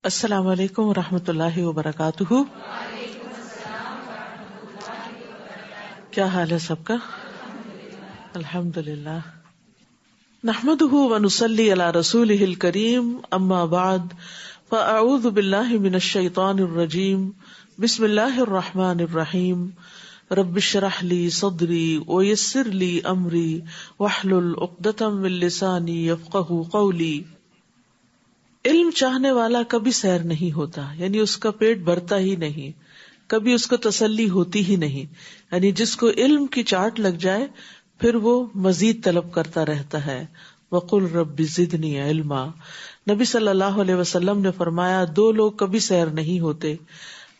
السلام علیکم ورحمۃ اللہ وبرکاتہ۔ کیا حال ہے سب کا؟ الحمد للہ۔ نحمده ونصلی علی رسولہ الکریم، اما بعد فاعوذ باللہ من الشیطان الرجیم، بسم اللہ الرحمن الرحیم۔ رب اشرح لی صدری ویسر لی امری واحلل عقدۃ من لسانی یفقہوا قولی۔ علم چاہنے والا کبھی سیر نہیں ہوتا، یعنی اس کا پیٹ بھرتا ہی نہیں، کبھی اس کو تسلی ہوتی ہی نہیں، یعنی جس کو علم کی چاٹ لگ جائے پھر وہ مزید طلب کرتا رہتا ہے۔ وقل رب زدنی علما۔ نبی صلی اللہ علیہ وسلم نے فرمایا، دو لوگ کبھی سیر نہیں ہوتے،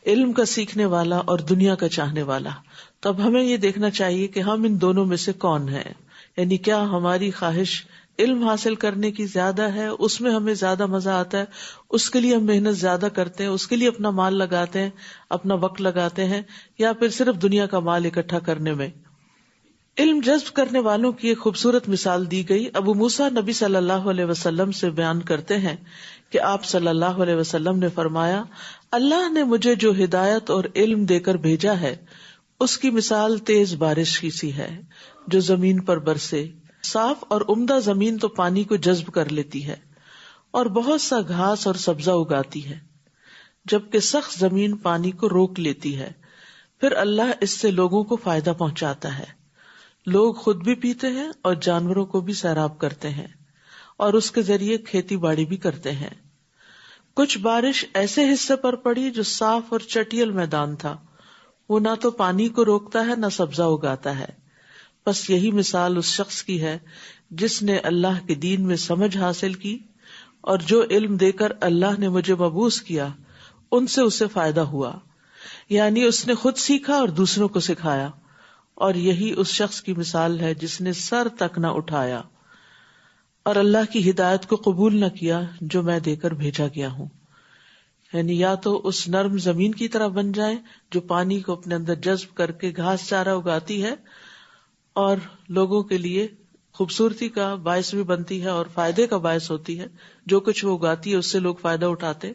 علم کا سیکھنے والا اور دنیا کا چاہنے والا۔ تو اب ہمیں یہ دیکھنا چاہیے کہ ہم ان دونوں میں سے کون ہیں، یعنی کیا ہماری خواہش علم حاصل کرنے کی زیادہ ہے، اس میں ہمیں زیادہ مزہ آتا ہے، اس کے لیے ہم محنت زیادہ کرتے ہیں، اس کے لیے اپنا مال لگاتے ہیں، اپنا وقت لگاتے ہیں، یا پھر صرف دنیا کا مال اکٹھا کرنے میں۔ علم جذب کرنے والوں کی ایک خوبصورت مثال دی گئی۔ ابو موسیٰ نبی صلی اللہ علیہ وسلم سے بیان کرتے ہیں کہ آپ صلی اللہ علیہ وسلم نے فرمایا، اللہ نے مجھے جو ہدایت اور علم دے کر بھیجا ہے اس کی مثال تیز بارش کی سی ہے جو زمین پر برسے۔ صاف اور عمدہ زمین تو پانی کو جذب کر لیتی ہے اور بہت سا گھاس اور سبزہ اگاتی ہے، جبکہ سخت زمین پانی کو روک لیتی ہے۔ پھر اللہ اس سے لوگوں کو فائدہ پہنچاتا ہے، لوگ خود بھی پیتے ہیں اور جانوروں کو بھی سیراب کرتے ہیں اور اس کے ذریعے کھیتی باڑی بھی کرتے ہیں۔ کچھ بارش ایسے حصے پر پڑی جو صاف اور چٹیل میدان تھا، وہ نہ تو پانی کو روکتا ہے نہ سبزہ اگاتا ہے۔ بس یہی مثال اس شخص کی ہے جس نے اللہ کے دین میں سمجھ حاصل کی اور جو علم دے کر اللہ نے مجھے مبعوث کیا ان سے اسے فائدہ ہوا، یعنی اس نے خود سیکھا اور دوسروں کو سکھایا۔ اور یہی اس شخص کی مثال ہے جس نے سر تک نہ اٹھایا اور اللہ کی ہدایت کو قبول نہ کیا جو میں دے کر بھیجا گیا ہوں۔ یعنی یا تو اس نرم زمین کی طرح بن جائیں جو پانی کو اپنے اندر جذب کر کے گھاس چارہ اگاتی ہے اور لوگوں کے لیے خوبصورتی کا باعث بھی بنتی ہے اور فائدے کا باعث ہوتی ہے، جو کچھ وہ اگاتی ہے اس سے لوگ فائدہ اٹھاتے،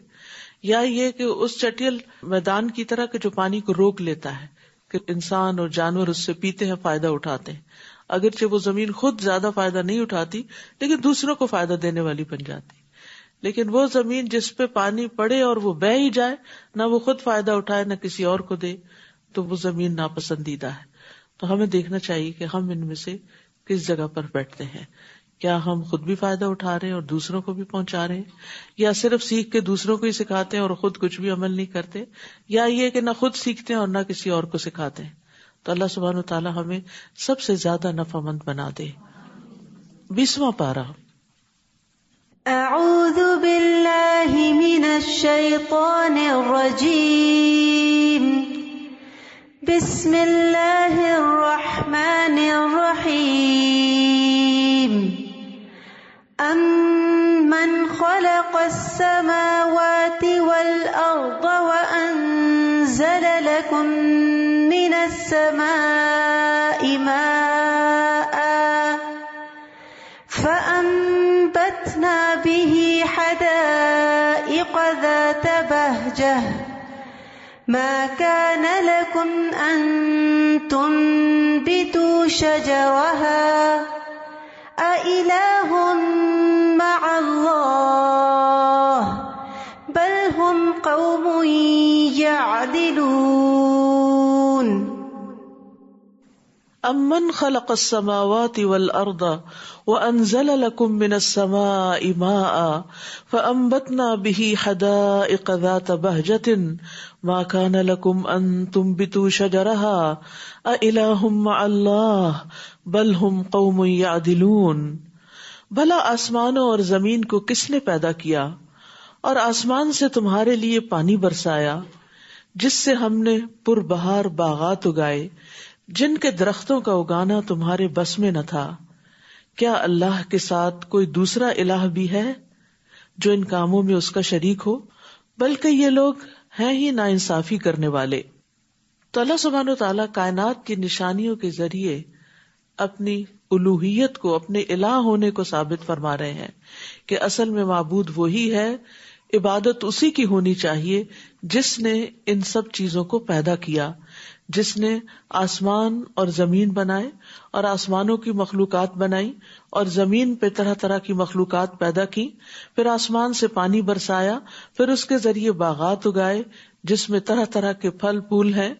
یا یہ کہ اس چٹیل میدان کی طرح کہ جو پانی کو روک لیتا ہے کہ انسان اور جانور اس سے پیتے ہیں، فائدہ اٹھاتے ہیں، اگرچہ وہ زمین خود زیادہ فائدہ نہیں اٹھاتی لیکن دوسروں کو فائدہ دینے والی بن جاتی۔ لیکن وہ زمین جس پہ پانی پڑے اور وہ بہہ ہی جائے، نہ وہ خود فائدہ اٹھائے نہ کسی اور کو دے، تو وہ زمین ناپسندیدہ ہے۔ تو ہمیں دیکھنا چاہیے کہ ہم ان میں سے کس جگہ پر بیٹھتے ہیں، کیا ہم خود بھی فائدہ اٹھا رہے ہیں اور دوسروں کو بھی پہنچا رہے ہیں، یا صرف سیکھ کے دوسروں کو ہی سکھاتے ہیں اور خود کچھ بھی عمل نہیں کرتے، یا یہ کہ نہ خود سیکھتے ہیں اور نہ کسی اور کو سکھاتے ہیں۔ تو اللہ سبحانہ وتعالی ہمیں سب سے زیادہ نفع مند بنا دے۔ 20واں پارہ۔ اعوذ باللہ من الشیطان الرجیم، بسم اللہ الرحمن الرحیم۔ امن خلق السماوات والارض وانزل لكم من السماء ماء فأنبتنا به حدائق ذات بهجة ما كان لكم أن تنبتوا شجرها أإله مع الله بل هم قوم يعدلون۔ امن خلق السماوات والارض وانزل لكم من السماء ماء فانبتنا به حدائق ذات بهجة ما كان لكم ان تنبتوا شجرها أإله مع الله بل هم قوم يعدلون۔ بھلا آسمانوں اور زمین کو کس نے پیدا کیا اور آسمان سے تمہارے لیے پانی برسایا جس سے ہم نے پربہار باغات اگائے جن کے درختوں کا اگانا تمہارے بس میں نہ تھا۔ کیا اللہ کے ساتھ کوئی دوسرا الہ بھی ہے جو ان کاموں میں اس کا شریک ہو؟ بلکہ یہ لوگ ہیں ہی ناانصافی کرنے والے۔ تو اللہ سبحانہ وتعالیٰ کائنات کی نشانیوں کے ذریعے اپنی الوہیت کو، اپنے الہ ہونے کو ثابت فرما رہے ہیں کہ اصل میں معبود وہی ہے عبادت اسی کی ہونی چاہیے جس نے ان سب چیزوں کو پیدا کیا، جس نے آسمان اور زمین بنائے اور آسمانوں کی مخلوقات بنائی اور زمین پہ طرح طرح کی مخلوقات پیدا کی، پھر آسمان سے پانی برسایا، پھر اس کے ذریعے باغات اگائے جس میں طرح طرح کے پھل پھول ہیں.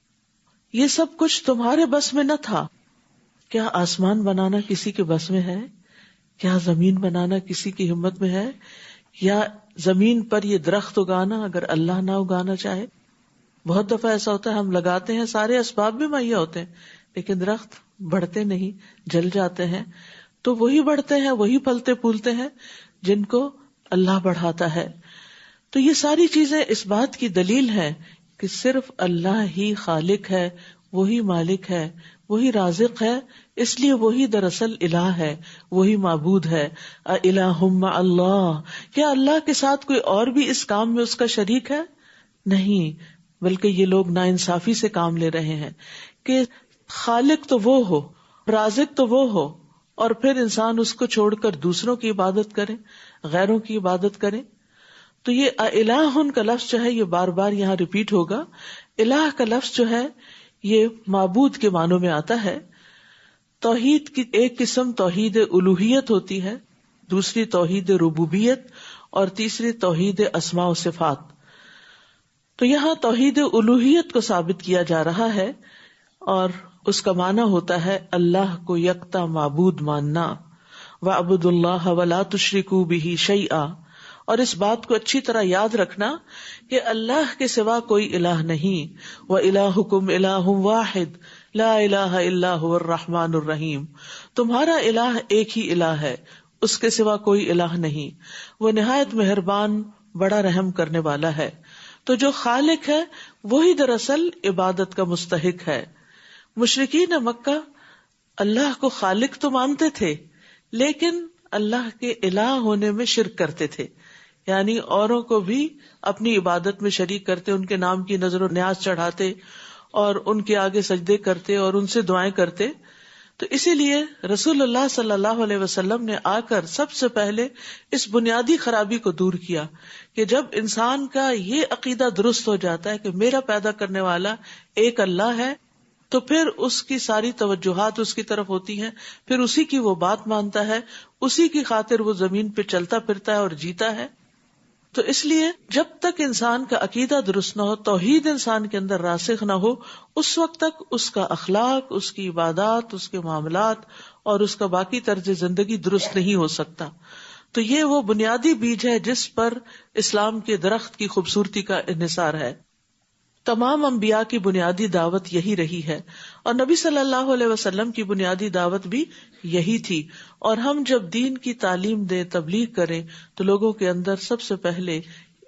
یہ سب کچھ تمہارے بس میں نہ تھا. کیا آسمان بنانا کسی کے بس میں ہے؟ کیا زمین بنانا کسی کی ہمت میں ہے؟ یا زمین پر یہ درخت اگانا اگر اللہ نہ اگانا چاہے؟ بہت دفعہ ایسا ہوتا ہے ہم لگاتے ہیں، سارے اسباب بھی مہیا ہوتے ہیں، لیکن درخت بڑھتے نہیں، جل جاتے ہیں. تو وہی بڑھتے ہیں، وہی پھلتے پھولتے ہیں جن کو اللہ بڑھاتا ہے. تو یہ ساری چیزیں اس بات کی دلیل ہے کہ صرف اللہ ہی خالق ہے، وہی مالک ہے، وہی رازق ہے، اس لیے وہی دراصل الہ ہے، وہی معبود ہے. الہ مع اللہ، کیا اللہ کے ساتھ کوئی اور بھی اس کام میں اس کا شریک ہے؟ نہیں، بلکہ یہ لوگ ناانصافی سے کام لے رہے ہیں کہ خالق تو وہ ہو، رازق تو وہ ہو، اور پھر انسان اس کو چھوڑ کر دوسروں کی عبادت کرے، غیروں کی عبادت کرے. تو یہ الہ کا لفظ جو ہے یہ بار بار یہاں ریپیٹ ہوگا. الہ کا لفظ جو ہے یہ معبود کے معنوں میں آتا ہے. توحید کی ایک قسم توحید الوہیت ہوتی ہے، دوسری توحید ربوبیت اور تیسری توحید اسماء و صفات. تو یہاں توحید الوہیت کو ثابت کیا جا رہا ہے اور اس کا معنی ہوتا ہے اللہ کو یکتا معبود ماننا. وَاعْبُدُوا اللَّهَ وَلَا تُشْرِكُوا بِهِ شَيْئًا، اور اس بات کو اچھی طرح یاد رکھنا کہ اللہ کے سوا کوئی الہ نہیں. وَإِلَٰهُكُمْ إِلَٰهٌ وَاحِدٌ لَا إِلَٰهَ إِلَّا هُوَ الرَّحْمَٰنُ الرَّحِيمُ، تمہارا الہ ایک ہی الہ ہے، اس کے سوا کوئی الہ نہیں، وہ نہایت مہربان بڑا رحم کرنے والا ہے. تو جو خالق ہے وہی دراصل عبادت کا مستحق ہے. مشرکین مکہ اللہ کو خالق تو مانتے تھے لیکن اللہ کے الہ ہونے میں شرک کرتے تھے، یعنی اوروں کو بھی اپنی عبادت میں شریک کرتے، ان کے نام کی نظر و نیاز چڑھاتے اور ان کے آگے سجدے کرتے اور ان سے دعائیں کرتے. تو اسی لیے رسول اللہ صلی اللہ علیہ وسلم نے آ کر سب سے پہلے اس بنیادی خرابی کو دور کیا کہ جب انسان کا یہ عقیدہ درست ہو جاتا ہے کہ میرا پیدا کرنے والا ایک اللہ ہے، تو پھر اس کی ساری توجہات اس کی طرف ہوتی ہیں، پھر اسی کی وہ بات مانتا ہے، اسی کی خاطر وہ زمین پہ چلتا پھرتا ہے اور جیتا ہے. تو اس لیے جب تک انسان کا عقیدہ درست نہ ہو، توحید انسان کے اندر راسخ نہ ہو، اس وقت تک اس کا اخلاق، اس کی عبادات، اس کے معاملات اور اس کا باقی طرز زندگی درست نہیں ہو سکتا. تو یہ وہ بنیادی بیج ہے جس پر اسلام کے درخت کی خوبصورتی کا انحصار ہے. تمام انبیاء کی بنیادی دعوت یہی رہی ہے اور نبی صلی اللہ علیہ وسلم کی بنیادی دعوت بھی یہی تھی. اور ہم جب دین کی تعلیم دیں، تبلیغ کریں، تو لوگوں کے اندر سب سے پہلے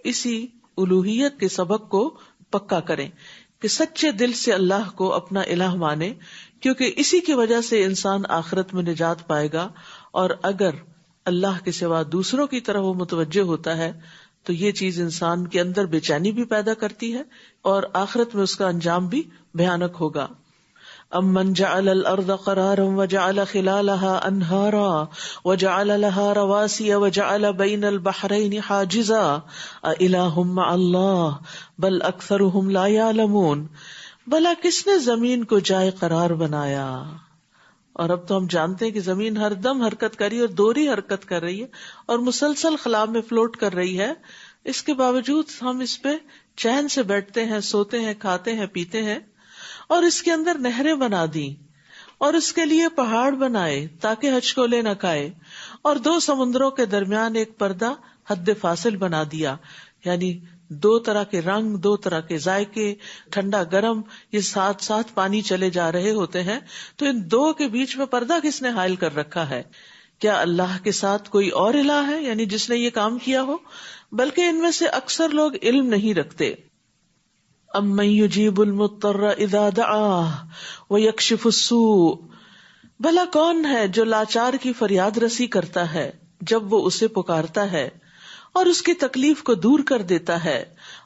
اسی الوہیت کے سبق کو پکا کریں کہ سچے دل سے اللہ کو اپنا الہ مانے، کیونکہ اسی کی وجہ سے انسان آخرت میں نجات پائے گا. اور اگر اللہ کے سوا دوسروں کی طرف وہ متوجہ ہوتا ہے تو یہ چیز انسان کے اندر بے چینی بھی پیدا کرتی ہے اور آخرت میں اس کا انجام بھی بھیانک ہوگا. امن جعل الارض قرارا وجعل خلالها انہارا وجعل لها رواسي وجعل بين البحرين حاجزا اإلہ مع اللہ بل اکثرهم لا يعلمون. بھلا کس نے زمین کو جائے قرار بنایا؟ اور اب تو ہم جانتے ہیں کہ زمین ہر دم حرکت کر رہی ہے اور دوہری حرکت کر رہی ہے اور مسلسل خلا میں فلوٹ کر رہی ہے. اس کے باوجود ہم اس پہ چین سے بیٹھتے ہیں، سوتے ہیں، کھاتے ہیں، پیتے ہیں. اور اس کے اندر نہریں بنا دی اور اس کے لیے پہاڑ بنائے تاکہ ہچکولے نہ کھائے، اور دو سمندروں کے درمیان ایک پردہ حد فاصل بنا دیا، یعنی دو طرح کے رنگ، دو طرح کے ذائقے، ٹھنڈا گرم، یہ ساتھ ساتھ پانی چلے جا رہے ہوتے ہیں. تو ان دو کے بیچ میں پردہ کس نے حائل کر رکھا ہے؟ کیا اللہ کے ساتھ کوئی اور الہ ہے یعنی جس نے یہ کام کیا ہو؟ بلکہ ان میں سے اکثر لوگ علم نہیں رکھتے. امن یجیب المضطر اذا دعاہ ویکشف السوء، بھلا کون ہے جو لاچار کی فریاد رسی کرتا ہے جب وہ اسے پکارتا ہے اور اس کی تکلیف کو دور کر دیتا ہے؟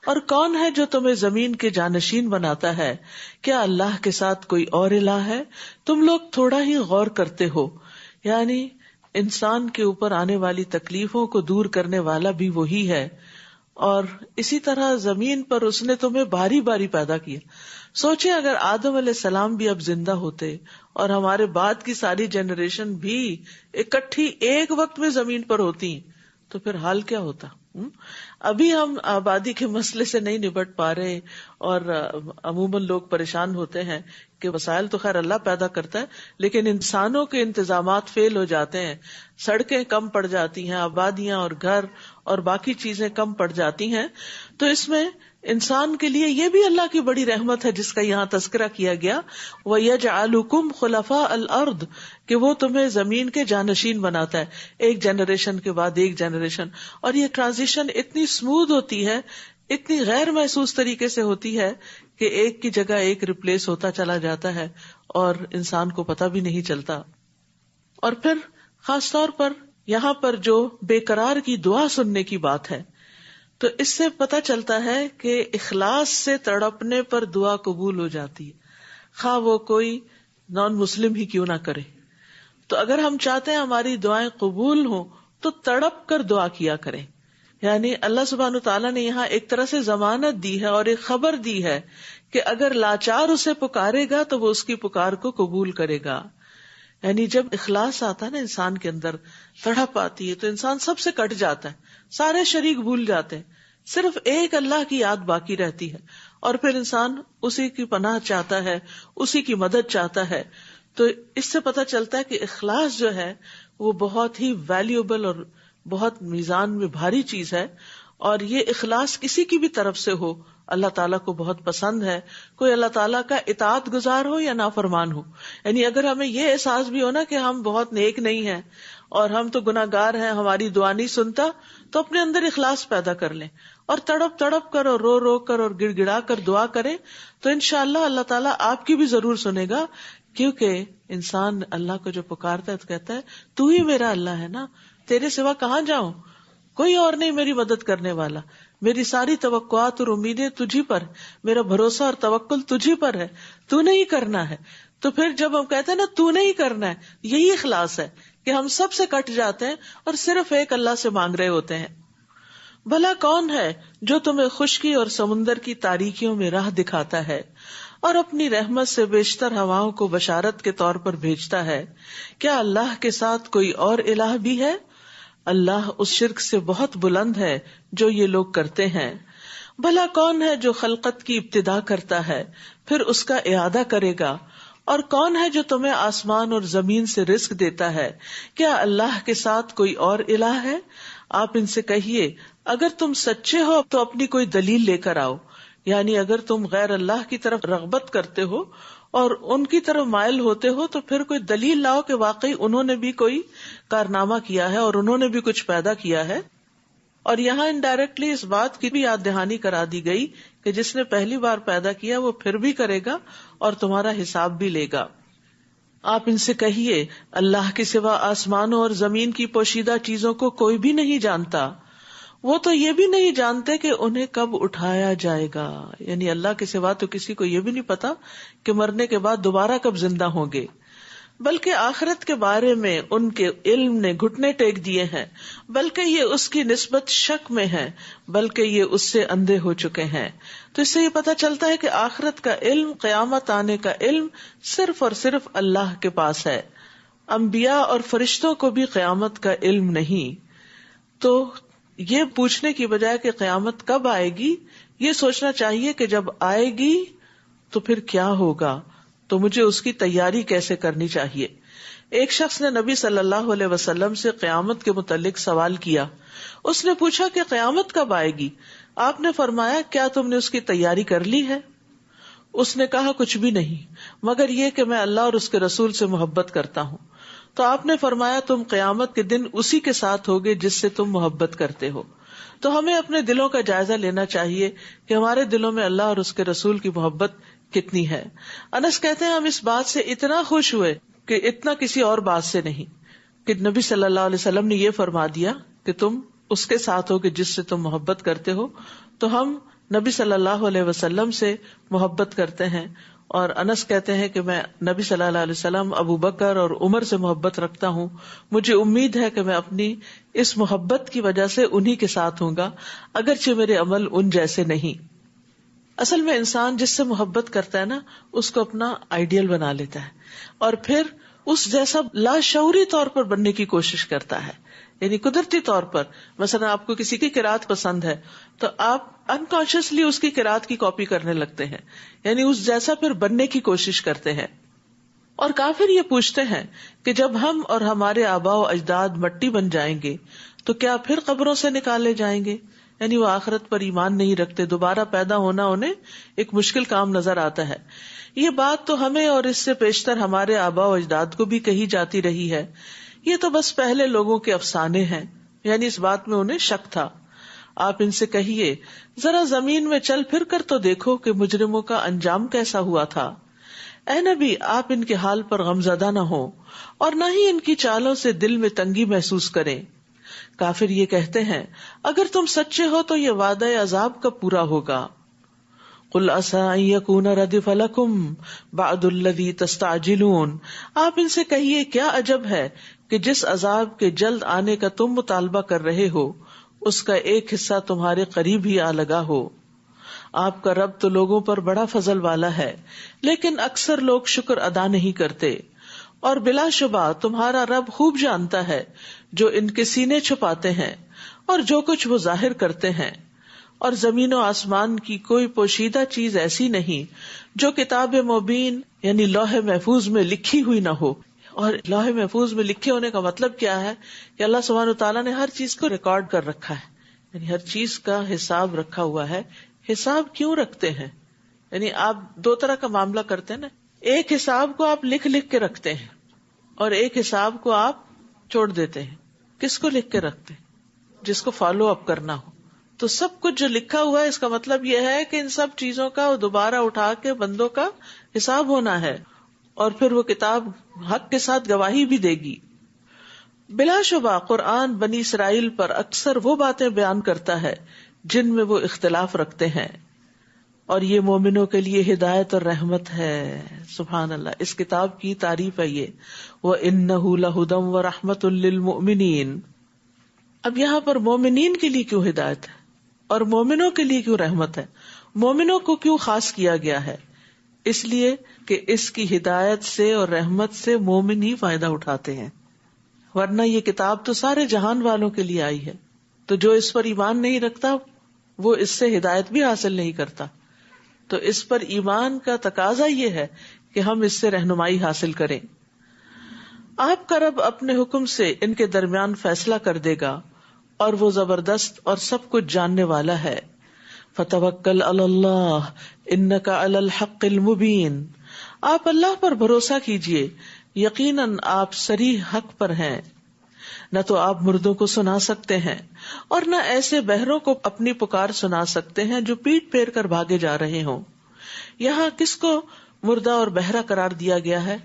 اور کون ہے جو تمہیں زمین کے جانشین بناتا ہے؟ کیا اللہ کے ساتھ کوئی اور الہ ہے؟ تم لوگ تھوڑا ہی غور کرتے ہو. یعنی انسان کے اوپر آنے والی تکلیفوں کو دور کرنے والا بھی وہی ہے اور اسی طرح زمین پر اس نے تمہیں باری باری پیدا کیا. سوچیں اگر آدم علیہ السلام بھی اب زندہ ہوتے اور ہمارے بعد کی ساری جنریشن بھی اکٹھی ایک وقت میں زمین پر ہوتی تو پھر حال کیا ہوتا. ابھی ہم آبادی کے مسئلے سے نہیں نبٹ پا رہے اور عموماً لوگ پریشان ہوتے ہیں کہ وسائل تو خیر اللہ پیدا کرتا ہے لیکن انسانوں کے انتظامات فیل ہو جاتے ہیں, سڑکیں کم پڑ جاتی ہیں, آبادیاں اور گھر اور باقی چیزیں کم پڑ جاتی ہیں. تو اس میں انسان کے لیے یہ بھی اللہ کی بڑی رحمت ہے جس کا یہاں تذکرہ کیا گیا, وَيَجْعَلُكُمْ خُلَفَاءَ الْأَرْضِ, کہ وہ تمہیں زمین کے جانشین بناتا ہے ایک جنریشن کے بعد ایک جنریشن. اور یہ ٹرانزیشن اتنی سموتھ ہوتی ہے, اتنی غیر محسوس طریقے سے ہوتی ہے کہ ایک کی جگہ ایک ریپلیس ہوتا چلا جاتا ہے اور انسان کو پتہ بھی نہیں چلتا. اور پھر خاص طور پر یہاں پر جو بے قرار کی دعا سننے کی بات ہے, تو اس سے پتہ چلتا ہے کہ اخلاص سے تڑپنے پر دعا قبول ہو جاتی ہے, خواہ وہ کوئی نان مسلم ہی کیوں نہ کرے. تو اگر ہم چاہتے ہیں ہماری دعائیں قبول ہوں تو تڑپ کر دعا کیا کریں. یعنی اللہ سبحانہ تعالیٰ نے یہاں ایک طرح سے ضمانت دی ہے اور ایک خبر دی ہے کہ اگر لاچار اسے پکارے گا تو وہ اس کی پکار کو قبول کرے گا. یعنی جب اخلاص آتا ہے نا انسان کے اندر, تڑپ آتی ہے, تو انسان سب سے کٹ جاتا ہے, سارے شریک بھول جاتے ہیں, صرف ایک اللہ کی یاد باقی رہتی ہے اور پھر انسان اسی کی پناہ چاہتا ہے, اسی کی مدد چاہتا ہے. تو اس سے پتہ چلتا ہے کہ اخلاص جو ہے وہ بہت ہی ویلیوبل اور بہت میزان میں بھاری چیز ہے. اور یہ اخلاص کسی کی بھی طرف سے ہو اللہ تعالیٰ کو بہت پسند ہے, کوئی اللہ تعالیٰ کا اطاعت گزار ہو یا نافرمان ہو. یعنی اگر ہمیں یہ احساس بھی ہو نا کہ ہم بہت نیک نہیں ہیں اور ہم تو گناہگار ہیں, ہماری دعا نہیں سنتا, تو اپنے اندر اخلاص پیدا کر لیں اور تڑپ تڑپ کر اور رو رو کر اور گڑ گڑا کر دعا کریں, تو انشاءاللہ اللہ تعالیٰ آپ کی بھی ضرور سنے گا. کیونکہ انسان اللہ کو جو پکارتا ہے تو کہتا ہے تو ہی میرا اللہ ہے نا, تیرے سوا کہاں جاؤں, کوئی اور نہیں میری مدد کرنے والا, میری ساری توقعات اور امیدیں تجھی پر, میرا بھروسہ اور توکل تجھی پر ہے, تو نے ہی کرنا ہے. تو پھر جب ہم کہتے ہیں نا تو نے ہی کرنا ہے, یہی اخلاص ہے کہ ہم سب سے کٹ جاتے ہیں اور صرف ایک اللہ سے مانگ رہے ہوتے ہیں. بھلا کون ہے جو تمہیں خشکی اور سمندر کی تاریکیوں میں راہ دکھاتا ہے اور اپنی رحمت سے بیشتر ہواؤں کو بشارت کے طور پر بھیجتا ہے؟ کیا اللہ کے ساتھ کوئی اور الہ بھی ہے؟ اللہ اس شرک سے بہت بلند ہے جو یہ لوگ کرتے ہیں. بھلا کون ہے جو خلقت کی ابتدا کرتا ہے پھر اس کا اعادہ کرے گا؟ اور کون ہے جو تمہیں آسمان اور زمین سے رزق دیتا ہے؟ کیا اللہ کے ساتھ کوئی اور الہ ہے؟ آپ ان سے کہیے اگر تم سچے ہو تو اپنی کوئی دلیل لے کر آؤ. یعنی اگر تم غیر اللہ کی طرف رغبت کرتے ہو اور ان کی طرف مائل ہوتے ہو تو پھر کوئی دلیل لاؤ کہ واقعی انہوں نے بھی کوئی کارنامہ کیا ہے اور انہوں نے بھی کچھ پیدا کیا ہے. اور یہاں انڈائریکٹلی اس بات کی بھی یاد دہانی کرا دی گئی کہ جس نے پہلی بار پیدا کیا وہ پھر بھی کرے گا اور تمہارا حساب بھی لے گا. آپ ان سے کہیے اللہ کے سوا آسمانوں اور زمین کی پوشیدہ چیزوں کو کوئی بھی نہیں جانتا, وہ تو یہ بھی نہیں جانتے کہ انہیں کب اٹھایا جائے گا. یعنی اللہ کے سوا تو کسی کو یہ بھی نہیں پتا کہ مرنے کے بعد دوبارہ کب زندہ ہوں گے, بلکہ آخرت کے بارے میں ان کے علم نے گھٹنے ٹیک دیے ہیں, بلکہ یہ اس کی نسبت شک میں ہے, بلکہ یہ اس سے اندھے ہو چکے ہیں. تو اس سے یہ پتا چلتا ہے کہ آخرت کا علم, قیامت آنے کا علم صرف اور صرف اللہ کے پاس ہے. انبیاء اور فرشتوں کو بھی قیامت کا علم نہیں. تو یہ پوچھنے کی بجائے کہ قیامت کب آئے گی, یہ سوچنا چاہیے کہ جب آئے گی تو پھر کیا ہوگا, تو مجھے اس کی تیاری کیسے کرنی چاہیے. ایک شخص نے نبی صلی اللہ علیہ وسلم سے قیامت کے متعلق سوال کیا. اس نے پوچھا کہ قیامت کب آئے گی؟ آپ نے فرمایا کیا تم نے اس کی تیاری کر لی ہے؟ اس نے کہا کچھ بھی نہیں مگر یہ کہ میں اللہ اور اس کے رسول سے محبت کرتا ہوں. تو آپ نے فرمایا تم قیامت کے دن اسی کے ساتھ ہوگے جس سے تم محبت کرتے ہو. تو ہمیں اپنے دلوں کا جائزہ لینا چاہیے کہ ہمارے دلوں میں اللہ اور اس کے رسول کی محبت کتنی ہے. انس کہتے ہیں ہم اس بات سے اتنا خوش ہوئے کہ اتنا کسی اور بات سے نہیں, کہ نبی صلی اللہ علیہ وسلم نے یہ فرما دیا کہ تم اس کے ساتھ ہو کہ جس سے تم محبت کرتے ہو. تو ہم نبی صلی اللہ علیہ وسلم سے محبت کرتے ہیں اور انس کہتے ہیں کہ میں نبی صلی اللہ علیہ وسلم، ابو بکر اور عمر سے محبت رکھتا ہوں، مجھے امید ہے کہ میں اپنی اس محبت کی وجہ سے انہی کے ساتھ ہوں گا، اگرچہ میرے عمل ان جیسے نہیں۔ اصل میں انسان جس سے محبت کرتا ہے نا، اس کو اپنا آئیڈیل بنا لیتا ہے اور پھر اس جیسا لاشعوری طور پر بننے کی کوشش کرتا ہے، یعنی قدرتی طور پر۔ مثلا آپ کو کسی کی قرات پسند ہے تو آپ انکانشیسلی اس کی قرات کی کاپی کرنے لگتے ہیں، یعنی اس جیسا پھر بننے کی کوشش کرتے ہیں۔ اور کافر یہ پوچھتے ہیں کہ جب ہم اور ہمارے آباء و اجداد مٹی بن جائیں گے تو کیا پھر قبروں سے نکالے جائیں گے؟ یعنی وہ آخرت پر ایمان نہیں رکھتے، دوبارہ پیدا ہونا انہیں ایک مشکل کام نظر آتا ہے۔ یہ بات تو ہمیں اور اس سے پیشتر ہمارے آباء و اجداد کو بھی کہی جاتی رہی ہے، یہ تو بس پہلے لوگوں کے افسانے ہیں، یعنی اس بات میں انہیں شک تھا۔ آپ ان سے کہیے ذرا زمین میں چل پھر کر تو دیکھو کہ مجرموں کا انجام کیسا ہوا تھا۔ اے نبی، آپ ان کے حال پر غمزدہ نہ ہو اور نہ ہی ان کی چالوں سے دل میں تنگی محسوس کریں۔ کافر یہ کہتے ہیں اگر تم سچے ہو تو یہ وعدہ عذاب کب پورا ہوگا؟ قل عسى ان يكون ردف لكم بعض الذي تستعجلون، آپ ان سے کہیے کیا عجب ہے کہ جس عذاب کے جلد آنے کا تم مطالبہ کر رہے ہو اس کا ایک حصہ تمہارے قریب ہی آ لگا ہو۔ آپ کا رب تو لوگوں پر بڑا فضل والا ہے، لیکن اکثر لوگ شکر ادا نہیں کرتے، اور بلا شبہ تمہارا رب خوب جانتا ہے جو ان کے سینے چھپاتے ہیں اور جو کچھ وہ ظاہر کرتے ہیں۔ اور زمین و آسمان کی کوئی پوشیدہ چیز ایسی نہیں جو کتاب مبین یعنی لوح محفوظ میں لکھی ہوئی نہ ہو۔ اور لوح محفوظ میں لکھے ہونے کا مطلب کیا ہے کہ اللہ سبحانہ وتعالیٰ نے ہر چیز کو ریکارڈ کر رکھا ہے، یعنی ہر چیز کا حساب رکھا ہوا ہے۔ حساب کیوں رکھتے ہیں؟ یعنی آپ دو طرح کا معاملہ کرتے ہیں نا، ایک حساب کو آپ لکھ کے رکھتے ہیں اور ایک حساب کو آپ چھوڑ دیتے ہیں۔ کس کو لکھ کے رکھتے ہیں؟ جس کو فالو اپ کرنا ہو۔ تو سب کچھ جو لکھا ہوا ہے اس کا مطلب یہ ہے کہ ان سب چیزوں کا دوبارہ اٹھا کے بندوں کا حساب ہونا ہے، اور پھر وہ کتاب حق کے ساتھ گواہی بھی دے گی۔ بلا شبہ قرآن بنی اسرائیل پر اکثر وہ باتیں بیان کرتا ہے جن میں وہ اختلاف رکھتے ہیں، اور یہ مومنوں کے لیے ہدایت اور رحمت ہے۔ سبحان اللہ، اس کتاب کی تعریف ہے یہ، وَإِنَّهُ لَهُدًى وَرَحْمَةٌ لِّلْمُؤْمِنِينَ۔ اب یہاں پر مومنین کے لیے کیوں ہدایت ہے اور مومنوں کے لیے کیوں رحمت ہے؟ مومنوں کو کیوں خاص کیا گیا ہے؟ اس لیے کہ اس کی ہدایت سے اور رحمت سے مومن ہی فائدہ اٹھاتے ہیں، ورنہ یہ کتاب تو سارے جہان والوں کے لیے آئی ہے، تو جو اس پر ایمان نہیں رکھتا وہ اس سے ہدایت بھی حاصل نہیں کرتا۔ تو اس پر ایمان کا تقاضا یہ ہے کہ ہم اس سے رہنمائی حاصل کریں۔ آپ کا رب اپنے حکم سے ان کے درمیان فیصلہ کر دے گا، اور وہ زبردست اور سب کچھ جاننے والا ہے۔ فَتَوَكَّلْ عَلَى اللَّهِ إِنَّكَ عَلَى الْحَقِّ الْمُبِينِ، آپ اللہ پر بھروسہ کیجئے، یقیناً آپ صریح حق پر ہیں۔ نہ تو آپ مردوں کو سنا سکتے ہیں اور نہ ایسے بہروں کو اپنی پکار سنا سکتے ہیں جو پیٹ پھیر کر بھاگے جا رہے ہوں۔ یہاں کس کو مردہ اور بہرا قرار دیا گیا ہے؟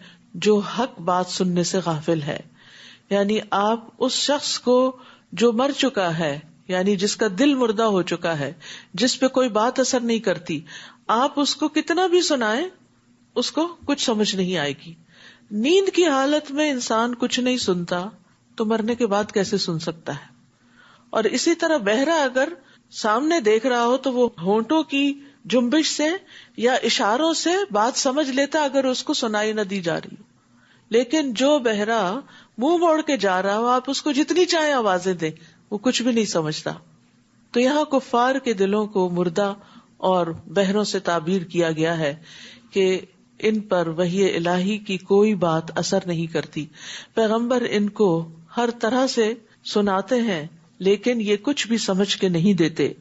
جو حق بات سننے سے غافل ہے، یعنی آپ اس شخص کو جو مر چکا ہے، یعنی جس کا دل مردہ ہو چکا ہے، جس پہ کوئی بات اثر نہیں کرتی، آپ اس کو کتنا بھی سنائیں اس کو کچھ سمجھ نہیں آئے گی۔ نیند کی حالت میں انسان کچھ نہیں سنتا تو مرنے کے بعد کیسے سن سکتا ہے؟ اور اسی طرح بہرا اگر سامنے دیکھ رہا ہو تو وہ ہونٹوں کی جنبش سے یا اشاروں سے بات سمجھ لیتا اگر اس کو سنائی نہ دی جا رہی ہو، لیکن جو بہرا منہ موڑ کے جا رہا ہو آپ اس کو جتنی چاہیں آوازیں دیں وہ کچھ بھی نہیں سمجھتا۔ تو یہاں کفار کے دلوں کو مردہ اور بہروں سے تعبیر کیا گیا ہے کہ ان پر وحی الہی کی کوئی بات اثر نہیں کرتی، پیغمبر ان کو ہر طرح سے سناتے ہیں لیکن یہ کچھ بھی سمجھ کے نہیں دیتے،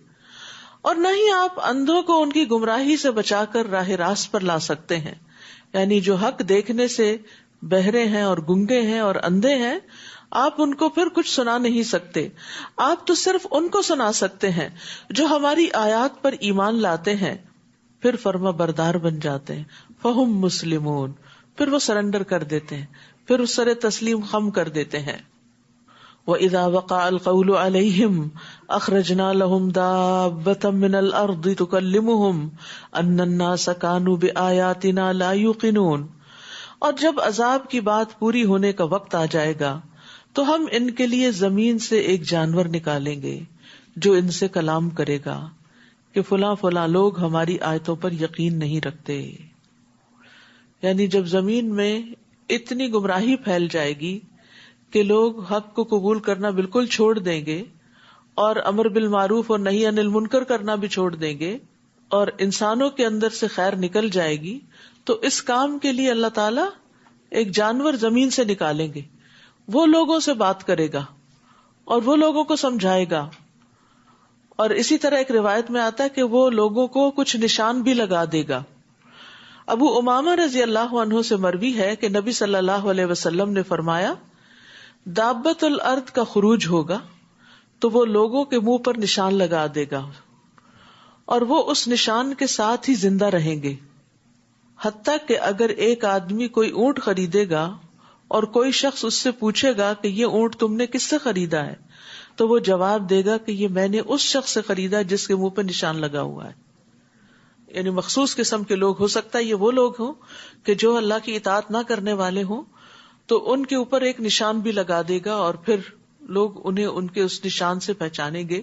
اور نہ ہی آپ اندھوں کو ان کی گمراہی سے بچا کر راہ راست پر لا سکتے ہیں، یعنی جو حق دیکھنے سے بہرے ہیں اور گنگے ہیں اور اندھے ہیں، آپ ان کو پھر کچھ سنا نہیں سکتے۔ آپ تو صرف ان کو سنا سکتے ہیں جو ہماری آیات پر ایمان لاتے ہیں، پھر فرما بردار بن جاتے ہیں، فہم مسلمون، پھر وہ سرنڈر کر دیتے ہیں، پھر اس سر تسلیم خم کر دیتے ہیں۔ وَإِذَا وَقَعَ الْقَوْلُ عَلَيْهِمْ أَخْرَجْنَا لَهُمْ دَابَّةً مِّنَ الْأَرْضِ تُكَلِّمُهُمْ أَنَّ النَّاسَ كَانُوا بِآيَاتِنَا لَا يُوقِنُونَ، اور جب عذاب کی بات پوری ہونے کا وقت آ جائے گا تو ہم ان کے لیے زمین سے ایک جانور نکالیں گے جو ان سے کلام کرے گا کہ فلاں فلاں لوگ ہماری آیتوں پر یقین نہیں رکھتے. یعنی جب زمین میں اتنی گمراہی پھیل جائے گی کہ لوگ حق کو قبول کرنا بالکل چھوڑ دیں گے اور امر بالمعروف اور نہی عن المنکر کرنا بھی چھوڑ دیں گے اور انسانوں کے اندر سے خیر نکل جائے گی، تو اس کام کے لیے اللہ تعالیٰ ایک جانور زمین سے نکالیں گے. وہ لوگوں سے بات کرے گا اور وہ لوگوں کو سمجھائے گا. اور اسی طرح ایک روایت میں آتا ہے کہ وہ لوگوں کو کچھ نشان بھی لگا دے گا. ابو امامہ رضی اللہ عنہ سے مروی ہے کہ نبی صلی اللہ علیہ وسلم نے فرمایا، دابت الارض کا خروج ہوگا تو وہ لوگوں کے منہ پر نشان لگا دے گا اور وہ اس نشان کے ساتھ ہی زندہ رہیں گے، حتیٰ کہ اگر ایک آدمی کوئی اونٹ خریدے گا اور کوئی شخص اس سے پوچھے گا کہ یہ اونٹ تم نے کس سے خریدا ہے، تو وہ جواب دے گا کہ یہ میں نے اس شخص سے خریدا جس کے منہ پہ نشان لگا ہوا ہے. یعنی مخصوص قسم کے لوگ، ہو سکتا ہے یہ وہ لوگ ہوں کہ جو اللہ کی اطاعت نہ کرنے والے ہوں، تو ان کے اوپر ایک نشان بھی لگا دے گا اور پھر لوگ انہیں ان کے اس نشان سے پہچانیں گے.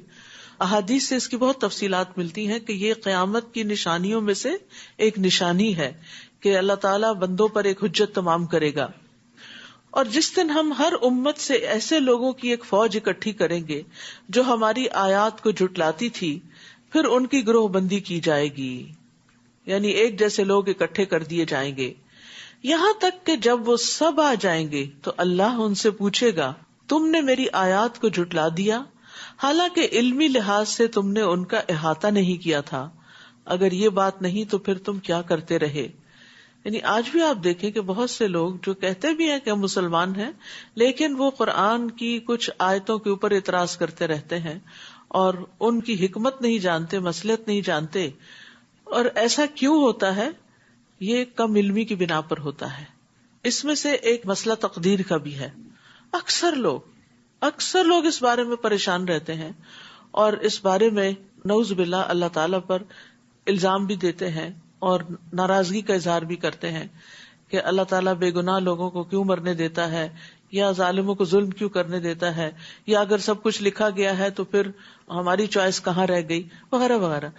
احادیث سے اس کی بہت تفصیلات ملتی ہیں کہ یہ قیامت کی نشانیوں میں سے ایک نشانی ہے کہ اللہ تعالیٰ بندوں پر ایک حجت تمام کرے گا. اور جس دن ہم ہر امت سے ایسے لوگوں کی ایک فوج اکٹھی کریں گے جو ہماری آیات کو جھٹلاتی تھی، پھر ان کی گروہ بندی کی جائے گی، یعنی ایک جیسے لوگ اکٹھے کر دیے جائیں گے، یہاں تک کہ جب وہ سب آ جائیں گے تو اللہ ان سے پوچھے گا، تم نے میری آیات کو جھٹلا دیا حالانکہ علمی لحاظ سے تم نے ان کا احاطہ نہیں کیا تھا، اگر یہ بات نہیں تو پھر تم کیا کرتے رہے. یعنی آج بھی آپ دیکھیں کہ بہت سے لوگ جو کہتے بھی ہیں کہ ہم مسلمان ہیں، لیکن وہ قرآن کی کچھ آیتوں کے اوپر اعتراض کرتے رہتے ہیں اور ان کی حکمت نہیں جانتے، مصلحت نہیں جانتے. اور ایسا کیوں ہوتا ہے؟ یہ کم علمی کی بنا پر ہوتا ہے. اس میں سے ایک مسئلہ تقدیر کا بھی ہے. اکثر لوگ اس بارے میں پریشان رہتے ہیں اور اس بارے میں نعوذ باللہ اللہ تعالیٰ پر الزام بھی دیتے ہیں اور ناراضگی کا اظہار بھی کرتے ہیں کہ اللہ تعالیٰ بے گناہ لوگوں کو کیوں مرنے دیتا ہے، یا ظالموں کو ظلم کیوں کرنے دیتا ہے، یا اگر سب کچھ لکھا گیا ہے تو پھر ہماری چوائس کہاں رہ گئی، وغیرہ وغیرہ.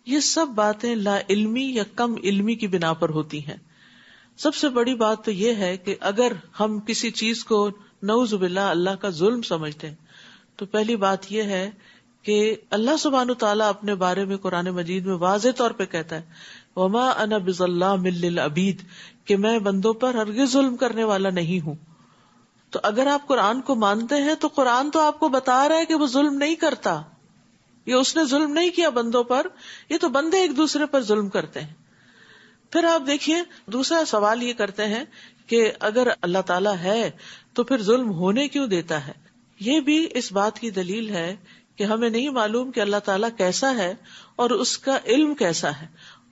یہ سب باتیں لا علمی یا کم علمی کی بنا پر ہوتی ہیں. سب سے بڑی بات تو یہ ہے کہ اگر ہم کسی چیز کو نعوذ باللہ اللہ کا ظلم سمجھتے ہیں تو پہلی بات یہ ہے کہ اللہ سبحانہ تعالیٰ اپنے بارے میں قرآن مجید میں واضح طور پہ کہتا ہے وما انا بظلام للعبید، کہ میں بندوں پر ہرگز ظلم کرنے والا نہیں ہوں. تو اگر آپ قرآن کو مانتے ہیں تو قرآن تو آپ کو بتا رہا ہے کہ وہ ظلم نہیں کرتا، یہ اس نے ظلم نہیں کیا بندوں پر، یہ تو بندے ایک دوسرے پر ظلم کرتے ہیں. پھر آپ دیکھیے دوسرا سوال یہ کرتے ہیں کہ اگر اللہ تعالیٰ ہے تو پھر ظلم ہونے کیوں دیتا ہے. یہ بھی اس بات کی دلیل ہے کہ ہمیں نہیں معلوم کہ اللہ تعالیٰ کیسا ہے اور اس کا علم کیسا ہے،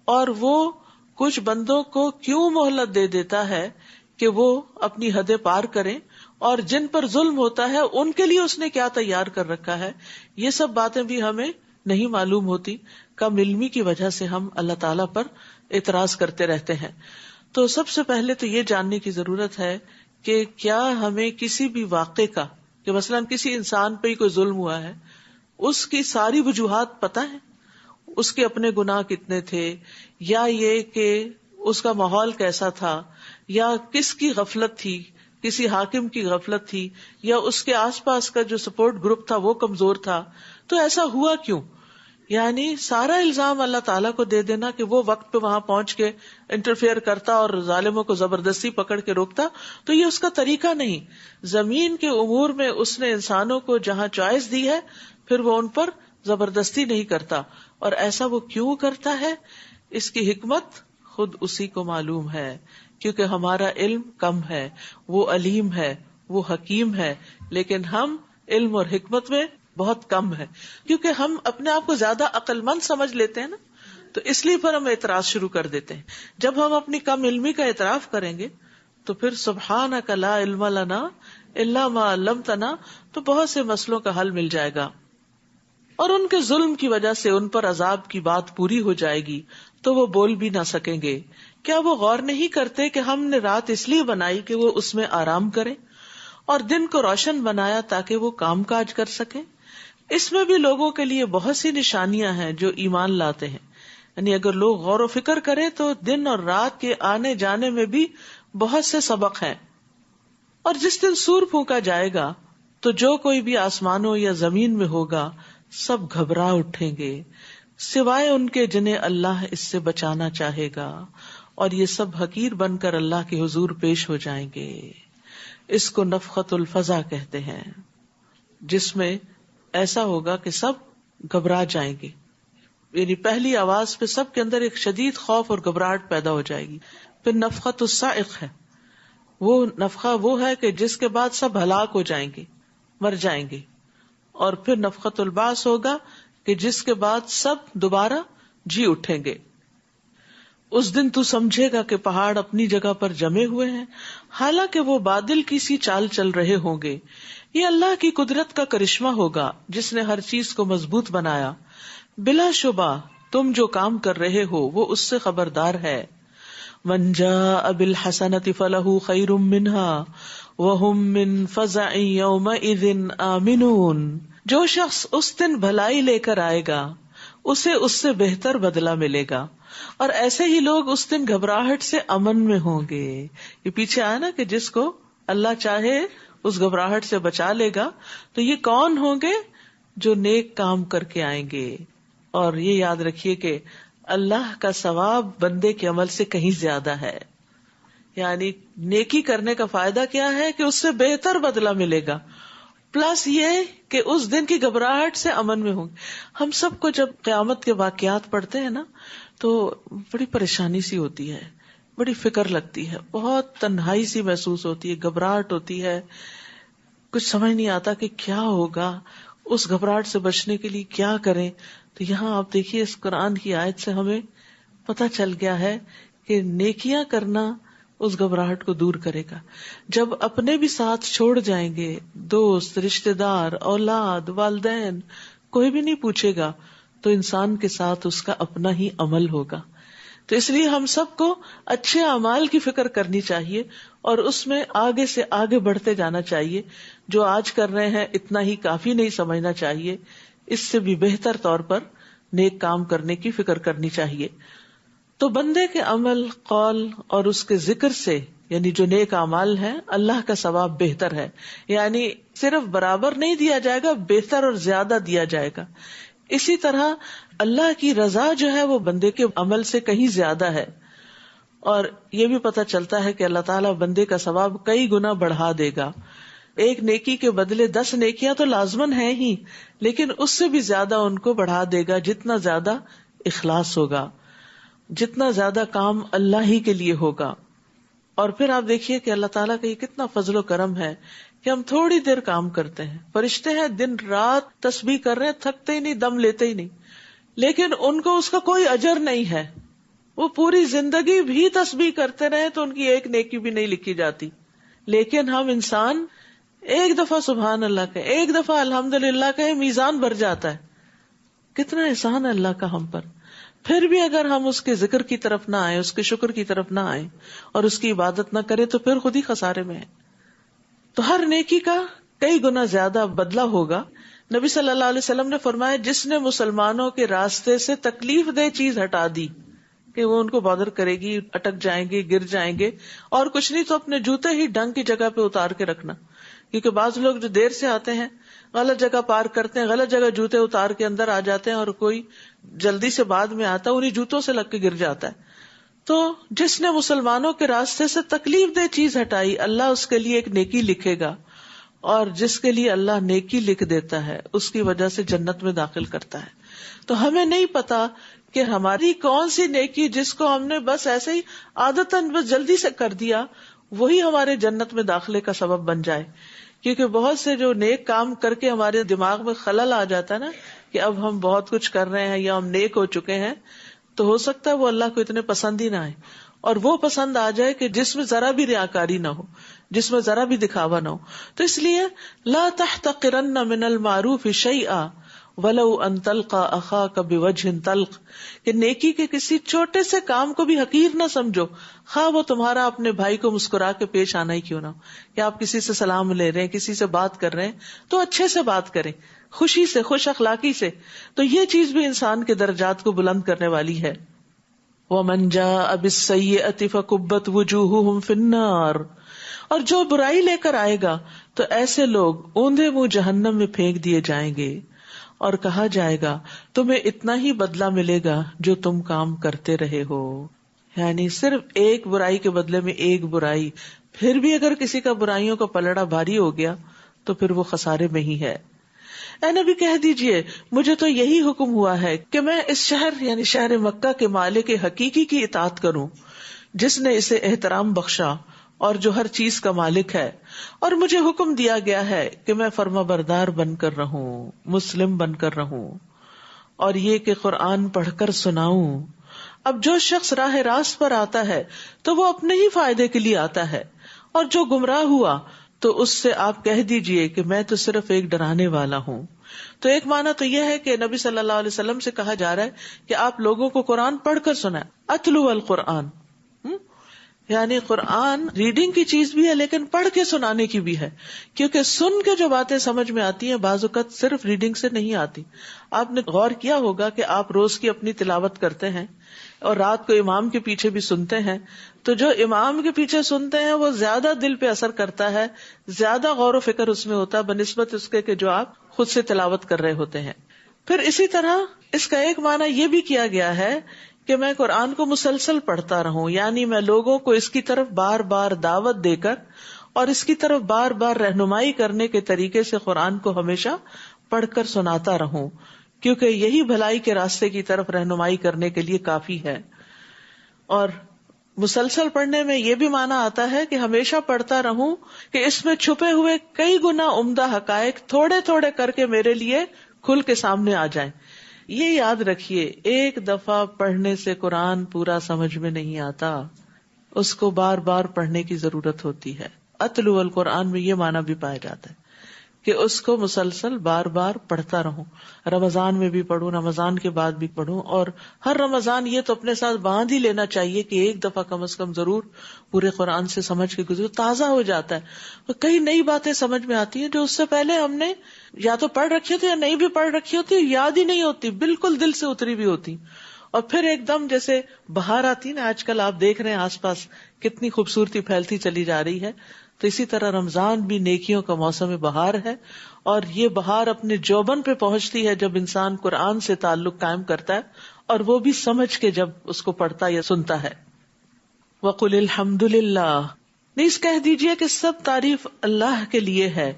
اور وہ کچھ بندوں کو کیوں مہلت دے دیتا ہے کہ وہ اپنی حدیں پار کریں، اور جن پر ظلم ہوتا ہے ان کے لیے اس نے کیا تیار کر رکھا ہے. یہ سب باتیں بھی ہمیں نہیں معلوم ہوتی. کم علمی کی وجہ سے ہم اللہ تعالیٰ پر اعتراض کرتے رہتے ہیں. تو سب سے پہلے تو یہ جاننے کی ضرورت ہے کہ کیا ہمیں کسی بھی واقعے کا، کہ مثلاً کسی انسان پہ ہی کوئی ظلم ہوا ہے، اس کی ساری وجوہات پتہ ہیں، اس کے اپنے گناہ کتنے تھے، یا یہ کہ اس کا ماحول کیسا تھا، یا کس کی غفلت تھی، کسی حاکم کی غفلت تھی، یا اس کے آس پاس کا جو سپورٹ گروپ تھا وہ کمزور تھا، تو ایسا ہوا کیوں. یعنی سارا الزام اللہ تعالیٰ کو دے دینا کہ وہ وقت پہ وہاں پہنچ کے انٹرفیئر کرتا اور ظالموں کو زبردستی پکڑ کے روکتا، تو یہ اس کا طریقہ نہیں. زمین کے امور میں اس نے انسانوں کو جہاں چوائس دی ہے پھر وہ ان پر زبردستی نہیں کرتا. اور ایسا وہ کیوں کرتا ہے، اس کی حکمت خود اسی کو معلوم ہے، کیونکہ ہمارا علم کم ہے، وہ علیم ہے، وہ حکیم ہے، لیکن ہم علم اور حکمت میں بہت کم ہے، کیونکہ ہم اپنے آپ کو زیادہ عقل مند سمجھ لیتے ہیں نا، تو اس لیے پھر ہم اعتراض شروع کر دیتے ہیں. جب ہم اپنی کم علمی کا اعتراف کریں گے تو پھر سبحانک لا علم لنا الا ما علمتنا، تو بہت سے مسئلوں کا حل مل جائے گا. اور ان کے ظلم کی وجہ سے ان پر عذاب کی بات پوری ہو جائے گی تو وہ بول بھی نہ سکیں گے. کیا وہ غور نہیں کرتے کہ ہم نے رات اس لیے بنائی کہ وہ اس میں آرام کریں، اور دن کو روشن بنایا تاکہ وہ کام کاج کر سکیں؟ اس میں بھی لوگوں کے لیے بہت سی نشانیاں ہیں جو ایمان لاتے ہیں. یعنی اگر لوگ غور و فکر کریں تو دن اور رات کے آنے جانے میں بھی بہت سے سبق ہیں. اور جس دن سور پھونکا جائے گا تو جو کوئی بھی آسمانوں یا زمین میں ہوگا سب گھبرا اٹھیں گے سوائے ان کے جنہیں اللہ اس سے بچانا چاہے گا، اور یہ سب حقیر بن کر اللہ کے حضور پیش ہو جائیں گے. اس کو نفخۃ الفزع کہتے ہیں، جس میں ایسا ہوگا کہ سب گھبرا جائیں گے. یعنی پہلی آواز پہ سب کے اندر ایک شدید خوف اور گھبراہٹ پیدا ہو جائے گی. پھر نفخۃ الصاعق ہے، وہ نفخہ وہ ہے کہ جس کے بعد سب ہلاک ہو جائیں گے، مر جائیں گے. اور پھر نفخۃ البعث ہوگا کہ جس کے بعد سب دوبارہ جی اٹھیں گے. اس دن تو سمجھے گا کہ پہاڑ اپنی جگہ پر جمے ہوئے ہیں حالانکہ وہ بادل کی سی چال چل رہے ہوں گے. یہ اللہ کی قدرت کا کرشمہ ہوگا جس نے ہر چیز کو مضبوط بنایا. بلا شبہ تم جو کام کر رہے ہو وہ اس سے خبردار ہے. من جاء بالحسنۃ فلہ خیر منہا وہم من فزع یومئذ آمنون. جو شخص اس دن بھلائی لے کر آئے گا اسے اس سے بہتر بدلہ ملے گا، اور ایسے ہی لوگ اس دن گھبراہٹ سے امن میں ہوں گے. یہ پیچھے آیا نا کہ جس کو اللہ چاہے اس گھبراہٹ سے بچا لے گا. تو یہ کون ہوں گے؟ جو نیک کام کر کے آئیں گے. اور یہ یاد رکھیے کہ اللہ کا ثواب بندے کے عمل سے کہیں زیادہ ہے. یعنی نیکی کرنے کا فائدہ کیا ہے کہ اس سے بہتر بدلہ ملے گا، پلس یہ کہ اس دن کی گھبراہٹ سے امن میں ہوں گے. ہم سب کو جب قیامت کے واقعات پڑھتے ہیں نا تو بڑی پریشانی سی ہوتی ہے، بڑی فکر لگتی ہے، بہت تنہائی سی محسوس ہوتی ہے، گھبراہٹ ہوتی ہے، کچھ سمجھ نہیں آتا کہ کیا ہوگا. اس گھبراہٹ سے بچنے کے لیے کیا کریں؟ تو یہاں آپ دیکھیے اس قرآن کی آیت سے ہمیں پتہ چل گیا ہے کہ نیکیاں کرنا اس گھبراہٹ کو دور کرے گا. جب اپنے بھی ساتھ چھوڑ جائیں گے، دوست، رشتہ دار، اولاد، والدین، کوئی بھی نہیں پوچھے گا، تو انسان کے ساتھ اس کا اپنا ہی عمل ہوگا. تو اس لیے ہم سب کو اچھے اعمال کی فکر کرنی چاہیے اور اس میں آگے سے آگے بڑھتے جانا چاہیے. جو آج کر رہے ہیں اتنا ہی کافی نہیں سمجھنا چاہیے، اس سے بھی بہتر طور پر نیک کام کرنے کی فکر کرنی چاہیے. تو بندے کے عمل، قول اور اس کے ذکر سے، یعنی جو نیک اعمال ہیں، اللہ کا ثواب بہتر ہے. یعنی صرف برابر نہیں دیا جائے گا، بہتر اور زیادہ دیا جائے گا. اسی طرح اللہ کی رضا جو ہے وہ بندے کے عمل سے کہیں زیادہ ہے. اور یہ بھی پتہ چلتا ہے کہ اللہ تعالیٰ بندے کا ثواب کئی گنا بڑھا دے گا. ایک نیکی کے بدلے 10 نیکیاں تو لازمن ہیں ہی، لیکن اس سے بھی زیادہ ان کو بڑھا دے گا جتنا زیادہ اخلاص ہوگا، جتنا زیادہ کام اللہ ہی کے لیے ہوگا. اور پھر آپ دیکھیے کہ اللہ تعالیٰ کا یہ کتنا فضل و کرم ہے کہ ہم تھوڑی دیر کام کرتے ہیں. فرشتے ہیں دن رات تسبیح کر رہے ہیں، تھکتے ہی نہیں، دم لیتے ہی نہیں، لیکن ان کو اس کا کوئی اجر نہیں ہے. وہ پوری زندگی بھی تسبیح کرتے رہے تو ان کی ایک نیکی بھی نہیں لکھی جاتی. لیکن ہم انسان ایک دفعہ سبحان اللہ کہے، ایک دفعہ الحمدللہ کہے، میزان بھر جاتا ہے. کتنا احسان ہے اللہ کا ہم پر. پھر بھی اگر ہم اس کے ذکر کی طرف نہ آئیں، اس کے شکر کی طرف نہ آئیں اور اس کی عبادت نہ کریں تو پھر خود ہی خسارے میں ہیں. تو ہر نیکی کا کئی گنا زیادہ بدلہ ہوگا. نبی صلی اللہ علیہ وسلم نے فرمایا جس نے مسلمانوں کے راستے سے تکلیف دہ چیز ہٹا دی کہ وہ ان کو بادر کرے گی، اٹک جائیں گے، گر جائیں گے، اور کچھ نہیں تو اپنے جوتے ہی ڈنگ کی جگہ پہ اتار کے رکھنا. کیونکہ بعض لوگ جو دیر سے آتے ہیں غلط جگہ پارک کرتے ہیں، غلط جگہ جوتے اتار کے اندر آ جاتے ہیں، اور کوئی جلدی سے بعد میں آتا ہے انہیں جوتوں سے لگ کے گر جاتا ہے. تو جس نے مسلمانوں کے راستے سے تکلیف دہ چیز ہٹائی اللہ اس کے لیے ایک نیکی لکھے گا، اور جس کے لیے اللہ نیکی لکھ دیتا ہے اس کی وجہ سے جنت میں داخل کرتا ہے. تو ہمیں نہیں پتا کہ ہماری کون سی نیکی جس کو ہم نے بس ایسے ہی عادتاً بس جلدی سے کر دیا وہی ہمارے جنت میں داخلے کا سبب بن جائے. کیونکہ بہت سے جو نیک کام کر کے ہمارے دماغ میں خلل آ جاتا ہے نا کہ اب ہم بہت کچھ کر رہے ہیں یا ہم نیک ہو چکے ہیں، تو ہو سکتا ہے وہ اللہ کو اتنے پسند ہی نہ آئے. اور وہ پسند آ جائے کہ جس میں ذرا بھی ریاکاری نہ ہو، جس میں ذرا بھی دکھاوا نہ ہو. تو اس لیے لا تحتقرن من المعروف شیئا ولو ان تلقى اخاك بوجه طلق، کہ نیکی کے کسی چھوٹے سے کام کو بھی حقیر نہ سمجھو، خواہ وہ تمہارا اپنے بھائی کو مسکرا کے پیش آنا ہی کیوں نہ ہو. کہ آپ کسی سے سلام لے رہے ہیں، کسی سے بات کر رہے ہیں تو اچھے سے بات کریں، خوشی سے، خوش اخلاقی سے. تو یہ چیز بھی انسان کے درجات کو بلند کرنے والی ہے. وَمَنْ جَاءَ بِالسَّيِّئَةِ فَكُبَّتْ وُجُوهُهُمْ فِي النَّارِ، اور جو برائی لے کر آئے گا تو ایسے لوگ اوندھے منہ جہنم میں پھینک دیے جائیں گے، اور کہا جائے گا تمہیں اتنا ہی بدلہ ملے گا جو تم کام کرتے رہے ہو. یعنی صرف ایک برائی کے بدلے میں ایک برائی، پھر بھی اگر کسی کا برائیوں کا پلڑا بھاری ہو گیا تو پھر وہ خسارے میں ہی ہے. اے نبی کہہ دیجئے مجھے تو یہی حکم ہوا ہے کہ میں اس شہر یعنی شہر مکہ کے مالک حقیقی کی اطاعت کروں، جس نے اسے احترام بخشا اور جو ہر چیز کا مالک ہے، اور مجھے حکم دیا گیا ہے کہ میں فرما بردار بن کر رہوں، مسلم بن کر رہوں، اور یہ کہ قرآن پڑھ کر سناؤں. اب جو شخص راہ راست پر آتا ہے تو وہ اپنے ہی فائدے کے لیے آتا ہے، اور جو گمراہ ہوا تو اس سے آپ کہہ دیجئے کہ میں تو صرف ایک ڈرانے والا ہوں. تو ایک معنی تو یہ ہے کہ نبی صلی اللہ علیہ وسلم سے کہا جا رہا ہے کہ آپ لوگوں کو قرآن پڑھ کر سنائیں. اتلو القرآن، یعنی قرآن ریڈنگ کی چیز بھی ہے لیکن پڑھ کے سنانے کی بھی ہے، کیونکہ سن کے جو باتیں سمجھ میں آتی ہیں بعض اوقات صرف ریڈنگ سے نہیں آتی. آپ نے غور کیا ہوگا کہ آپ روز کی اپنی تلاوت کرتے ہیں اور رات کو امام کے پیچھے بھی سنتے ہیں، تو جو امام کے پیچھے سنتے ہیں وہ زیادہ دل پہ اثر کرتا ہے، زیادہ غور و فکر اس میں ہوتا ہے بنسبت اس کے کہ جو آپ خود سے تلاوت کر رہے ہوتے ہیں. پھر اسی طرح اس کا ایک معنی یہ بھی کیا گیا ہے کہ میں قرآن کو مسلسل پڑھتا رہوں، یعنی میں لوگوں کو اس کی طرف بار بار دعوت دے کر اور اس کی طرف بار بار رہنمائی کرنے کے طریقے سے قرآن کو ہمیشہ پڑھ کر سناتا رہوں، کیونکہ یہی بھلائی کے راستے کی طرف رہنمائی کرنے کے لیے کافی ہے. اور مسلسل پڑھنے میں یہ بھی معنی آتا ہے کہ ہمیشہ پڑھتا رہوں کہ اس میں چھپے ہوئے کئی گنا عمدہ حقائق تھوڑے تھوڑے کر کے میرے لیے کھل کے سامنے آ جائیں. یہ یاد رکھیے ایک دفعہ پڑھنے سے قرآن پورا سمجھ میں نہیں آتا، اس کو بار بار پڑھنے کی ضرورت ہوتی ہے. اتلو القرآن میں یہ معنی بھی پایا جاتا ہے کہ اس کو مسلسل بار بار پڑھتا رہوں. رمضان میں بھی پڑھوں، رمضان کے بعد بھی پڑھوں، اور ہر رمضان یہ تو اپنے ساتھ باندھ ہی لینا چاہیے کہ ایک دفعہ کم از کم ضرور پورے قرآن سے سمجھ کے گزرو، تازہ ہو جاتا ہے. کئی نئی باتیں سمجھ میں آتی ہیں جو اس سے پہلے ہم نے یا تو پڑھ رکھی ہوتی یا نہیں بھی پڑھ رکھی ہوتی، یاد ہی نہیں ہوتی، بالکل دل سے اتری بھی ہوتی. اور پھر ایک دم جیسے بہار آتی نا، آج کل آپ دیکھ رہے ہیں آس پاس کتنی خوبصورتی پھیلتی چلی جا رہی ہے، تو اسی طرح رمضان بھی نیکیوں کا موسم بہار ہے، اور یہ بہار اپنے جوبن پہ پہنچتی ہے جب انسان قرآن سے تعلق قائم کرتا ہے، اور وہ بھی سمجھ کے جب اس کو پڑھتا یا سنتا ہے. وَقُلِ الْحَمْدُ لِلَّهِ، نیز کہہ دیجئے کہ سب تعریف اللہ کے لیے ہے.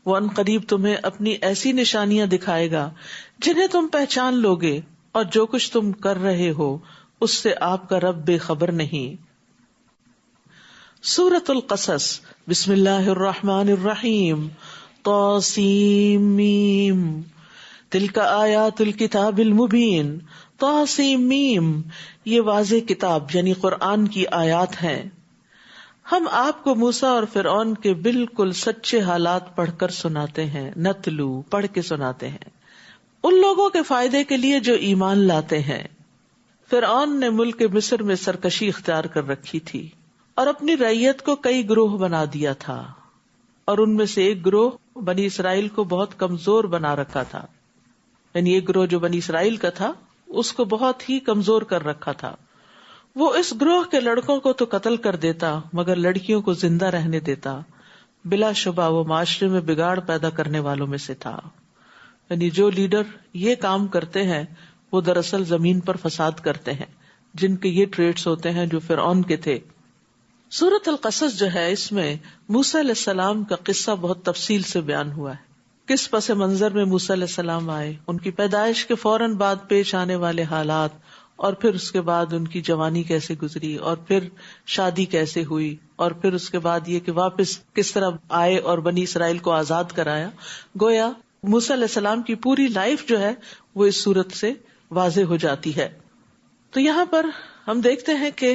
وہ ان قریب تمہیں اپنی ایسی نشانیاں دکھائے گا جنہیں تم پہچان لوگے، اور جو کچھ تم کر رہے ہو اس سے آپ کا رب بے خبر نہیں. سورۃ القصص، بسم اللہ الرحمن الرحیم. طاسیم، تلک آیات الکتاب المبین. طاسیم، یہ واضح کتاب یعنی قرآن کی آیات ہیں. ہم آپ کو موسیٰ اور فرعون کے بالکل سچے حالات پڑھ کر سناتے ہیں. نتلو، پڑھ کے سناتے ہیں، ان لوگوں کے فائدے کے لیے جو ایمان لاتے ہیں. فرعون نے ملک مصر میں سرکشی اختیار کر رکھی تھی اور اپنی رعیت کو کئی گروہ بنا دیا تھا، اور ان میں سے ایک گروہ بنی اسرائیل کو بہت کمزور بنا رکھا تھا. یعنی ایک گروہ جو بنی اسرائیل کا تھا اس کو بہت ہی کمزور کر رکھا تھا. وہ اس گروہ کے لڑکوں کو تو قتل کر دیتا مگر لڑکیوں کو زندہ رہنے دیتا. بلا شبہ وہ معاشرے میں بگاڑ پیدا کرنے والوں میں سے تھا. یعنی جو لیڈر یہ کام کرتے ہیں وہ دراصل زمین پر فساد کرتے ہیں، جن کے یہ ٹریٹس ہوتے ہیں جو فرعون کے تھے. سورۃ القصص جو ہے اس میں موسیٰ علیہ السلام کا قصہ بہت تفصیل سے بیان ہوا ہے. کس پس منظر میں موسیٰ علیہ السلام آئے، ان کی پیدائش کے فوراً بعد پیش آنے والے حالات، اور پھر اس کے بعد ان کی جوانی کیسے گزری، اور پھر شادی کیسے ہوئی، اور پھر اس کے بعد یہ کہ واپس کس طرح آئے اور بنی اسرائیل کو آزاد کرایا. گویا موسیٰ علیہ السلام کی پوری لائف جو ہے وہ اس صورت سے واضح ہو جاتی ہے. تو یہاں پر ہم دیکھتے ہیں کہ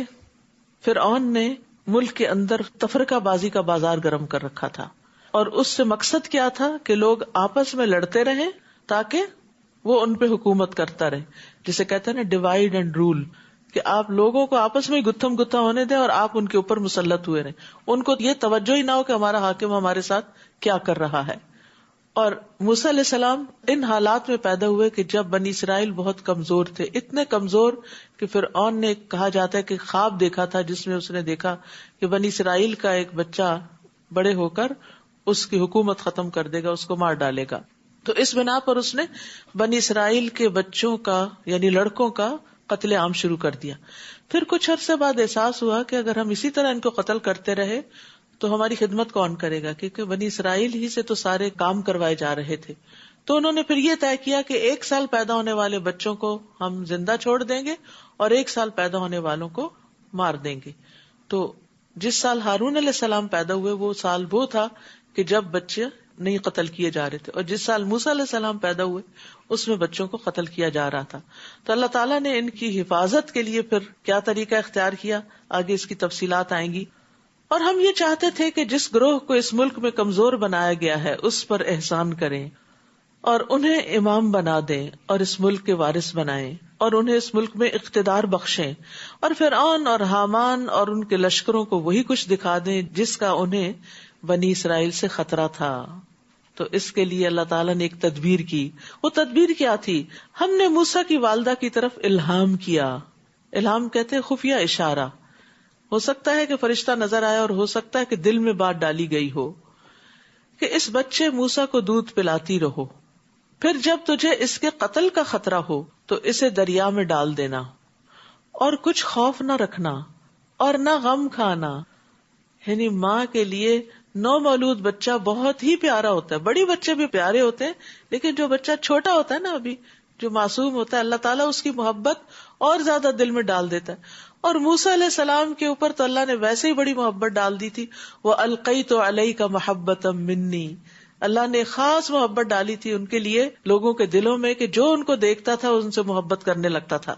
فرعون نے ملک کے اندر تفرقہ بازی کا بازار گرم کر رکھا تھا، اور اس سے مقصد کیا تھا کہ لوگ آپس میں لڑتے رہیں تاکہ وہ ان پہ حکومت کرتا رہے، جسے کہتے ہیں نا ڈیوائڈ اینڈ رول، کہ آپ لوگوں کو آپس میں گتھم گتھا ہونے دیں اور آپ ان کے اوپر مسلط ہوئے رہیں، ان کو یہ توجہ ہی نہ ہو کہ ہمارا حاکم ہمارے ساتھ کیا کر رہا ہے. اور موسیٰ علیہ السلام ان حالات میں پیدا ہوئے کہ جب بنی اسرائیل بہت کمزور تھے، اتنے کمزور کہ فرعون نے کہا جاتا ہے کہ خواب دیکھا تھا جس میں اس نے دیکھا کہ بنی اسرائیل کا ایک بچہ بڑے ہو کر اس کی حکومت ختم کر دے گا، اس کو مار ڈالے گا. تو اس بنا پر اس نے بنی اسرائیل کے بچوں کا یعنی لڑکوں کا قتل عام شروع کر دیا. پھر کچھ عرصے بعد احساس ہوا کہ اگر ہم اسی طرح ان کو قتل کرتے رہے تو ہماری خدمت کون کرے گا، کیونکہ بنی اسرائیل ہی سے تو سارے کام کروائے جا رہے تھے. تو انہوں نے پھر یہ طے کیا کہ 1 سال پیدا ہونے والے بچوں کو ہم زندہ چھوڑ دیں گے اور 1 سال پیدا ہونے والوں کو مار دیں گے. تو جس سال ہارون علیہ السلام پیدا ہوئے وہ سال وہ تھا کہ جب بچے نہیں قتل کیے جا رہے تھے، اور جس سال موسیٰ علیہ السلام پیدا ہوئے اس میں بچوں کو قتل کیا جا رہا تھا. تو اللہ تعالیٰ نے ان کی حفاظت کے لیے پھر کیا طریقہ اختیار کیا، آگے اس کی تفصیلات آئیں گی. اور ہم یہ چاہتے تھے کہ جس گروہ کو اس ملک میں کمزور بنایا گیا ہے اس پر احسان کریں اور انہیں امام بنا دیں اور اس ملک کے وارث بنائیں اور انہیں اس ملک میں اقتدار بخشیں، اور فرعون اور حامان اور ان کے لشکروں کو وہی کچھ دکھا دیں جس کا انہیں بنی اسرائیل سے خطرہ تھا. تو اس کے لیے اللہ تعالیٰ نے ایک تدبیر کی. وہ تدبیر کیا تھی؟ ہم نے موسیٰ کی والدہ کی طرف الہام کیا. الہام کہتے ہیں خفیہ اشارہ. ہو سکتا ہے کہ فرشتہ نظر آیا اور ہو سکتا ہے کہ دل میں بات ڈالی گئی ہو کہ اس بچے موسیٰ کو دودھ پلاتی رہو، پھر جب تجھے اس کے قتل کا خطرہ ہو تو اسے دریا میں ڈال دینا، اور کچھ خوف نہ رکھنا اور نہ غم کھانا. یعنی ماں کے لیے نومولود بچہ بہت ہی پیارا ہوتا ہے. بڑی بچے بھی پیارے ہوتے ہیں، لیکن جو بچہ چھوٹا ہوتا ہے نا، ابھی جو معصوم ہوتا ہے، اللہ تعالیٰ اس کی محبت اور زیادہ دل میں ڈال دیتا ہے. اور موسیٰ علیہ السلام کے اوپر تو اللہ نے ویسے ہی بڑی محبت ڈال دی تھی. وَأَلْقَيْتُ عَلَيْكَ مَحَبَّةً مِّنِّي، اللہ نے خاص محبت ڈالی تھی ان کے لیے لوگوں کے دلوں میں کہ جو ان کو دیکھتا تھا ان سے محبت کرنے لگتا تھا.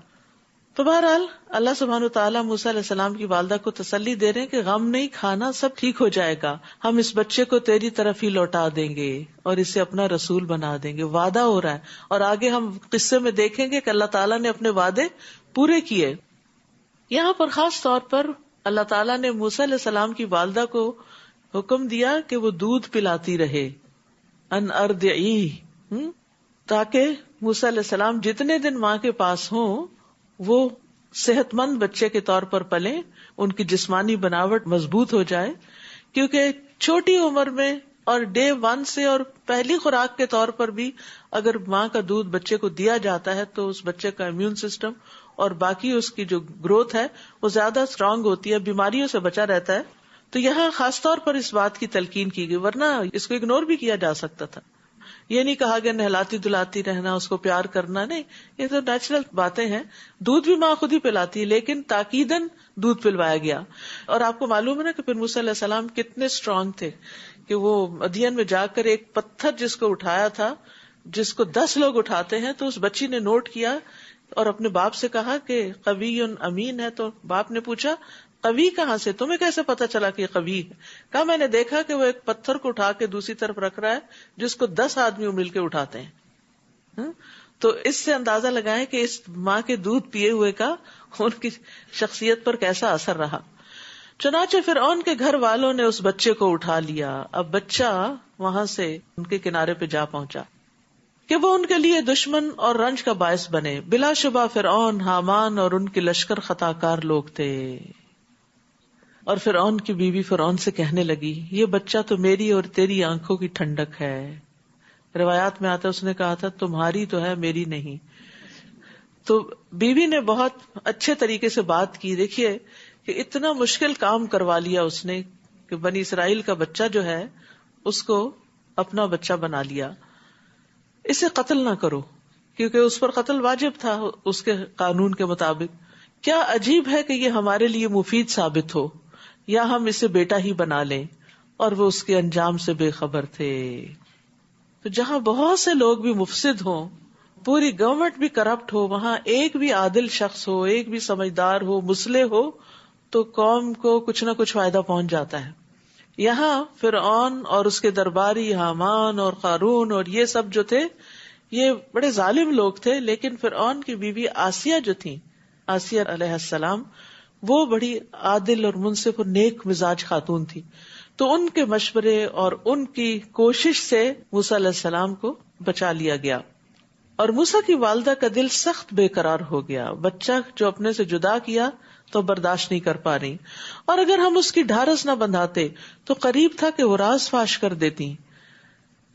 تو بہرحال اللہ سبحانہ وتعالیٰ موسیٰ علیہ السلام کی والدہ کو تسلی دے رہے ہیں کہ غم نہیں کھانا، سب ٹھیک ہو جائے گا، ہم اس بچے کو تیری طرف ہی لوٹا دیں گے اور اسے اپنا رسول بنا دیں گے. وعدہ ہو رہا ہے، اور آگے ہم قصے میں دیکھیں گے کہ اللہ تعالیٰ نے اپنے وعدے پورے کیے. یہاں پر خاص طور پر اللہ تعالیٰ نے موسیٰ علیہ السلام کی والدہ کو حکم دیا کہ وہ دودھ پلاتی رہے، ان ارضعیہ، تاکہ موسیٰ علیہ السلام جتنے دن ماں کے پاس ہوں وہ صحت مند بچے کے طور پر پلیں، ان کی جسمانی بناوٹ مضبوط ہو جائے. کیونکہ چھوٹی عمر میں اور ڈے 1 سے اور پہلی خوراک کے طور پر بھی اگر ماں کا دودھ بچے کو دیا جاتا ہے تو اس بچے کا امیون سسٹم اور باقی اس کی جو گروتھ ہے وہ زیادہ اسٹرانگ ہوتی ہے، بیماریوں سے بچا رہتا ہے. تو یہاں خاص طور پر اس بات کی تلقین کی گئی، ورنہ اس کو اگنور بھی کیا جا سکتا تھا. یہ نہیں کہا گیا نہلاتی دلاتی رہنا، اس کو پیار کرنا، نہیں، یہ تو نیچرل باتیں ہیں. دودھ بھی ماں خود ہی پلاتی ہے، لیکن تاکیداً دودھ پلوایا گیا. اور آپ کو معلوم ہے نا کہ پھر موسیٰ علیہ السلام کتنے اسٹرانگ تھے کہ وہ مدین میں جا کر ایک پتھر جس کو اٹھایا تھا، جس کو 10 لوگ اٹھاتے ہیں، تو اس بچی نے نوٹ کیا اور اپنے باپ سے کہا کہ قوی امین ہے. تو باپ نے پوچھا قوی کہاں سے، تمہیں کیسے پتا چلا کہ یہ قوی ہے؟ کہا میں نے دیکھا کہ وہ ایک پتھر کو اٹھا کے دوسری طرف رکھ رہا ہے جس کو 10 آدمی مل کے اٹھاتے ہیں. تو اس سے اندازہ لگائیں کہ اس ماں کے دودھ پیے ہوئے کا ان کی شخصیت پر کیسا اثر رہا. چنانچہ فرعون کے گھر والوں نے اس بچے کو اٹھا لیا. اب بچہ وہاں سے ان کے کنارے پہ جا پہنچا کہ وہ ان کے لیے دشمن اور رنج کا باعث بنے. بلا شبہ فرعون، حامان اور ان کے لشکر خطا کار لوگ تھے. اور فرعون کی بیوی فرعون سے کہنے لگی، یہ بچہ تو میری اور تیری آنکھوں کی ٹھنڈک ہے. روایات میں آتا ہے اس نے کہا تھا تمہاری تو ہے میری نہیں. تو بیوی نے بہت اچھے طریقے سے بات کی. دیکھیے کہ اتنا مشکل کام کروا لیا اس نے کہ بنی اسرائیل کا بچہ جو ہے اس کو اپنا بچہ بنا لیا. اسے قتل نہ کرو، کیونکہ اس پر قتل واجب تھا اس کے قانون کے مطابق. کیا عجیب ہے کہ یہ ہمارے لیے مفید ثابت ہو، یا ہم اسے بیٹا ہی بنا لیں. اور وہ اس کے انجام سے بے خبر تھے. تو جہاں بہت سے لوگ بھی مفسد ہوں، پوری گورنمنٹ بھی کرپٹ ہو، وہاں ایک بھی عادل شخص ہو، ایک بھی سمجھدار ہو، مصلح ہو، تو قوم کو کچھ نہ کچھ فائدہ پہنچ جاتا ہے. یہاں فرعون اور اس کے درباری حامان اور قارون اور یہ سب جو تھے یہ بڑے ظالم لوگ تھے، لیکن فرعون کی بیوی آسیہ جو تھی، آسیہ علیہ السلام، وہ بڑی عادل اور منصف اور نیک مزاج خاتون تھی. تو ان کے مشورے اور ان کی کوشش سے موسیٰ علیہ السلام کو بچا لیا گیا. اور موسیٰ کی والدہ کا دل سخت بے قرار ہو گیا. بچہ جو اپنے سے جدا کیا تو برداشت نہیں کر پا رہی، اور اگر ہم اس کی ڈھارس نہ بندھاتے تو قریب تھا کہ وہ راز فاش کر دیتی.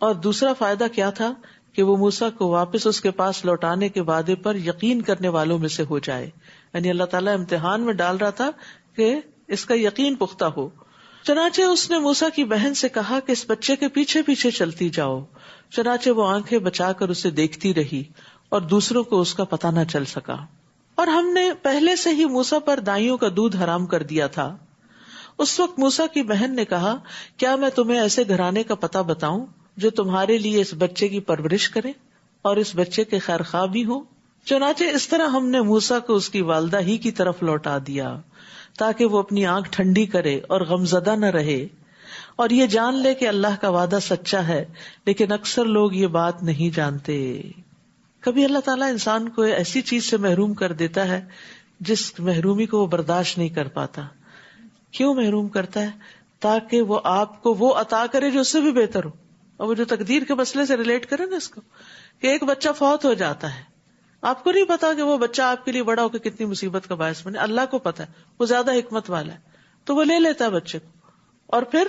اور دوسرا فائدہ کیا تھا کہ وہ موسیٰ کو واپس اس کے پاس لوٹانے کے وعدے پر یقین کرنے والوں میں سے ہو جائے. یعنی اللہ تعالیٰ امتحان میں ڈال رہا تھا کہ اس کا یقین پختہ ہو. چنانچہ اس نے موسیٰ کی بہن سے کہا کہ اس بچے کے پیچھے پیچھے چلتی جاؤ. چنانچہ وہ آنکھیں بچا کر اسے دیکھتی رہی اور دوسروں کو اس کا پتہ نہ چل سکا. اور ہم نے پہلے سے ہی موسیٰ پر دائیوں کا دودھ حرام کر دیا تھا. اس وقت موسیٰ کی بہن نے کہا، کیا میں تمہیں ایسے گھرانے کا پتہ بتاؤں جو تمہارے لیے اس بچے کی پرورش کرے اور اس بچے کے خیر خواہ بھی ہوں؟ چنانچہ اس طرح ہم نے موسیٰ کو اس کی والدہ ہی کی طرف لوٹا دیا تاکہ وہ اپنی آنکھ ٹھنڈی کرے اور غمزدہ نہ رہے اور یہ جان لے کہ اللہ کا وعدہ سچا ہے. لیکن اکثر لوگ یہ بات نہیں جانتے. کبھی اللہ تعالیٰ انسان کو ایسی چیز سے محروم کر دیتا ہے جس محرومی کو وہ برداشت نہیں کر پاتا. کیوں محروم کرتا ہے؟ تاکہ وہ آپ کو وہ عطا کرے جو اس سے بھی بہتر ہو. اور وہ جو تقدیر کے مسئلے سے ریلیٹ کرے نا اس کو، کہ ایک بچہ فوت ہو جاتا ہے، آپ کو نہیں پتا کہ وہ بچہ آپ کے لیے بڑا ہو کے کتنی مصیبت کا باعث بنے. اللہ کو پتا ہے، وہ زیادہ حکمت والا ہے، تو وہ لے لیتا ہے بچے کو اور پھر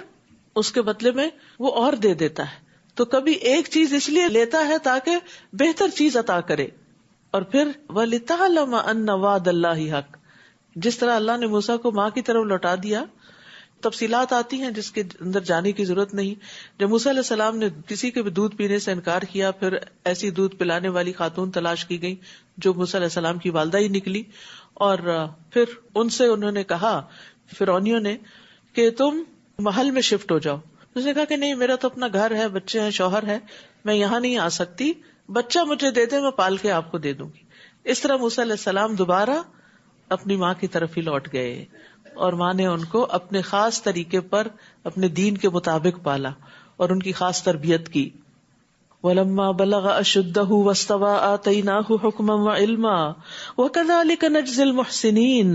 اس کے بدلے میں وہ اور دے دیتا ہے. تو کبھی ایک چیز اس لیے لیتا ہے تاکہ بہتر چیز عطا کرے. اور پھر وَلِتَعْلَمَ أَنَّ وَعْدَ اللَّهِ حَقٌّ، جس طرح اللہ نے موسیٰ کو ماں کی طرف لوٹا دیا. تفصیلات آتی ہیں جس کے اندر جانے کی ضرورت نہیں. جب موسیٰ علیہ السلام نے کسی کے بھی دودھ پینے سے انکار کیا، پھر ایسی دودھ پلانے والی خاتون تلاش کی گئی جو موسیٰ علیہ السلام کی والدہ ہی نکلی، اور پھر ان سے انہوں نے کہا فرعونیوں نے کہ تم محل میں شفٹ ہو جاؤ. اس نے کہا کہ نہیں، میرا تو اپنا گھر ہے، بچے ہیں، شوہر ہے، میں یہاں نہیں آ سکتی، بچہ مجھے دے دے، میں پال کے آپ کو دے دوں گی. اس طرح موسیٰ علیہ السلام دوبارہ اپنی ماں کی طرف ہی لوٹ گئے اور ماں نے ان کو اپنے خاص طریقے پر اپنے دین کے مطابق پالا اور ان کی خاص تربیت کی. وَلَمَّا بَلَغَ أَشُدَّهُ وَاسْتَوَىٰ آتَيْنَاهُ حُكْمًا وَعِلْمًا وَكَذَٰلِكَ نَجْزِي الْمُحْسِنِينَ.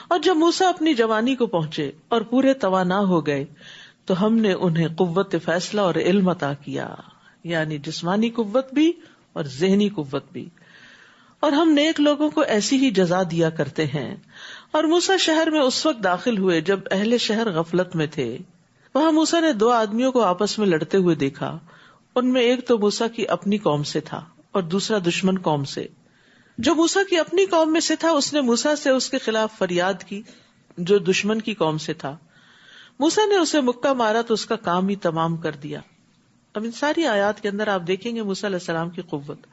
اور جب موسیٰ اپنی جوانی کو پہنچے اور پورے توانا ہو گئے تو ہم نے انہیں قوت فیصلہ اور علم عطا کیا، یعنی جسمانی قوت بھی اور ذہنی قوت بھی. اور ہم نیک لوگوں کو ایسی ہی جزا دیا کرتے ہیں. اور موسیٰ شہر میں اس وقت داخل ہوئے جب اہل شہر غفلت میں تھے. وہاں موسیٰ نے 2 آدمیوں کو آپس میں لڑتے ہوئے دیکھا. ان میں ایک تو موسیٰ کی اپنی قوم سے تھا اور دوسرا دشمن قوم سے. جو موسیٰ کی اپنی قوم میں سے تھا اس نے موسیٰ سے اس کے خلاف فریاد کی جو دشمن کی قوم سے تھا. موسیٰ نے اسے مکہ مارا تو اس کا کام ہی تمام کر دیا. اب ان ساری آیات کے اندر آپ دیکھیں گے موسیٰ علیہ السلام کی قوت.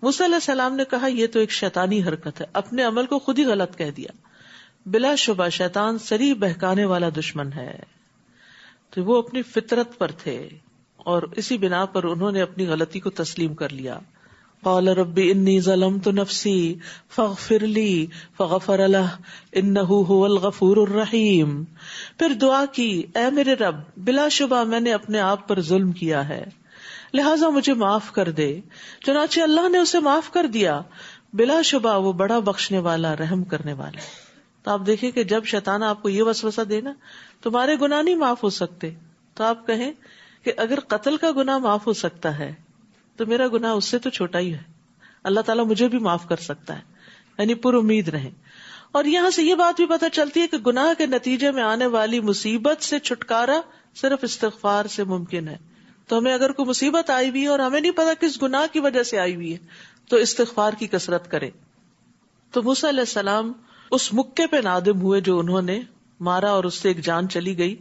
موسیٰ علیہ السلام نے کہا یہ تو ایک شیطانی حرکت ہے، اپنے عمل کو خود ہی غلط کہہ دیا. بلا شبہ شیطان صریح بہکانے والا دشمن ہے. تو وہ اپنی فطرت پر تھے اور اسی بنا پر انہوں نے اپنی غلطی کو تسلیم کر لیا. قال رب انی ظلمت نفسی فاغفر لی فغفر لہ انہ هو الغفور الرحیم. پھر دعا کی، اے میرے رب، بلا شبہ میں نے اپنے آپ پر ظلم کیا ہے، لہٰذا مجھے معاف کر دے. چنانچہ اللہ نے اسے معاف کر دیا. بلا شبہ وہ بڑا بخشنے والا، رحم کرنے والا. تو آپ دیکھیں کہ جب شیطان آپ کو یہ وسوسہ دے نا، تمہارے گناہ نہیں معاف ہو سکتے، تو آپ کہیں کہ اگر قتل کا گناہ معاف ہو سکتا ہے تو میرا گناہ اس سے تو چھوٹا ہی ہے، اللہ تعالیٰ مجھے بھی معاف کر سکتا ہے. یعنی پر امید رہیں. اور یہاں سے یہ بات بھی پتہ چلتی ہے کہ گناہ کے نتیجے میں آنے والی مصیبت سے چھٹکارا صرف استغفار سے ممکن ہے. تو ہمیں اگر کوئی مصیبت آئی ہوئی ہے اور ہمیں نہیں پتا کس گناہ کی وجہ سے آئی ہوئی ہے تو استغفار کی کثرت کریں. تو موسیٰ علیہ السلام اس مکے پہ نادم ہوئے جو انہوں نے مارا اور اس سے ایک جان چلی گئی.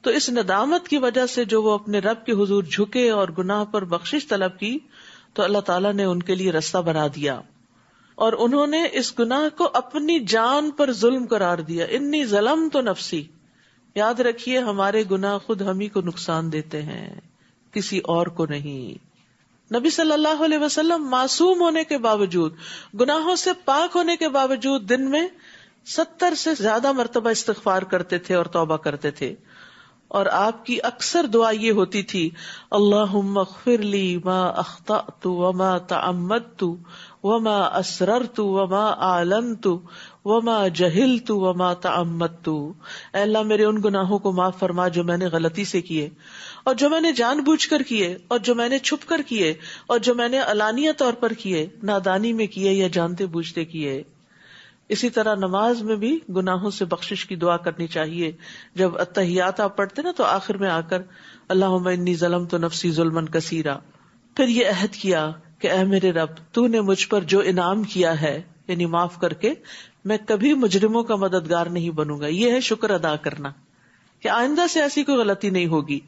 تو اس ندامت کی وجہ سے جو وہ اپنے رب کے حضور جھکے اور گناہ پر بخشش طلب کی تو اللہ تعالیٰ نے ان کے لیے رستہ بنا دیا اور انہوں نے اس گناہ کو اپنی جان پر ظلم قرار دیا. انی ظلمت نفسی. یاد رکھیے ہمارے گناہ خود ہم ہی کو نقصان دیتے ہیں، کسی اور کو نہیں. نبی صلی اللہ علیہ وسلم معصوم ہونے کے باوجود، گناہوں سے پاک ہونے کے باوجود دن میں 70 سے زیادہ مرتبہ استغفار کرتے تھے اور توبہ کرتے تھے، اور آپ کی اکثر دعا یہ ہوتی تھی اللہم اغفر لی ما اخطأت وما تعمدت وما اسررت وما اعلنت وما جہلت وما تعمدت، اے اللہ میرے ان گناہوں کو معاف فرما جو میں نے غلطی سے کیے، اور جو میں نے جان بوجھ کر کیے، اور جو میں نے چھپ کر کیے، اور جو میں نے علانیہ طور پر کیے، نادانی میں کیے یا جانتے بوجھتے کیے۔ اسی طرح نماز میں بھی گناہوں سے بخشش کی دعا کرنی چاہیے۔ جب التحیات آپ پڑھتے نا تو آخر میں آ کر اللہم انی ظلمت نفسی ظلما کثیرا، پھر یہ عہد کیا کہ اے میرے رب تو نے مجھ پر جو انعام کیا ہے یعنی معاف کر کے، میں کبھی مجرموں کا مددگار نہیں بنوں گا۔ یہ ہے شکر ادا کرنا کہ آئندہ سے ایسی کوئی غلطی نہیں ہوگی۔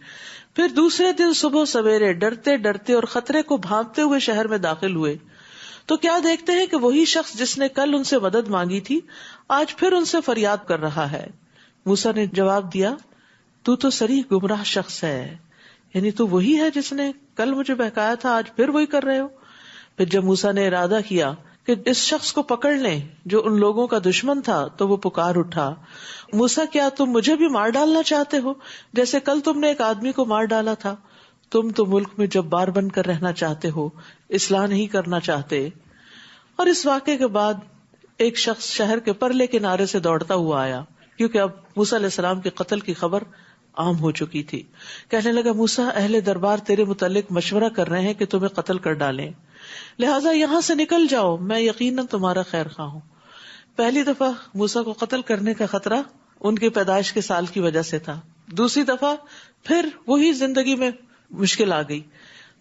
پھر دوسرے دن صبح سویرے ڈرتے ڈرتے اور خطرے کو بھانپتے ہوئے شہر میں داخل ہوئے تو کیا دیکھتے ہیں کہ وہی شخص جس نے کل ان سے مدد مانگی تھی آج پھر ان سے فریاد کر رہا ہے۔ موسیٰ نے جواب دیا تو صریح گمراہ شخص ہے، یعنی تو وہی ہے جس نے کل مجھے بہکایا تھا، آج پھر وہی کر رہے ہو۔ پھر جب موسیٰ نے ارادہ کیا کہ اس شخص کو پکڑ لیں جو ان لوگوں کا دشمن تھا تو وہ پکار اٹھا، موسیٰ کیا تم مجھے بھی مار ڈالنا چاہتے ہو جیسے کل تم نے ایک آدمی کو مار ڈالا تھا؟ تم تو ملک میں جبار بن کر رہنا چاہتے ہو، اصلاح نہیں کرنا چاہتے۔ اور اس واقعے کے بعد ایک شخص شہر کے پرلے کنارے سے دوڑتا ہوا آیا، کیونکہ اب موسیٰ علیہ السلام کے قتل کی خبر عام ہو چکی تھی۔ کہنے لگا موسیٰ اہل دربار تیرے متعلق مشورہ کر رہے ہیں کہ تمہیں قتل کر ڈالیں، لہٰذا یہاں سے نکل جاؤ، میں یقیناً تمہارا خیر خواہ ہوں۔ پہلی دفعہ موسیٰ کو قتل کرنے کا خطرہ ان کی پیدائش کے سال کی وجہ سے تھا، دوسری دفعہ پھر وہی زندگی میں مشکل آ گئی۔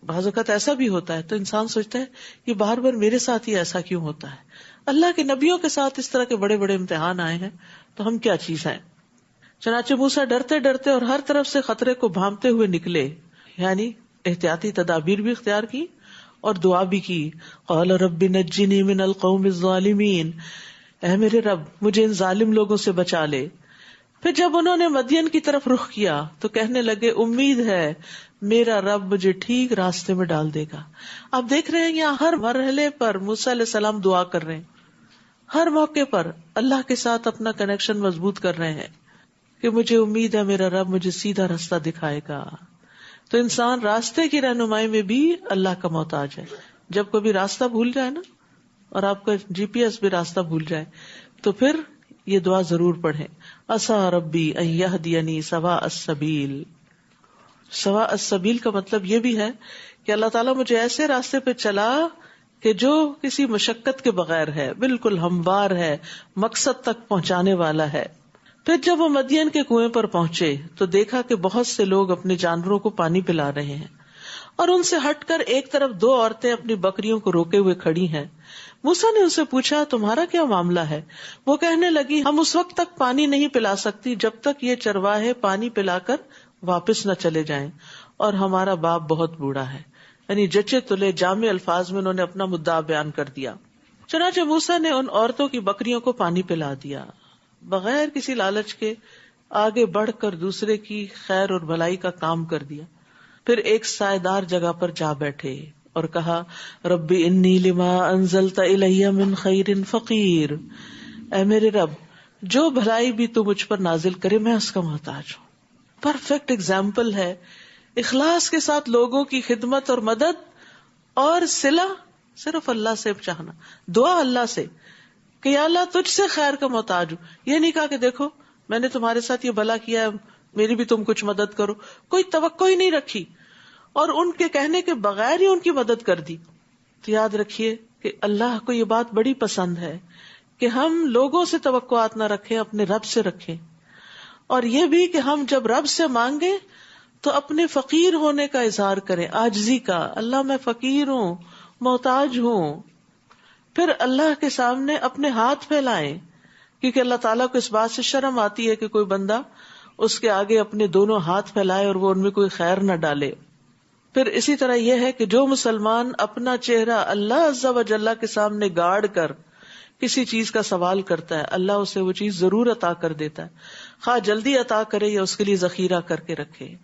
بعض اوقات ایسا بھی ہوتا ہے تو انسان سوچتا ہے یہ بار بار میرے ساتھ ہی ایسا کیوں ہوتا ہے؟ اللہ کے نبیوں کے ساتھ اس طرح کے بڑے بڑے امتحان آئے ہیں تو ہم کیا چیز ہیں؟ چنانچہ موسیٰ ڈرتے ڈرتے اور ہر طرف سے خطرے کو بھانپتے ہوئے نکلے، یعنی احتیاطی تدابیر بھی اختیار کی اور دعا بھی کی۔ قال رب نجنی من القوم الظالمین، اے میرے رب مجھے ان ظالم لوگوں سے بچا لے۔ پھر جب انہوں نے مدین کی طرف رخ کیا تو کہنے لگے امید ہے میرا رب مجھے ٹھیک راستے میں ڈال دے گا۔ آپ دیکھ رہے ہیں یہاں ہر مرحلے پر موسیٰ علیہ السلام دعا کر رہے ہیں، ہر موقع پر اللہ کے ساتھ اپنا کنیکشن مضبوط کر رہے ہیں کہ مجھے امید ہے میرا رب مجھے سیدھا راستہ دکھائے گا۔ تو انسان راستے کی رہنمائی میں بھی اللہ کا محتاج ہے۔ جب کبھی راستہ بھول جائے نا اور آپ کا GPS بھی راستہ بھول جائے تو پھر یہ دعا ضرور پڑھیں، عسیٰ ربی ان یہدینی سواء السبیل۔ سواء السبیل کا مطلب یہ بھی ہے کہ اللہ تعالیٰ مجھے ایسے راستے پہ چلا کہ جو کسی مشقت کے بغیر ہے، بالکل ہموار ہے، مقصد تک پہنچانے والا ہے۔ پھر جب وہ مدین کے کنویں پر پہنچے تو دیکھا کہ بہت سے لوگ اپنے جانوروں کو پانی پلا رہے ہیں، اور ان سے ہٹ کر ایک طرف 2 عورتیں اپنی بکریوں کو روکے ہوئے کھڑی ہیں۔ موسیٰ نے ان سے پوچھا تمہارا کیا معاملہ ہے؟ وہ کہنے لگی ہم اس وقت تک پانی نہیں پلا سکتی جب تک یہ چرواہے پانی پلا کر واپس نہ چلے جائیں، اور ہمارا باپ بہت بوڑھا ہے۔ یعنی جچے تلے جامع الفاظ میں انہوں نے اپنا مدعا بیان کر دیا۔ چنانچہ موسیٰ نے ان عورتوں کی بکریوں کو پانی پلا دیا، بغیر کسی لالچ کے آگے بڑھ کر دوسرے کی خیر اور بھلائی کا کام کر دیا۔ پھر ایک سائیدار جگہ پر جا بیٹھے اور کہا ربی انی لما انزلت الی من خیر فقیر، اے میرے رب جو بھلائی بھی تو مجھ پر نازل کرے میں اس کا محتاج ہوں۔ پرفیکٹ ایگزامپل ہے اخلاص کے ساتھ لوگوں کی خدمت اور مدد اور صلہ صرف اللہ سے چاہنا، دعا اللہ سے کہ یا اللہ تجھ سے خیر کا محتاج ہوں۔ یہ نہیں کہا کہ دیکھو میں نے تمہارے ساتھ یہ بھلا کیا ہے میری بھی تم کچھ مدد کرو، کوئی توقع ہی نہیں رکھی اور ان کے کہنے کے بغیر ہی ان کی مدد کر دی۔ تو یاد رکھیے کہ اللہ کو یہ بات بڑی پسند ہے کہ ہم لوگوں سے توقعات نہ رکھیں، اپنے رب سے رکھیں، اور یہ بھی کہ ہم جب رب سے مانگیں تو اپنے فقیر ہونے کا اظہار کریں، عاجزی کا، اللہ میں فقیر ہوں، محتاج ہوں۔ پھر اللہ کے سامنے اپنے ہاتھ پھیلائیں، کیونکہ اللہ تعالیٰ کو اس بات سے شرم آتی ہے کہ کوئی بندہ اس کے آگے اپنے دونوں ہاتھ پھیلائے اور وہ ان میں کوئی خیر نہ ڈالے۔ پھر اسی طرح یہ ہے کہ جو مسلمان اپنا چہرہ اللہ عز و جل کے سامنے گاڑ کر کسی چیز کا سوال کرتا ہے، اللہ اسے وہ چیز ضرور عطا کر دیتا ہے، خواہ جلدی عطا کرے یا اس کے لیے ذخیرہ کر کے رکھے۔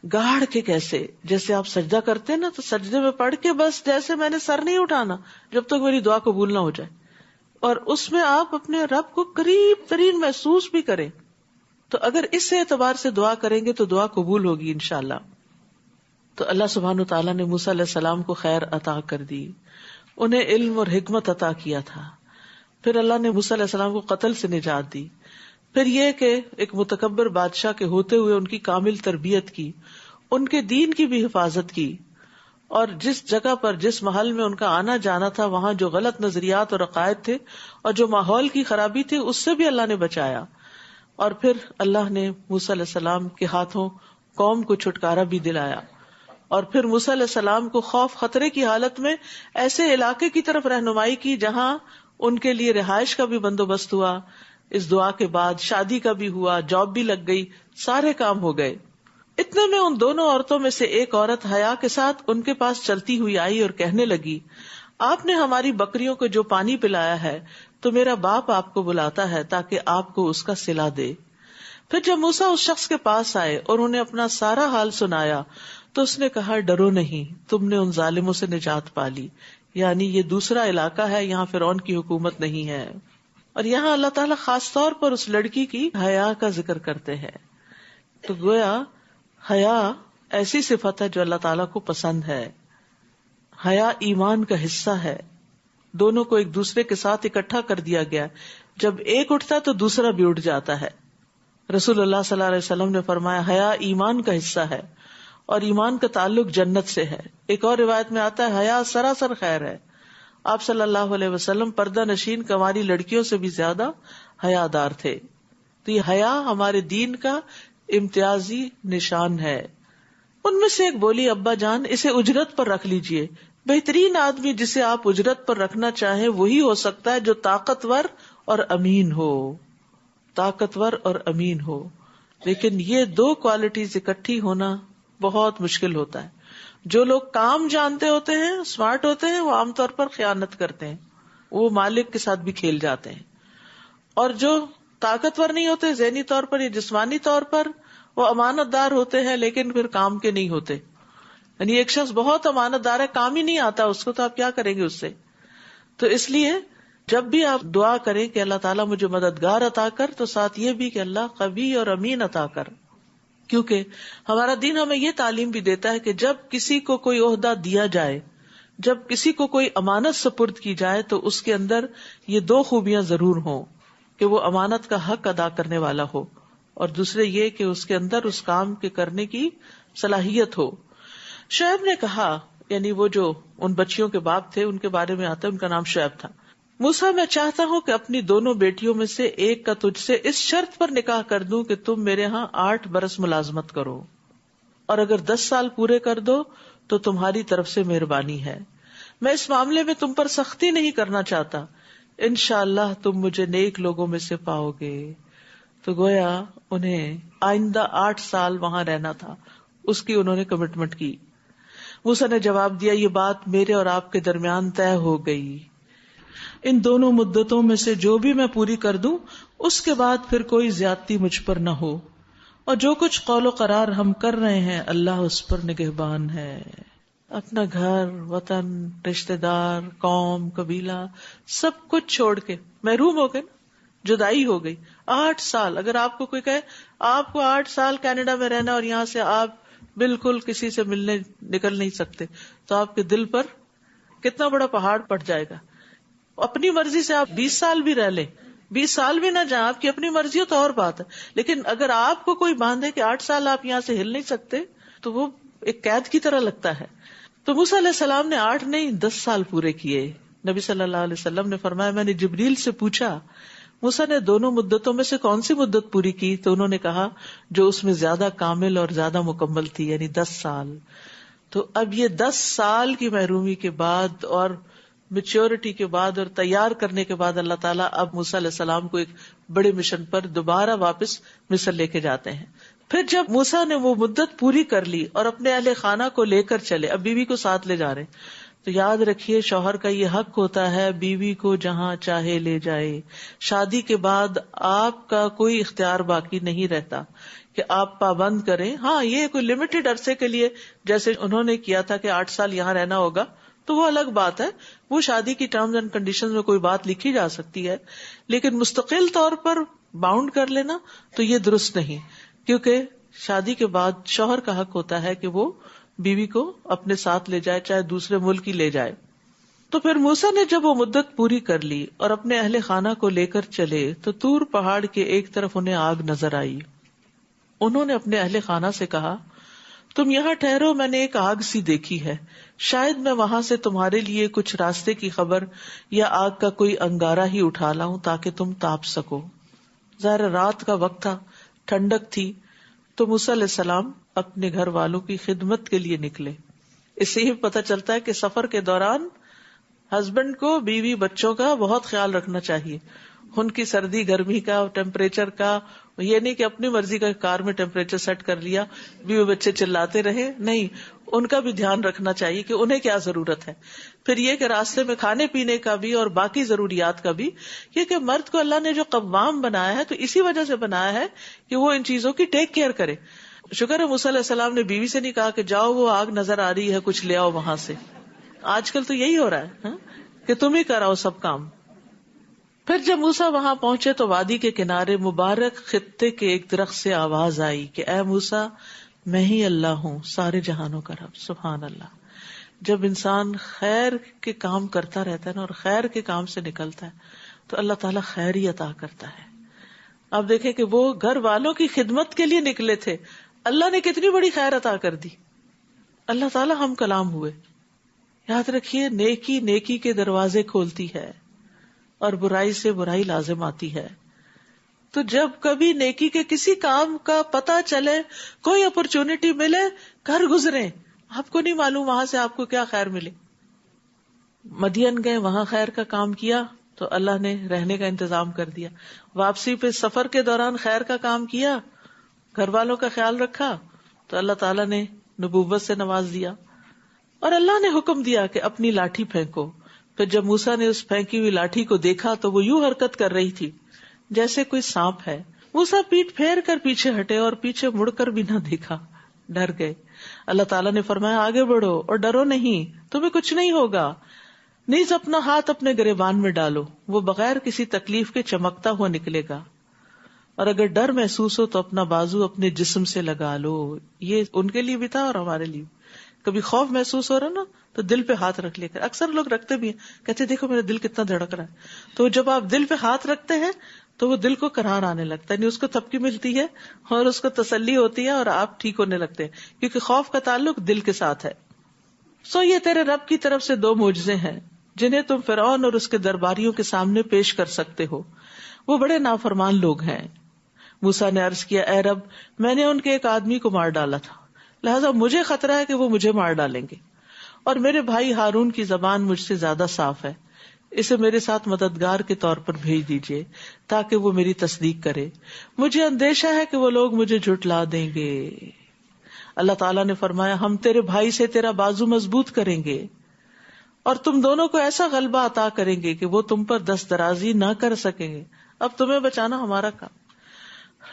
گاڑ کے کیسے؟ جیسے آپ سجدہ کرتے ہیں نا تو سجدے میں پڑھ کے بس جیسے میں نے سر نہیں اٹھانا جب تک میری دعا قبول نہ ہو جائے، اور اس میں آپ اپنے رب کو قریب ترین محسوس بھی کریں. تو اگر اس اعتبار سے دعا کریں گے تو دعا قبول ہوگی انشاءاللہ. تو اللہ سبحانہ وتعالیٰ نے موسیٰ علیہ السلام کو خیر عطا کر دی, انہیں علم اور حکمت عطا کیا تھا. پھر اللہ نے موسیٰ علیہ السلام کو قتل سے نجات دی. پھر یہ کہ ایک متکبر بادشاہ کے ہوتے ہوئے ان کی کامل تربیت کی, ان کے دین کی بھی حفاظت کی, اور جس جگہ پر جس محل میں ان کا آنا جانا تھا وہاں جو غلط نظریات اور عقائد تھے اور جو ماحول کی خرابی تھی اس سے بھی اللہ نے بچایا. اور پھر اللہ نے موسیٰ علیہ السلام کے ہاتھوں قوم کو چھٹکارا بھی دلایا, اور پھر موسیٰ علیہ السلام کو خوف خطرے کی حالت میں ایسے علاقے کی طرف رہنمائی کی جہاں ان کے لیے رہائش کا بھی بندوبست ہوا. اس دعا کے بعد شادی کا بھی ہوا, جاب بھی لگ گئی, سارے کام ہو گئے. اتنے میں ان دونوں عورتوں میں سے ایک عورت حیا کے ساتھ ان کے پاس چلتی ہوئی آئی اور کہنے لگی, آپ نے ہماری بکریوں کو جو پانی پلایا ہے تو میرا باپ آپ کو بلاتا ہے تاکہ آپ کو اس کا صلہ دے. پھر جب موسیٰ اس شخص کے پاس آئے اور انہیں اپنا سارا حال سنایا تو اس نے کہا, ڈرو نہیں, تم نے ان ظالموں سے نجات پا لی. یعنی یہ دوسرا علاقہ ہے, یہاں فرعون کی حکومت نہیں ہے. اور یہاں اللہ تعالیٰ خاص طور پر اس لڑکی کی حیا کا ذکر کرتے ہیں. تو گویا حیا ایسی صفت ہے جو اللہ تعالیٰ کو پسند ہے. حیا ایمان کا حصہ ہے. دونوں کو ایک دوسرے کے ساتھ اکٹھا کر دیا گیا, جب ایک اٹھتا ہے تو دوسرا بھی اٹھ جاتا ہے. رسول اللہ صلی اللہ علیہ وسلم نے فرمایا, حیا ایمان کا حصہ ہے اور ایمان کا تعلق جنت سے ہے. ایک اور روایت میں آتا ہے, حیا سراسر خیر ہے. آپ صلی اللہ علیہ وسلم پردہ نشین کنواری لڑکیوں سے بھی زیادہ حیا دار تھے. تو یہ حیا ہمارے دین کا امتیازی نشان ہے. ان میں سے ایک بولی, ابا جان اسے اجرت پر رکھ لیجئے. بہترین آدمی جسے آپ اجرت پر رکھنا چاہیں وہی ہو سکتا ہے جو طاقتور اور امین ہو. طاقتور اور امین ہو. لیکن یہ دو کوالٹیز اکٹھی ہونا بہت مشکل ہوتا ہے. جو لوگ کام جانتے ہوتے ہیں, اسمارٹ ہوتے ہیں, وہ عام طور پر خیانت کرتے ہیں, وہ مالک کے ساتھ بھی کھیل جاتے ہیں. اور جو طاقتور نہیں ہوتے ذہنی طور پر یا جسمانی طور پر, وہ امانت دار ہوتے ہیں لیکن پھر کام کے نہیں ہوتے. یعنی ایک شخص بہت امانت دار ہے, کام ہی نہیں آتا اس کو, تو آپ کیا کریں گے اس سے؟ تو اس لیے جب بھی آپ دعا کریں کہ اللہ تعالیٰ مجھے مددگار عطا کر, تو ساتھ یہ بھی کہ اللہ قوی اور امین عطا کر. کیونکہ ہمارا دین ہمیں یہ تعلیم بھی دیتا ہے کہ جب کسی کو کوئی عہدہ دیا جائے, جب کسی کو کوئی امانت سپرد کی جائے, تو اس کے اندر یہ دو خوبیاں ضرور ہوں کہ وہ امانت کا حق ادا کرنے والا ہو, اور دوسرے یہ کہ اس کے اندر اس کام کے کرنے کی صلاحیت ہو. شعیب نے کہا, یعنی وہ جو ان بچیوں کے باپ تھے ان کے بارے میں آتا ہے, ان کا نام شعیب تھا, موسیٰ میں چاہتا ہوں کہ اپنی دونوں بیٹیوں میں سے ایک کا تجھ سے اس شرط پر نکاح کر دوں کہ تم میرے ہاں 8 برس ملازمت کرو, اور اگر 10 سال پورے کر دو تو تمہاری طرف سے مہربانی ہے. میں اس معاملے میں تم پر سختی نہیں کرنا چاہتا, انشاءاللہ تم مجھے نیک لوگوں میں سے پاؤ گے. تو گویا انہیں آئندہ 8 سال وہاں رہنا تھا, اس کی انہوں نے کمٹمنٹ کی. موسیٰ نے جواب دیا, یہ بات میرے اور آپ کے درمیان طے ہو گئی. ان دونوں مدتوں میں سے جو بھی میں پوری کر دوں اس کے بعد پھر کوئی زیادتی مجھ پر نہ ہو, اور جو کچھ قول و قرار ہم کر رہے ہیں اللہ اس پر نگہبان ہے. اپنا گھر, وطن, رشتہ دار, قوم, قبیلہ سب کچھ چھوڑ کے محروم ہو گئے, جدائی ہو گئی. 8 سال, اگر آپ کو کوئی کہے آپ کو 8 سال کینیڈا میں رہنا اور یہاں سے آپ بالکل کسی سے ملنے نکل نہیں سکتے, تو آپ کے دل پر کتنا بڑا پہاڑ پڑ جائے گا. اپنی مرضی سے آپ 20 سال بھی رہ لیں, 20 سال بھی نہ جائیں, آپ کی اپنی مرضی ہو تو اور بات ہے. لیکن اگر آپ کو کوئی باندھے کہ 8 سال آپ یہاں سے ہل نہیں سکتے, تو وہ ایک قید کی طرح لگتا ہے. تو موسیٰ علیہ السلام نے 8 نہیں 10 سال پورے کیے. نبی صلی اللہ علیہ وسلم نے فرمایا, میں نے جبریل سے پوچھا موسیٰ نے دونوں مدتوں میں سے کون سی مدت پوری کی, تو انہوں نے کہا جو اس میں زیادہ کامل اور زیادہ مکمل تھی, یعنی 10 سال. تو اب یہ 10 سال کی محرومی کے بعد اور میچیورٹی کے بعد اور تیار کرنے کے بعد اللہ تعالیٰ اب موسیٰ علیہ السلام کو ایک بڑے مشن پر دوبارہ واپس مصر لے کے جاتے ہیں. پھر جب موسیٰ نے وہ مدت پوری کر لی اور اپنے اہل خانہ کو لے کر چلے, اب بیوی کو ساتھ لے جا رہے ہیں, تو یاد رکھیے شوہر کا یہ حق ہوتا ہے بیوی کو جہاں چاہے لے جائے. شادی کے بعد آپ کا کوئی اختیار باقی نہیں رہتا کہ آپ پابند کریں. ہاں, یہ کوئی لمیٹڈ عرصے کے لیے, جیسے انہوں نے کیا تھا کہ 8 سال یہاں رہنا ہوگا تو وہ الگ بات ہے، وہ شادی کی ٹرمز اینڈ کنڈیشنز میں کوئی بات لکھی جا سکتی ہے، لیکن مستقل طور پر باؤنڈ کر لینا تو یہ درست نہیں، کیونکہ شادی کے بعد شوہر کا حق ہوتا ہے کہ وہ بیوی کو اپنے ساتھ لے جائے، چاہے دوسرے ملک ہی لے جائے. تو پھر موسیٰ نے جب وہ مدت پوری کر لی اور اپنے اہل خانہ کو لے کر چلے تو طور پہاڑ کے ایک طرف انہیں آگ نظر آئی. انہوں نے اپنے اہل خانہ سے کہا تم یہاں ٹھہرو، میں نے ایک آگ سی دیکھی ہے، شاید میں وہاں سے تمہارے لیے کچھ راستے کی خبر یا آگ کا کوئی انگارہ ہی اٹھا لاؤں تاکہ تم تاپ سکو. ظاہر رات کا وقت تھا، ٹھنڈک تھی، تو موسیٰ علیہ السلام اپنے گھر والوں کی خدمت کے لیے نکلے. اس سے ہی پتہ چلتا ہے کہ سفر کے دوران ہسبینڈ کو بیوی بچوں کا بہت خیال رکھنا چاہیے، ان کی سردی گرمی کا، ٹیمپریچر کا. یہ نہیں کہ اپنی مرضی کا کار میں ٹیمپریچر سیٹ کر لیا، بیوی بچے چلاتے رہے، نہیں، ان کا بھی دھیان رکھنا چاہیے کہ انہیں کیا ضرورت ہے. پھر یہ کہ راستے میں کھانے پینے کا بھی اور باقی ضروریات کا بھی، کیونکہ مرد کو اللہ نے جو قوام بنایا ہے تو اسی وجہ سے بنایا ہے کہ وہ ان چیزوں کی ٹیک کیئر کرے. شکر ہے موسیٰ علیہ السلام نے بیوی سے نہیں کہا کہ جاؤ وہ آگ نظر آ رہی ہے کچھ لے آؤ وہاں سے. آج کل تو یہی ہو رہا ہے کہ تم ہی کراؤ سب کام. پھر جب موسیٰ وہاں پہنچے تو وادی کے کنارے مبارک خطے کے ایک درخت سے آواز آئی کہ اے موسیٰ، میں ہی اللہ ہوں، سارے جہانوں کا رب. سبحان اللہ. جب انسان خیر کے کام کرتا رہتا ہے نا اور خیر کے کام سے نکلتا ہے تو اللہ تعالیٰ خیر ہی عطا کرتا ہے. آپ دیکھیں کہ وہ گھر والوں کی خدمت کے لیے نکلے تھے، اللہ نے کتنی بڑی خیر عطا کر دی. اللہ تعالیٰ ہم کلام ہوئے. یاد رکھیے، نیکی نیکی کے دروازے کھولتی ہے اور برائی سے برائی لازم آتی ہے. تو جب کبھی نیکی کے کسی کام کا پتہ چلے، کوئی اپرچونٹی ملے، گھر گزرے، آپ کو نہیں معلوم وہاں سے آپ کو کیا خیر ملے. مدین گئے، وہاں خیر کا کام کیا تو اللہ نے رہنے کا انتظام کر دیا. واپسی پہ سفر کے دوران خیر کا کام کیا، گھر والوں کا خیال رکھا تو اللہ تعالیٰ نے نبوت سے نواز دیا. اور اللہ نے حکم دیا کہ اپنی لاٹھی پھینکو. پھر جب موسیٰ نے اس پھینکی ہوئی لاٹھی کو دیکھا تو وہ یوں حرکت کر رہی تھی جیسے کوئی سانپ ہے. موسیٰ پیٹ پھیر کر پیچھے ہٹے اور پیچھے مڑ کر بھی نہ دیکھا، ڈر گئے. اللہ تعالیٰ نے فرمایا آگے بڑھو اور ڈرو نہیں، تمہیں کچھ نہیں ہوگا. نیز اپنا ہاتھ اپنے گریبان میں ڈالو، وہ بغیر کسی تکلیف کے چمکتا ہوا نکلے گا. اور اگر ڈر محسوس ہو تو اپنا بازو اپنے جسم سے لگا لو. یہ ان کے لیے بھی تھا اور ہمارے لیے. کبھی خوف محسوس ہو رہا نا تو دل پہ ہاتھ رکھ لیا کر. اکثر لوگ رکھتے بھی ہیں، کہتے دیکھو میرا دل کتنا دھڑک رہا ہے. تو جب آپ دل پہ ہاتھ رکھتے ہیں تو وہ دل کو قرار آنے لگتا ہے، یعنی اس کو تھپکی ملتی ہے اور اس کو تسلی ہوتی ہے اور آپ ٹھیک ہونے لگتے ہیں، کیونکہ خوف کا تعلق دل کے ساتھ ہے. یہ تیرے رب کی طرف سے 2 معجزے ہیں جنہیں تم فرعون اور اس کے درباریوں کے سامنے پیش کر سکتے ہو. وہ بڑے نافرمان لوگ ہیں. موسیٰ نے عرض کیا اے رب، میں نے ان کے ایک آدمی کو مار ڈالا تھا، لہذا مجھے خطرہ ہے کہ وہ مجھے مار ڈالیں گے، اور میرے بھائی ہارون کی زبان مجھ سے زیادہ صاف ہے، اسے میرے ساتھ مددگار کے طور پر بھیج دیجیے تاکہ وہ میری تصدیق کرے. مجھے اندیشہ ہے کہ وہ لوگ مجھے جھٹلا دیں گے. اللہ تعالیٰ نے فرمایا ہم تیرے بھائی سے تیرا بازو مضبوط کریں گے اور تم دونوں کو ایسا غلبہ عطا کریں گے کہ وہ تم پر دست درازی نہ کر سکیں گے. اب تمہیں بچانا ہمارا کام.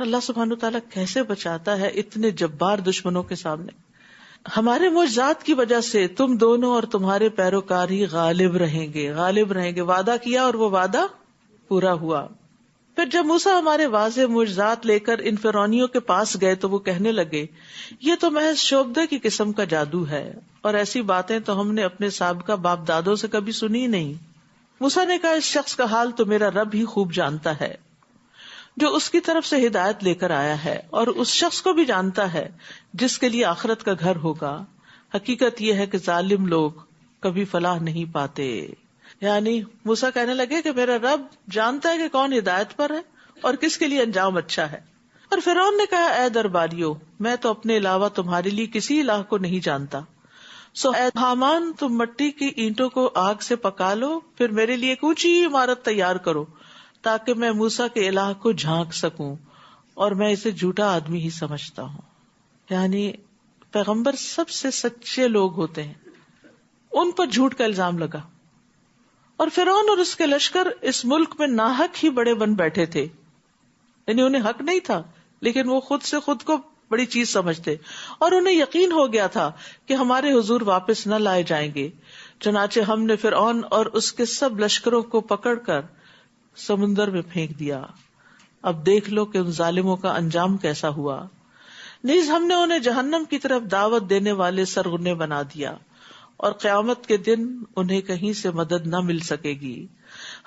اللہ سبحانہ تعالیٰ کیسے بچاتا ہے اتنے جبار دشمنوں کے سامنے. ہمارے معجزات کی وجہ سے تم دونوں اور تمہارے پیروکار ہی غالب رہیں گے. غالب رہیں گے، وعدہ کیا اور وہ وعدہ پورا ہوا. پھر جب موسیٰ ہمارے واضح معجزات لے کر ان فرعونیوں کے پاس گئے تو وہ کہنے لگے یہ تو محض شعبدے کی قسم کا جادو ہے، اور ایسی باتیں تو ہم نے اپنے سابقہ باپ دادوں سے کبھی سنی نہیں. موسیٰ نے کہا اس شخص کا حال تو میرا رب ہی خوب جانتا ہے جو اس کی طرف سے ہدایت لے کر آیا ہے، اور اس شخص کو بھی جانتا ہے جس کے لیے آخرت کا گھر ہوگا. حقیقت یہ ہے کہ ظالم لوگ کبھی فلاح نہیں پاتے. یعنی موسیٰ کہنے لگے کہ میرا رب جانتا ہے کہ کون ہدایت پر ہے اور کس کے لیے انجام اچھا ہے. اور فرعون نے کہا اے درباریو، میں تو اپنے علاوہ تمہارے لیے کسی الہ کو نہیں جانتا، سو اے حامان تم مٹی کی اینٹوں کو آگ سے پکا لو، پھر میرے لیے ایک اونچی عمارت تیار کرو تاکہ میں موسیٰ کے الہ کو جھانک سکوں، اور میں اسے جھوٹا آدمی ہی سمجھتا ہوں. یعنی پیغمبر سب سے سچے لوگ ہوتے ہیں، ان پر جھوٹ کا الزام لگا. اور فرعون اور اس کے لشکر اس ملک میں ناحق ہی بڑے بن بیٹھے تھے، یعنی انہیں حق نہیں تھا لیکن وہ خود سے خود کو بڑی چیز سمجھتے، اور انہیں یقین ہو گیا تھا کہ ہمارے حضور واپس نہ لائے جائیں گے. چنانچہ ہم نے فرعون اور اس کے سب لشکروں کو پکڑ کر سمندر میں پھینک دیا. اب دیکھ لو کہ ان ظالموں کا انجام کیسا ہوا. نیز ہم نے انہیں جہنم کی طرف دعوت دینے والے سرغنے بنا دیا اور قیامت کے دن انہیں کہیں سے مدد نہ مل سکے گی.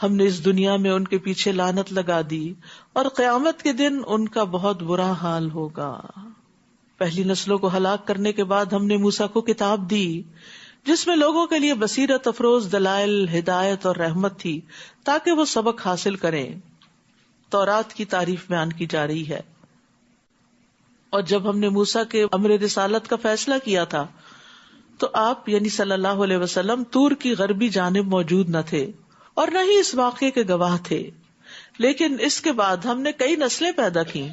ہم نے اس دنیا میں ان کے پیچھے لعنت لگا دی اور قیامت کے دن ان کا بہت برا حال ہوگا. پہلی نسلوں کو ہلاک کرنے کے بعد ہم نے موسیٰ کو کتاب دی جس میں لوگوں کے لیے بصیرت افروز دلائل، ہدایت اور رحمت تھی تاکہ وہ سبق حاصل کریں. تورات کی تعریف بیان کی جا رہی ہے. اور جب ہم نے موسیٰ کے امر رسالت کا فیصلہ کیا تھا تو آپ یعنی صلی اللہ علیہ وسلم طور کی غربی جانب موجود نہ تھے اور نہ ہی اس واقعے کے گواہ تھے. لیکن اس کے بعد ہم نے کئی نسلیں پیدا کی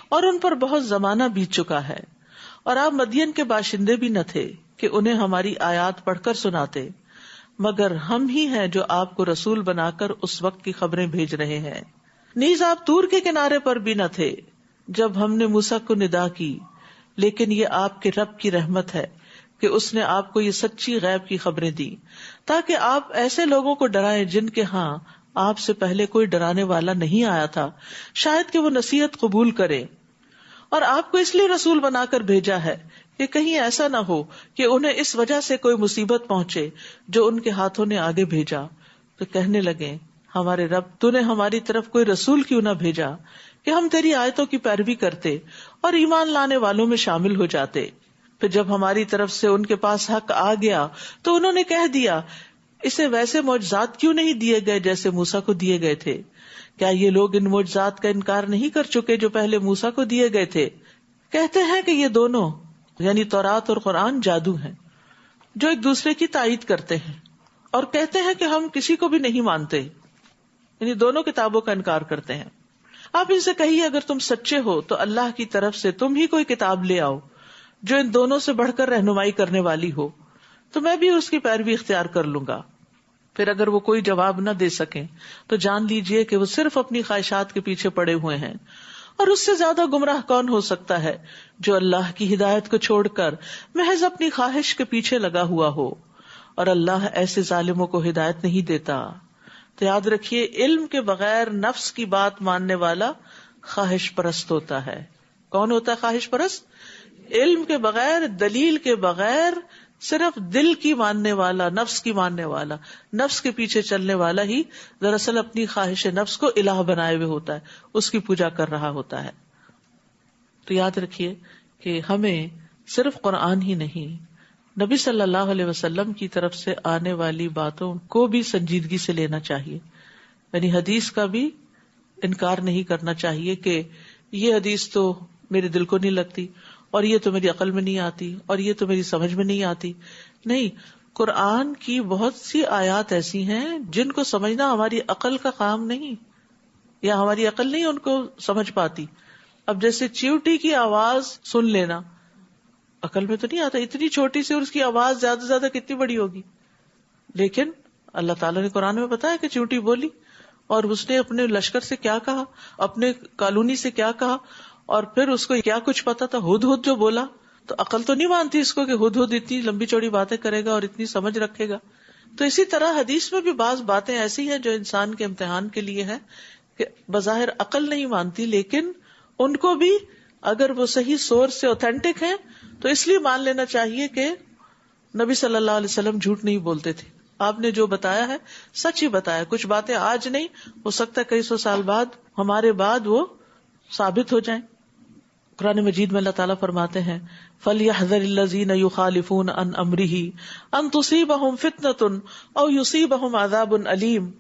اور ان پر بہت زمانہ بیت چکا ہے. اور آپ مدین کے باشندے بھی نہ تھے کہ انہیں ہماری آیات پڑھ کر سناتے، مگر ہم ہی ہیں جو آپ کو رسول بنا کر اس وقت کی خبریں بھیج رہے ہیں. نیز آپ طور کے کنارے پر بھی نہ تھے جب ہم نے موسیٰ کو ندا کی، لیکن یہ آپ کے رب کی رحمت ہے کہ اس نے آپ کو یہ سچی غیب کی خبریں دی تاکہ آپ ایسے لوگوں کو ڈرائیں جن کے ہاں آپ سے پہلے کوئی ڈرانے والا نہیں آیا تھا، شاید کہ وہ نصیحت قبول کریں. اور آپ کو اس لیے رسول بنا کر بھیجا ہے کہ کہیں ایسا نہ ہو کہ انہیں اس وجہ سے کوئی مصیبت پہنچے جو ان کے ہاتھوں نے آگے بھیجا تو کہنے لگے ہمارے رب تو نے ہماری طرف کوئی رسول کیوں نہ بھیجا کہ ہم تیری آیتوں کی پیروی کرتے اور ایمان لانے والوں میں شامل ہو جاتے. پھر جب ہماری طرف سے ان کے پاس حق آ گیا تو انہوں نے کہہ دیا اسے ویسے معجزات کیوں نہیں دیے گئے جیسے موسیٰ کو دیے گئے تھے. کیا یہ لوگ ان معجزات کا انکار نہیں کر چکے جو پہلے موسیٰ کو دیے گئے تھے؟ کہتے ہیں کہ یہ دونوں یعنی تورات اور قرآن جادو ہیں جو ایک دوسرے کی تائید کرتے ہیں، اور کہتے ہیں کہ ہم کسی کو بھی نہیں مانتے، یعنی دونوں کتابوں کا انکار کرتے ہیں. آپ ان سے کہیے اگر تم سچے ہو تو اللہ کی طرف سے تم ہی کوئی کتاب لے آؤ جو ان دونوں سے بڑھ کر رہنمائی کرنے والی ہو تو میں بھی اس کی پیروی اختیار کر لوں گا. پھر اگر وہ کوئی جواب نہ دے سکیں تو جان لیجئے کہ وہ صرف اپنی خواہشات کے پیچھے پڑے ہوئے ہیں، اور اس سے زیادہ گمراہ کون ہو سکتا ہے جو اللہ کی ہدایت کو چھوڑ کر محض اپنی خواہش کے پیچھے لگا ہوا ہو، اور اللہ ایسے ظالموں کو ہدایت نہیں دیتا. تو یاد رکھیے علم کے بغیر نفس کی بات ماننے والا خواہش پرست ہوتا ہے. کون ہوتا ہے خواہش پرست؟ علم کے بغیر، دلیل کے بغیر صرف دل کی ماننے والا، نفس کی ماننے والا، نفس کے پیچھے چلنے والا ہی دراصل اپنی خواہش نفس کو الہ بنائے ہوئے ہوتا ہے، اس کی پوجا کر رہا ہوتا ہے. تو یاد رکھیے کہ ہمیں صرف قرآن ہی نہیں، نبی صلی اللہ علیہ وسلم کی طرف سے آنے والی باتوں کو بھی سنجیدگی سے لینا چاہیے. یعنی حدیث کا بھی انکار نہیں کرنا چاہیے کہ یہ حدیث تو میرے دل کو نہیں لگتی، اور یہ تو میری عقل میں نہیں آتی، اور یہ تو میری سمجھ میں نہیں آتی. نہیں، قرآن کی بہت سی آیات ایسی ہیں جن کو سمجھنا ہماری عقل کا کام نہیں، یا ہماری عقل نہیں ان کو سمجھ پاتی. اب جیسے چیوٹی کی آواز سن لینا، عقل میں تو نہیں آتا، اتنی چھوٹی سی اور اس کی آواز زیادہ سے زیادہ کتنی بڑی ہوگی. لیکن اللہ تعالیٰ نے قرآن میں بتایا کہ چیوٹی بولی، اور اس نے اپنے لشکر سے کیا کہا، اپنے کالونی سے کیا کہا، اور پھر اس کو کیا کچھ پتا تھا، ہد ہد جو بولا. تو عقل تو نہیں مانتی اس کو کہ ہد ہد اتنی لمبی چوڑی باتیں کرے گا اور اتنی سمجھ رکھے گا. تو اسی طرح حدیث میں بھی بعض باتیں ایسی ہیں جو انسان کے امتحان کے لیے ہے کہ بظاہر عقل نہیں مانتی، لیکن ان کو بھی اگر وہ صحیح سورس سے اوتھینٹک ہیں تو اس لیے مان لینا چاہیے کہ نبی صلی اللہ علیہ وسلم جھوٹ نہیں بولتے تھے. آپ نے جو بتایا ہے سچ ہی بتایا. کچھ باتیں آج نہیں، ہو سکتا ہے کئی سو سال بعد ہمارے بعد وہ ثابت ہو جائیں. قرآن مجید میں اللہ تعالیٰ فرماتے ہیں فَلْيَحْذَرِ الَّذِينَ يُخَالِفُونَ عَنْ أَمْرِهِ أَن تُصِيبَهُمْ فِتْنَةٌ أَوْ يُصِيبَهُمْ عَذَابٌ أَلِيمٌ.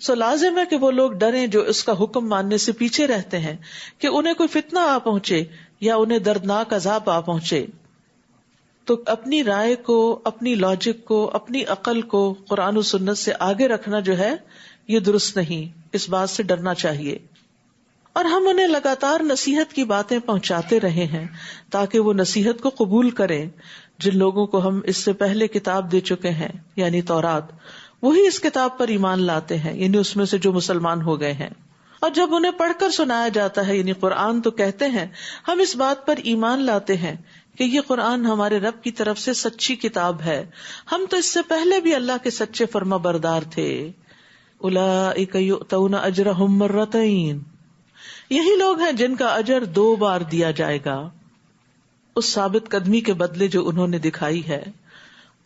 سو لازم ہے کہ وہ لوگ ڈریں جو اس کا حکم ماننے سے پیچھے رہتے ہیں کہ انہیں کوئی فتنہ آ پہنچے یا انہیں دردناک عذاب آ پہنچے. تو اپنی رائے کو، اپنی لاجک کو، اپنی عقل کو قرآن و سنت سے آگے رکھنا جو ہے یہ درست نہیں. اس بات سے ڈرنا چاہیے. اور ہم انہیں لگاتار نصیحت کی باتیں پہنچاتے رہے ہیں تاکہ وہ نصیحت کو قبول کریں. جن لوگوں کو ہم اس سے پہلے کتاب دے چکے ہیں یعنی تورات، وہی اس کتاب پر ایمان لاتے ہیں، یعنی اس میں سے جو مسلمان ہو گئے ہیں. اور جب انہیں پڑھ کر سنایا جاتا ہے یعنی قرآن تو کہتے ہیں ہم اس بات پر ایمان لاتے ہیں کہ یہ قرآن ہمارے رب کی طرف سے سچی کتاب ہے، ہم تو اس سے پہلے بھی اللہ کے سچے فرما بردار تھے. اولئک یؤتون اجرہم مرتین، یہی لوگ ہیں جن کا اجر 2 بار دیا جائے گا اس ثابت قدمی کے بدلے جو انہوں نے دکھائی ہے،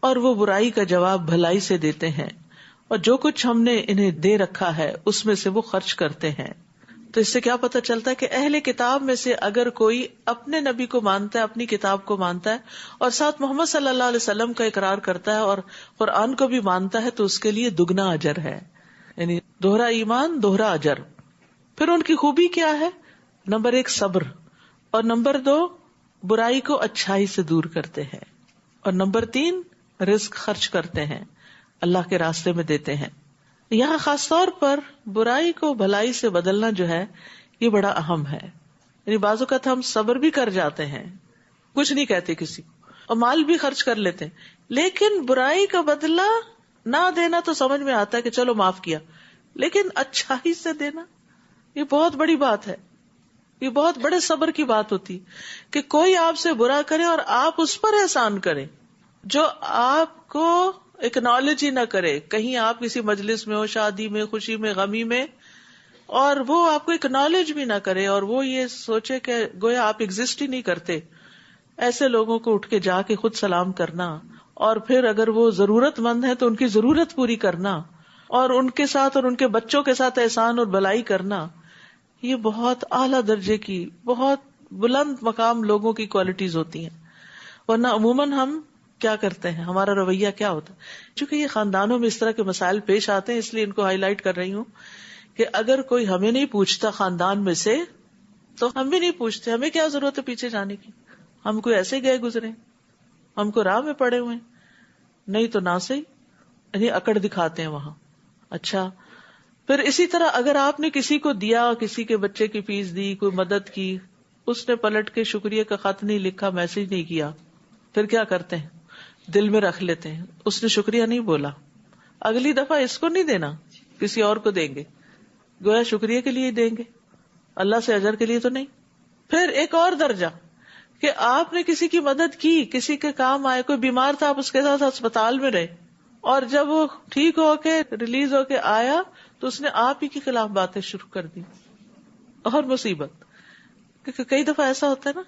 اور وہ برائی کا جواب بھلائی سے دیتے ہیں، اور جو کچھ ہم نے انہیں دے رکھا ہے اس میں سے وہ خرچ کرتے ہیں. تو اس سے کیا پتہ چلتا ہے کہ اہل کتاب میں سے اگر کوئی اپنے نبی کو مانتا ہے، اپنی کتاب کو مانتا ہے، اور ساتھ محمد صلی اللہ علیہ وسلم کا اقرار کرتا ہے اور قرآن کو بھی مانتا ہے، تو اس کے لیے دگنا اجر ہے، یعنی دوہرا ایمان دوہرا اجر. پھر ان کی خوبی کیا ہے؟ نمبر 1 صبر، اور نمبر 2 برائی کو اچھائی سے دور کرتے ہیں، اور نمبر 3 رزق خرچ کرتے ہیں، اللہ کے راستے میں دیتے ہیں. یہاں خاص طور پر برائی کو بھلائی سے بدلنا جو ہے یہ بڑا اہم ہے. یعنی بعض اوقات ہم صبر بھی کر جاتے ہیں، کچھ نہیں کہتے کسی کو، اور مال بھی خرچ کر لیتے ہیں، لیکن برائی کا بدلہ نہ دینا تو سمجھ میں آتا ہے کہ چلو معاف کیا، لیکن اچھائی سے دینا یہ بہت بڑی بات ہے. یہ بہت بڑے صبر کی بات ہوتی کہ کوئی آپ سے برا کرے اور آپ اس پر احسان کریں، جو آپ کو اکنالج ہی نہ کرے. کہیں آپ کسی مجلس میں ہو، شادی میں، خوشی میں، غمی میں، اور وہ آپ کو اکنالج بھی نہ کرے اور وہ یہ سوچے کہ گویا آپ ایگزسٹ ہی نہیں کرتے. ایسے لوگوں کو اٹھ کے جا کے خود سلام کرنا، اور پھر اگر وہ ضرورت مند ہے تو ان کی ضرورت پوری کرنا، اور ان کے ساتھ اور ان کے بچوں کے ساتھ احسان اور بھلائی کرنا، یہ بہت اعلیٰ درجے کی، بہت بلند مقام لوگوں کی کوالٹیز ہوتی ہیں. ورنہ عموماً ہم کیا کرتے ہیں، ہمارا رویہ کیا ہوتا ہے؟ چونکہ یہ خاندانوں میں اس طرح کے مسائل پیش آتے ہیں، اس لیے ان کو ہائی لائٹ کر رہی ہوں کہ اگر کوئی ہمیں نہیں پوچھتا خاندان میں سے تو ہم بھی نہیں پوچھتے. ہمیں کیا ضرورت ہے پیچھے جانے کی؟ ہم کوئی ایسے گئے گزرے، ہم کو راہ میں پڑے ہوئے، نہیں تو نہ صحیح، یعنی اکڑ دکھاتے ہیں وہاں. اچھا، پھر اسی طرح اگر آپ نے کسی کو دیا، کسی کے بچے کی فیس دی، کوئی مدد کی، اس نے پلٹ کے شکریہ کا خط نہیں لکھا، میسج نہیں کیا، پھر کیا کرتے ہیں؟ دل میں رکھ لیتے ہیں اس نے شکریہ نہیں بولا، اگلی دفعہ اس کو نہیں دینا، کسی اور کو دیں گے، گویا شکریہ کے لیے دیں گے، اللہ سے اجر کے لیے تو نہیں. پھر ایک اور درجہ کہ آپ نے کسی کی مدد کی، کسی کے کام آئے، کوئی بیمار تھا، آپ اس کے ساتھ اسپتال میں رہے، اور جب وہ ٹھیک ہو کے ریلیز ہو کے آیا تو اس نے آپ ہی کے خلاف باتیں شروع کر دی. اور مصیبت، کیونکہ کئی دفعہ ایسا ہوتا ہے نا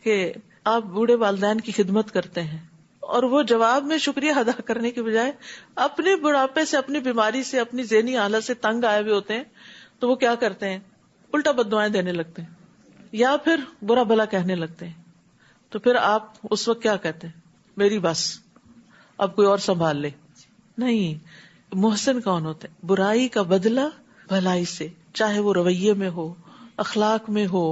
کہ آپ بوڑھے والدین کی خدمت کرتے ہیں اور وہ جواب میں شکریہ ادا کرنے کے بجائے اپنے بڑھاپے سے، اپنی بیماری سے، اپنی ذہنی حالت سے تنگ آئے ہوئے ہوتے ہیں، تو وہ کیا کرتے ہیں؟ الٹا بددعائیں دینے لگتے ہیں یا پھر برا بھلا کہنے لگتے ہیں. تو پھر آپ اس وقت کیا کہتے ہیں؟ میری بس، اب کوئی اور سنبھال لے. نہیں، محسن کون ہوتے ہیں؟ برائی کا بدلہ بھلائی سے، چاہے وہ رویے میں ہو، اخلاق میں ہو،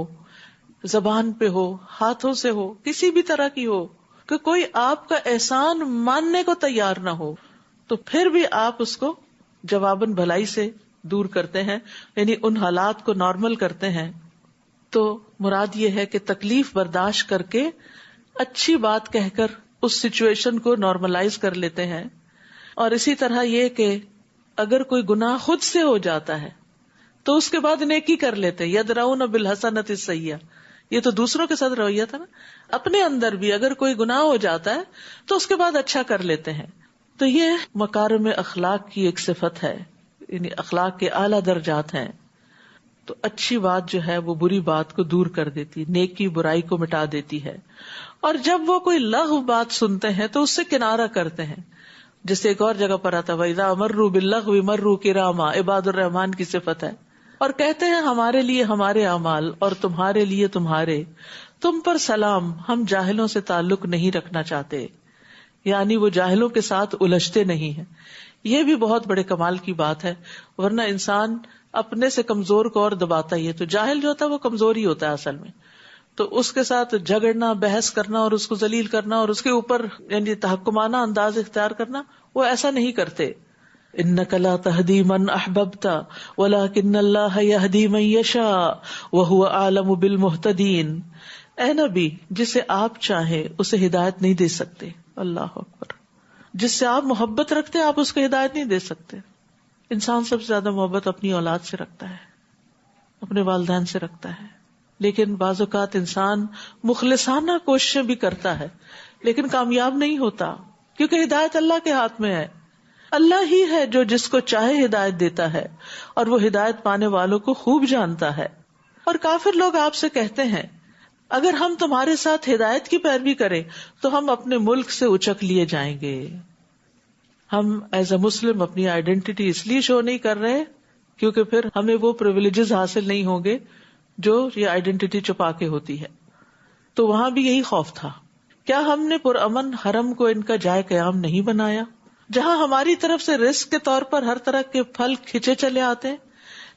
زبان پہ ہو، ہاتھوں سے ہو، کسی بھی طرح کی ہو، کہ کوئی آپ کا احسان ماننے کو تیار نہ ہو تو پھر بھی آپ اس کو جواباً بھلائی سے دور کرتے ہیں، یعنی ان حالات کو نارمل کرتے ہیں. تو مراد یہ ہے کہ تکلیف برداشت کر کے اچھی بات کہہ کر اس سچویشن کو نارملائز کر لیتے ہیں. اور اسی طرح یہ کہ اگر کوئی گناہ خود سے ہو جاتا ہے تو اس کے بعد نیکی کر لیتے. یدرؤون بالحسنۃ السیئۃ، یہ تو دوسروں کے ساتھ رویہ تھا نا، اپنے اندر بھی اگر کوئی گناہ ہو جاتا ہے تو اس کے بعد اچھا کر لیتے ہیں. تو یہ مکارم اخلاق کی ایک صفت ہے، یعنی اخلاق کے اعلیٰ درجات ہیں. تو اچھی بات جو ہے وہ بری بات کو دور کر دیتی، نیکی برائی کو مٹا دیتی ہے. اور جب وہ کوئی لغو بات سنتے ہیں تو اس سے کنارہ کرتے ہیں، جیسے ایک اور جگہ پر آتا ہے وَإِذَا مَرُّوا بِاللَّغْوِ مَرُّوا كِرَامًا، عباد الرحمان کی صفت ہے. اور کہتے ہیں ہمارے لیے ہمارے اعمال اور تمہارے لیے تمہارے، تم پر سلام، ہم جاہلوں سے تعلق نہیں رکھنا چاہتے، یعنی وہ جاہلوں کے ساتھ الجھتے نہیں ہیں. یہ بھی بہت بڑے کمال کی بات ہے، ورنہ انسان اپنے سے کمزور کو اور دباتا ہی ہے. تو جاہل جو ہوتا ہے وہ کمزور ہی ہوتا ہے اصل میں، تو اس کے ساتھ جھگڑنا، بحث کرنا اور اس کو ذلیل کرنا اور اس کے اوپر یعنی تحکمانہ انداز اختیار کرنا، وہ ایسا نہیں کرتے. انک لا تہدی من احببت ولکن اللہ یہدی من یشاء وہو اعلم بالمہتدین. اے نبی، جسے آپ چاہیں اسے ہدایت نہیں دے سکتے. اللہ اکبر. جس سے آپ محبت رکھتے آپ اس کو ہدایت نہیں دے سکتے. انسان سب سے زیادہ محبت اپنی اولاد سے رکھتا ہے، اپنے والدین سے رکھتا ہے، لیکن بعض اوقات انسان مخلصانہ کوششیں بھی کرتا ہے لیکن کامیاب نہیں ہوتا، کیونکہ ہدایت اللہ کے ہاتھ میں ہے. اللہ ہی ہے جو جس کو چاہے ہدایت دیتا ہے، اور وہ ہدایت پانے والوں کو خوب جانتا ہے. اور کافر لوگ آپ سے کہتے ہیں اگر ہم تمہارے ساتھ ہدایت کی پیروی کریں تو ہم اپنے ملک سے اچک لیے جائیں گے. ہم ایز اے مسلم اپنی آئیڈینٹی اس لیے شو نہیں کر رہے کیونکہ پھر ہمیں وہ پریویلیجز حاصل نہیں ہوں گے جو یہ آئیڈینٹی چھپا کے ہوتی ہے. تو وہاں بھی یہی خوف تھا. کیا ہم نے پرامن حرم کو ان کا جائے قیام نہیں بنایا جہاں ہماری طرف سے رزق کے طور پر ہر طرح کے پھل کھچے چلے آتے ہیں؟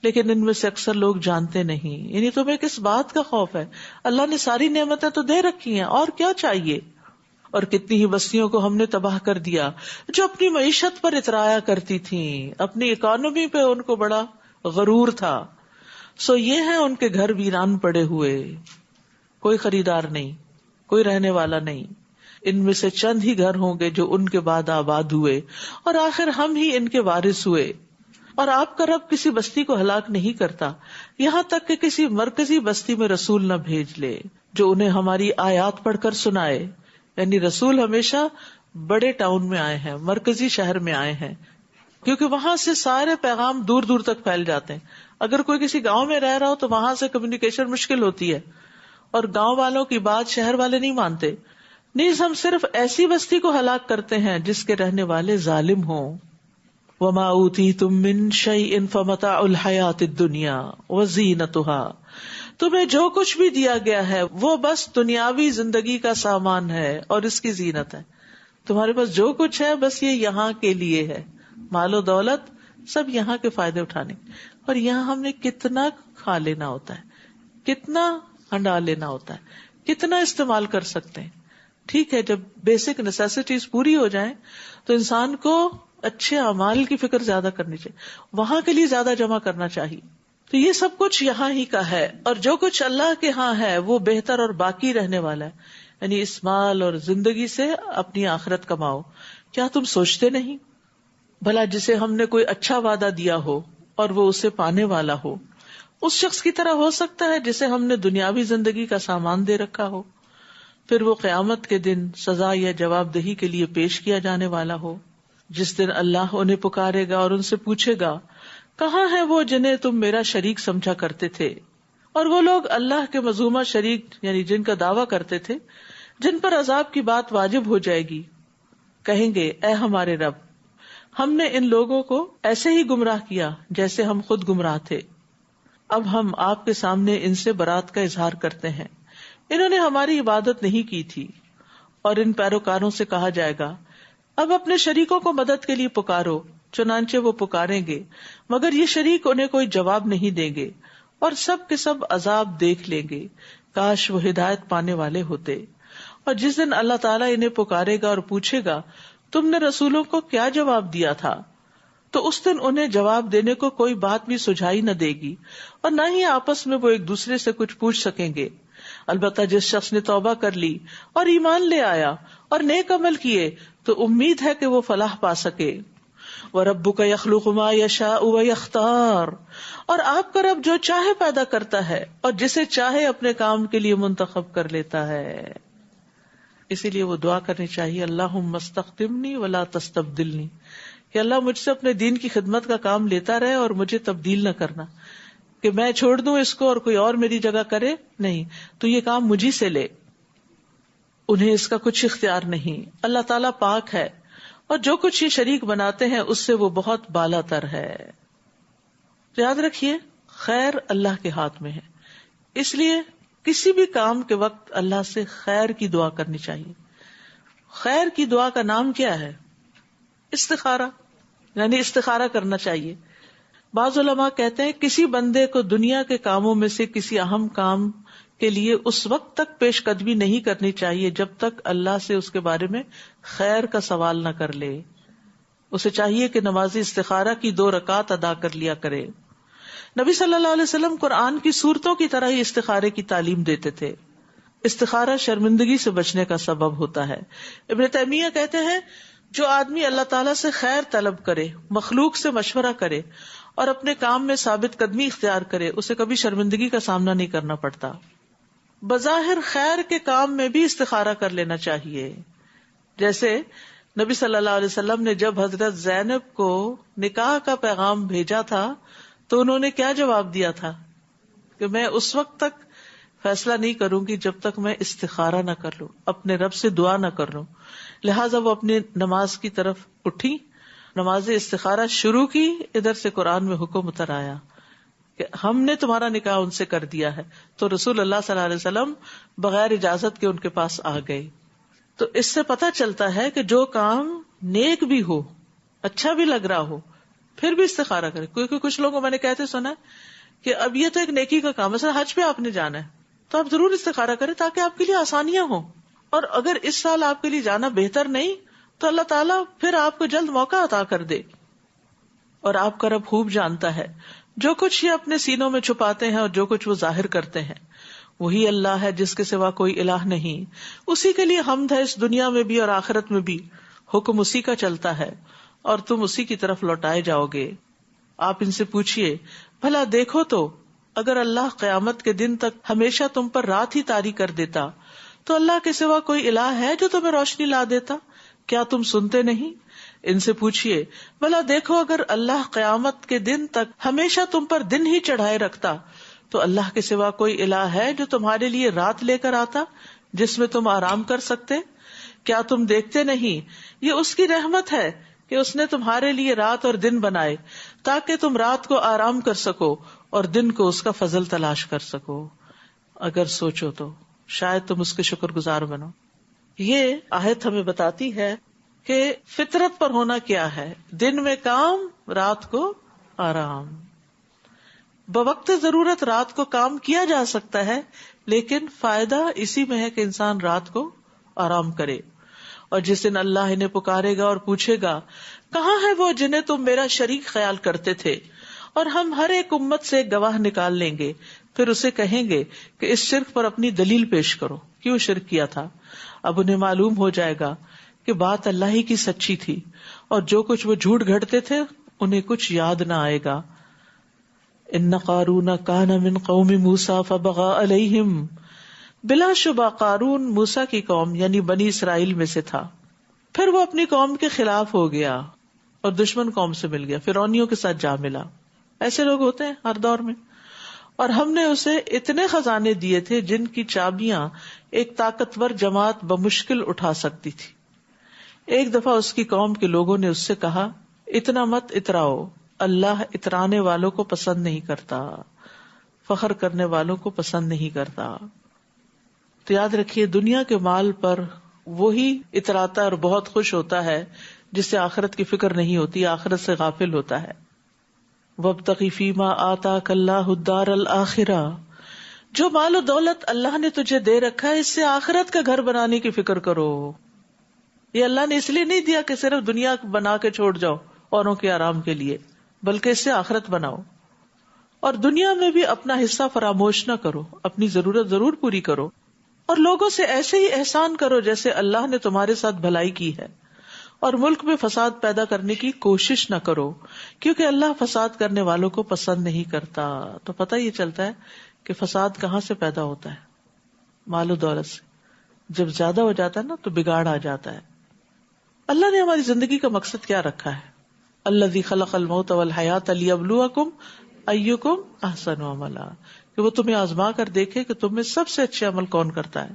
لیکن ان میں سے اکثر لوگ جانتے نہیں. یعنی تمہیں کس بات کا خوف ہے؟ اللہ نے ساری نعمتیں تو دے رکھی ہیں، اور کیا چاہیے؟ اور کتنی ہی بستیوں کو ہم نے تباہ کر دیا جو اپنی معیشت پر اترایا کرتی تھیں، اپنی اکانومی پہ ان کو بڑا غرور تھا. سو یہ ہیں ان کے گھر ویران پڑے ہوئے، کوئی خریدار نہیں، کوئی رہنے والا نہیں. ان میں سے چند ہی گھر ہوں گے جو ان کے بعد آباد ہوئے، اور آخر ہم ہی ان کے وارث ہوئے. اور آپ کا رب کسی بستی کو ہلاک نہیں کرتا یہاں تک کہ کسی مرکزی بستی میں رسول نہ بھیج لے جو انہیں ہماری آیات پڑھ کر سنائے. یعنی رسول ہمیشہ بڑے ٹاؤن میں آئے ہیں، مرکزی شہر میں آئے ہیں، کیونکہ وہاں سے سارے پیغام دور دور تک پھیل جاتے ہیں. اگر کوئی کسی گاؤں میں رہ رہا ہو تو وہاں سے کمیونیکیشن مشکل ہوتی ہے، اور گاؤں والوں کی بات شہر والے نہیں مانتے. نیز ہم صرف ایسی بستی کو ہلاک کرتے ہیں جس کے رہنے والے ظالم ہوں. وَمَا أُوتِيتُم مِّن شَيْءٍ فَمَتَاعُ الْحَيَاةِ الدُّنْيَا وَزِینَتُهَا. تمہیں جو کچھ بھی دیا گیا ہے وہ بس دنیاوی زندگی کا سامان ہے اور اس کی زینت ہے. تمہارے پاس جو کچھ ہے بس یہ یہاں کے لیے ہے، مال و دولت سب یہاں کے فائدے اٹھانے. اور یہاں ہم نے کتنا کھا لینا ہوتا ہے، کتنا ہنڈا لینا ہوتا ہے، کتنا استعمال کر سکتے ہیں. ٹھیک ہے، جب بیسک نیسیسٹیز پوری ہو جائیں تو انسان کو اچھے اعمال کی فکر زیادہ کرنی چاہیے، وہاں کے لیے زیادہ جمع کرنا چاہیے. تو یہ سب کچھ یہاں ہی کا ہے، اور جو کچھ اللہ کے ہاں ہے وہ بہتر اور باقی رہنے والا ہے. یعنی اس مال اور زندگی سے اپنی آخرت کماؤ. کیا تم سوچتے نہیں؟ بھلا جسے ہم نے کوئی اچھا وعدہ دیا ہو اور وہ اسے پانے والا ہو، اس شخص کی طرح ہو سکتا ہے جسے ہم نے دنیاوی زندگی کا سامان دے رکھا ہو، پھر وہ قیامت کے دن سزا یا جواب دہی کے لیے پیش کیا جانے والا ہو، جس دن اللہ انہیں پکارے گا اور ان سے پوچھے گا کہاں ہے وہ جنہیں تم میرا شریک سمجھا کرتے تھے؟ اور وہ لوگ اللہ کے مذمومہ شریک یعنی جن کا دعویٰ کرتے تھے، جن پر عذاب کی بات واجب ہو جائے گی، کہیں گے اے ہمارے رب، ہم نے ان لوگوں کو ایسے ہی گمراہ کیا جیسے ہم خود گمراہ تھے. اب ہم آپ کے سامنے ان سے برات کا اظہار کرتے ہیں، انہوں نے ہماری عبادت نہیں کی تھی. اور ان پیروکاروں سے کہا جائے گا اب اپنے شریکوں کو مدد کے لیے پکارو، چنانچہ وہ پکاریں گے مگر یہ شریک انہیں کوئی جواب نہیں دیں گے، اور سب کے سب عذاب دیکھ لیں گے. کاش وہ ہدایت پانے والے ہوتے. اور جس دن اللہ تعالیٰ انہیں پکارے گا اور پوچھے گا تم نے رسولوں کو کیا جواب دیا تھا، تو اس دن انہیں جواب دینے کو کوئی بات بھی سجھائی نہ دے گی، اور نہ ہی آپس میں وہ ایک دوسرے سے کچھ پوچھ سکیں گے. البتہ جس شخص نے توبہ کر لی اور ایمان لے آیا اور نیک عمل کیے تو امید ہے کہ وہ فلاح پا سکے. وَرَبُّكَ يَخْلُقُ مَا يَشَاءُ وَيَخْتَارُ. اور آپ کا رب جو چاہے پیدا کرتا ہے اور جسے چاہے اپنے کام کے لیے منتخب کر لیتا ہے. اسی لیے وہ دعا کرنی چاہیے اللہم استخدمنی ولا تستبدلنی، کہ اللہ مجھ سے اپنے دین کی خدمت کا کام لیتا رہے اور مجھے تبدیل نہ کرنا، کہ میں چھوڑ دوں اس کو اور کوئی اور میری جگہ کرے. نہیں، تو یہ کام مجھی سے لے. انہیں اس کا کچھ اختیار نہیں. اللہ تعالیٰ پاک ہے اور جو کچھ یہ شریک بناتے ہیں اس سے وہ بہت بالا تر ہے. یاد رکھیے خیر اللہ کے ہاتھ میں ہے، اس لیے کسی بھی کام کے وقت اللہ سے خیر کی دعا کرنی چاہیے. خیر کی دعا کا نام کیا ہے؟ استخارہ، یعنی استخارہ کرنا چاہیے. بعض علماء کہتے ہیں کسی بندے کو دنیا کے کاموں میں سے کسی اہم کام کے لیے اس وقت تک پیش قدمی نہیں کرنی چاہیے جب تک اللہ سے اس کے بارے میں خیر کا سوال نہ کر لے. اسے چاہیے کہ نماز استخارہ کی 2 رکعات ادا کر لیا کرے. نبی صلی اللہ علیہ وسلم قرآن کی سورتوں کی طرح ہی استخارے کی تعلیم دیتے تھے. استخارہ شرمندگی سے بچنے کا سبب ہوتا ہے. ابن تیمیہ کہتے ہیں جو آدمی اللہ تعالیٰ سے خیر طلب کرے، مخلوق سے مشورہ کرے اور اپنے کام میں ثابت قدمی اختیار کرے، اسے کبھی شرمندگی کا سامنا نہیں کرنا پڑتا. بظاہر خیر کے کام میں بھی استخارہ کر لینا چاہیے. جیسے نبی صلی اللہ علیہ وسلم نے جب حضرت زینب کو نکاح کا پیغام بھیجا تھا تو انہوں نے کیا جواب دیا تھا کہ میں اس وقت تک فیصلہ نہیں کروں گی جب تک میں استخارہ نہ کر لوں، اپنے رب سے دعا نہ کر لوں. لہٰذا وہ اپنی نماز کی طرف اٹھی، نماز استخارہ شروع کی. ادھر سے قرآن میں حکم اتر آیا کہ ہم نے تمہارا نکاح ان سے کر دیا ہے. تو رسول اللہ صلی اللہ علیہ وسلم بغیر اجازت کے ان کے پاس آ گئے. تو اس سے پتہ چلتا ہے کہ جو کام نیک بھی ہو، اچھا بھی لگ رہا ہو، پھر بھی استخارہ کرے. کیونکہ کچھ لوگوں کو میں نے کہتے سنا کہ اب یہ تو ایک نیکی کا کام ہے، مثلا حج پہ آپ نے جانا ہے تو آپ ضرور استخارہ کریں تاکہ آپ کے لیے آسانیاں ہوں. اور اگر اس سال آپ کے لیے جانا بہتر نہیں تو اللہ تعالیٰ پھر آپ کو جلد موقع عطا کر دے. اور آپ کا رب خوب جانتا ہے جو کچھ یہ اپنے سینوں میں چھپاتے ہیں اور جو کچھ وہ ظاہر کرتے ہیں. وہی اللہ ہے جس کے سوا کوئی الہ نہیں، اسی کے لیے حمد ہے اس دنیا میں بھی اور آخرت میں بھی. حکم اسی کا چلتا ہے اور تم اسی کی طرف لوٹائے جاؤ گے. آپ ان سے پوچھئے بھلا دیکھو تو اگر اللہ قیامت کے دن تک ہمیشہ تم پر رات ہی طاری کر دیتا تو اللہ کے سوا کوئی الہ ہے جو تمہیں روشنی لا دیتا؟ کیا تم سنتے نہیں؟ ان سے پوچھئے بھلا دیکھو اگر اللہ قیامت کے دن تک ہمیشہ تم پر دن ہی چڑھائے رکھتا تو اللہ کے سوا کوئی الہ ہے جو تمہارے لیے رات لے کر آتا جس میں تم آرام کر سکتے؟ کیا تم دیکھتے نہیں یہ اس کی رحمت ہے کہ اس نے تمہارے لیے رات اور دن بنائے تاکہ تم رات کو آرام کر سکو اور دن کو اس کا فضل تلاش کر سکو. اگر سوچو تو شاید تم اس کے شکر گزار بنو. یہ آیت ہمیں بتاتی ہے کہ فطرت پر ہونا کیا ہے، دن میں کام، رات کو آرام. بوقت ضرورت رات کو کام کیا جا سکتا ہے لیکن فائدہ اسی میں ہے کہ انسان رات کو آرام کرے. اور جس دن اللہ انہیں پکارے گا اور پوچھے گا کہاں ہے وہ جنہیں تم میرا شریک خیال کرتے تھے، اور ہم ہر ایک امت سے ایک گواہ نکال لیں گے، پھر اسے کہیں گے کہ اس شرک پر اپنی دلیل پیش کرو، کیوں شرک کیا تھا. اب انہیں معلوم ہو جائے گا کہ بات اللہ ہی کی سچی تھی اور جو کچھ وہ جھوٹ گھڑتے تھے انہیں کچھ یاد نہ آئے گا. ان قارون کان من قوم موسیٰ فبغى علیہم، بلا شبہ قارون موسیٰ کی قوم یعنی بنی اسرائیل میں سے تھا، پھر وہ اپنی قوم کے خلاف ہو گیا اور دشمن قوم سے مل گیا، فرعونیوں کے ساتھ جا ملا. ایسے لوگ ہوتے ہیں ہر دور میں. اور ہم نے اسے اتنے خزانے دیے تھے جن کی چابیاں ایک طاقتور جماعت بمشکل اٹھا سکتی تھی. ایک دفعہ اس کی قوم کے لوگوں نے اس سے کہا اتنا مت اتراؤ، اللہ اترانے والوں کو پسند نہیں کرتا، فخر کرنے والوں کو پسند نہیں کرتا. تو یاد رکھیے دنیا کے مال پر وہی اتراتا اور بہت خوش ہوتا ہے جس سے آخرت کی فکر نہیں ہوتی، آخرت سے غافل ہوتا ہے. وَابْتَغِ فِيمَا آتَاكَ اللَّهُ الدَّارَ الْآخِرَةَ، جو مال و دولت اللہ نے تجھے دے رکھا ہے اس سے آخرت کا گھر بنانے کی فکر کرو. یہ اللہ نے اس لیے نہیں دیا کہ صرف دنیا بنا کے چھوڑ جاؤ اوروں کے آرام کے لیے، بلکہ اس سے آخرت بناؤ. اور دنیا میں بھی اپنا حصہ فراموش نہ کرو، اپنی ضرورت ضرور پوری کرو، اور لوگوں سے ایسے ہی احسان کرو جیسے اللہ نے تمہارے ساتھ بھلائی کی ہے. اور ملک میں فساد پیدا کرنے کی کوشش نہ کرو کیونکہ اللہ فساد کرنے والوں کو پسند نہیں کرتا. تو پتہ یہ چلتا ہے کہ فساد کہاں سے پیدا ہوتا ہے؟ مال و دولت سے. جب زیادہ ہو جاتا ہے نا تو بگاڑ آ جاتا ہے. اللہ نے ہماری زندگی کا مقصد کیا رکھا ہے؟ الذی خلق الموت والحیات لیبلوکم ایکم احسن عملا، کہ وہ تمہیں آزما کر دیکھے کہ تم میں سب سے اچھے عمل کون کرتا ہے.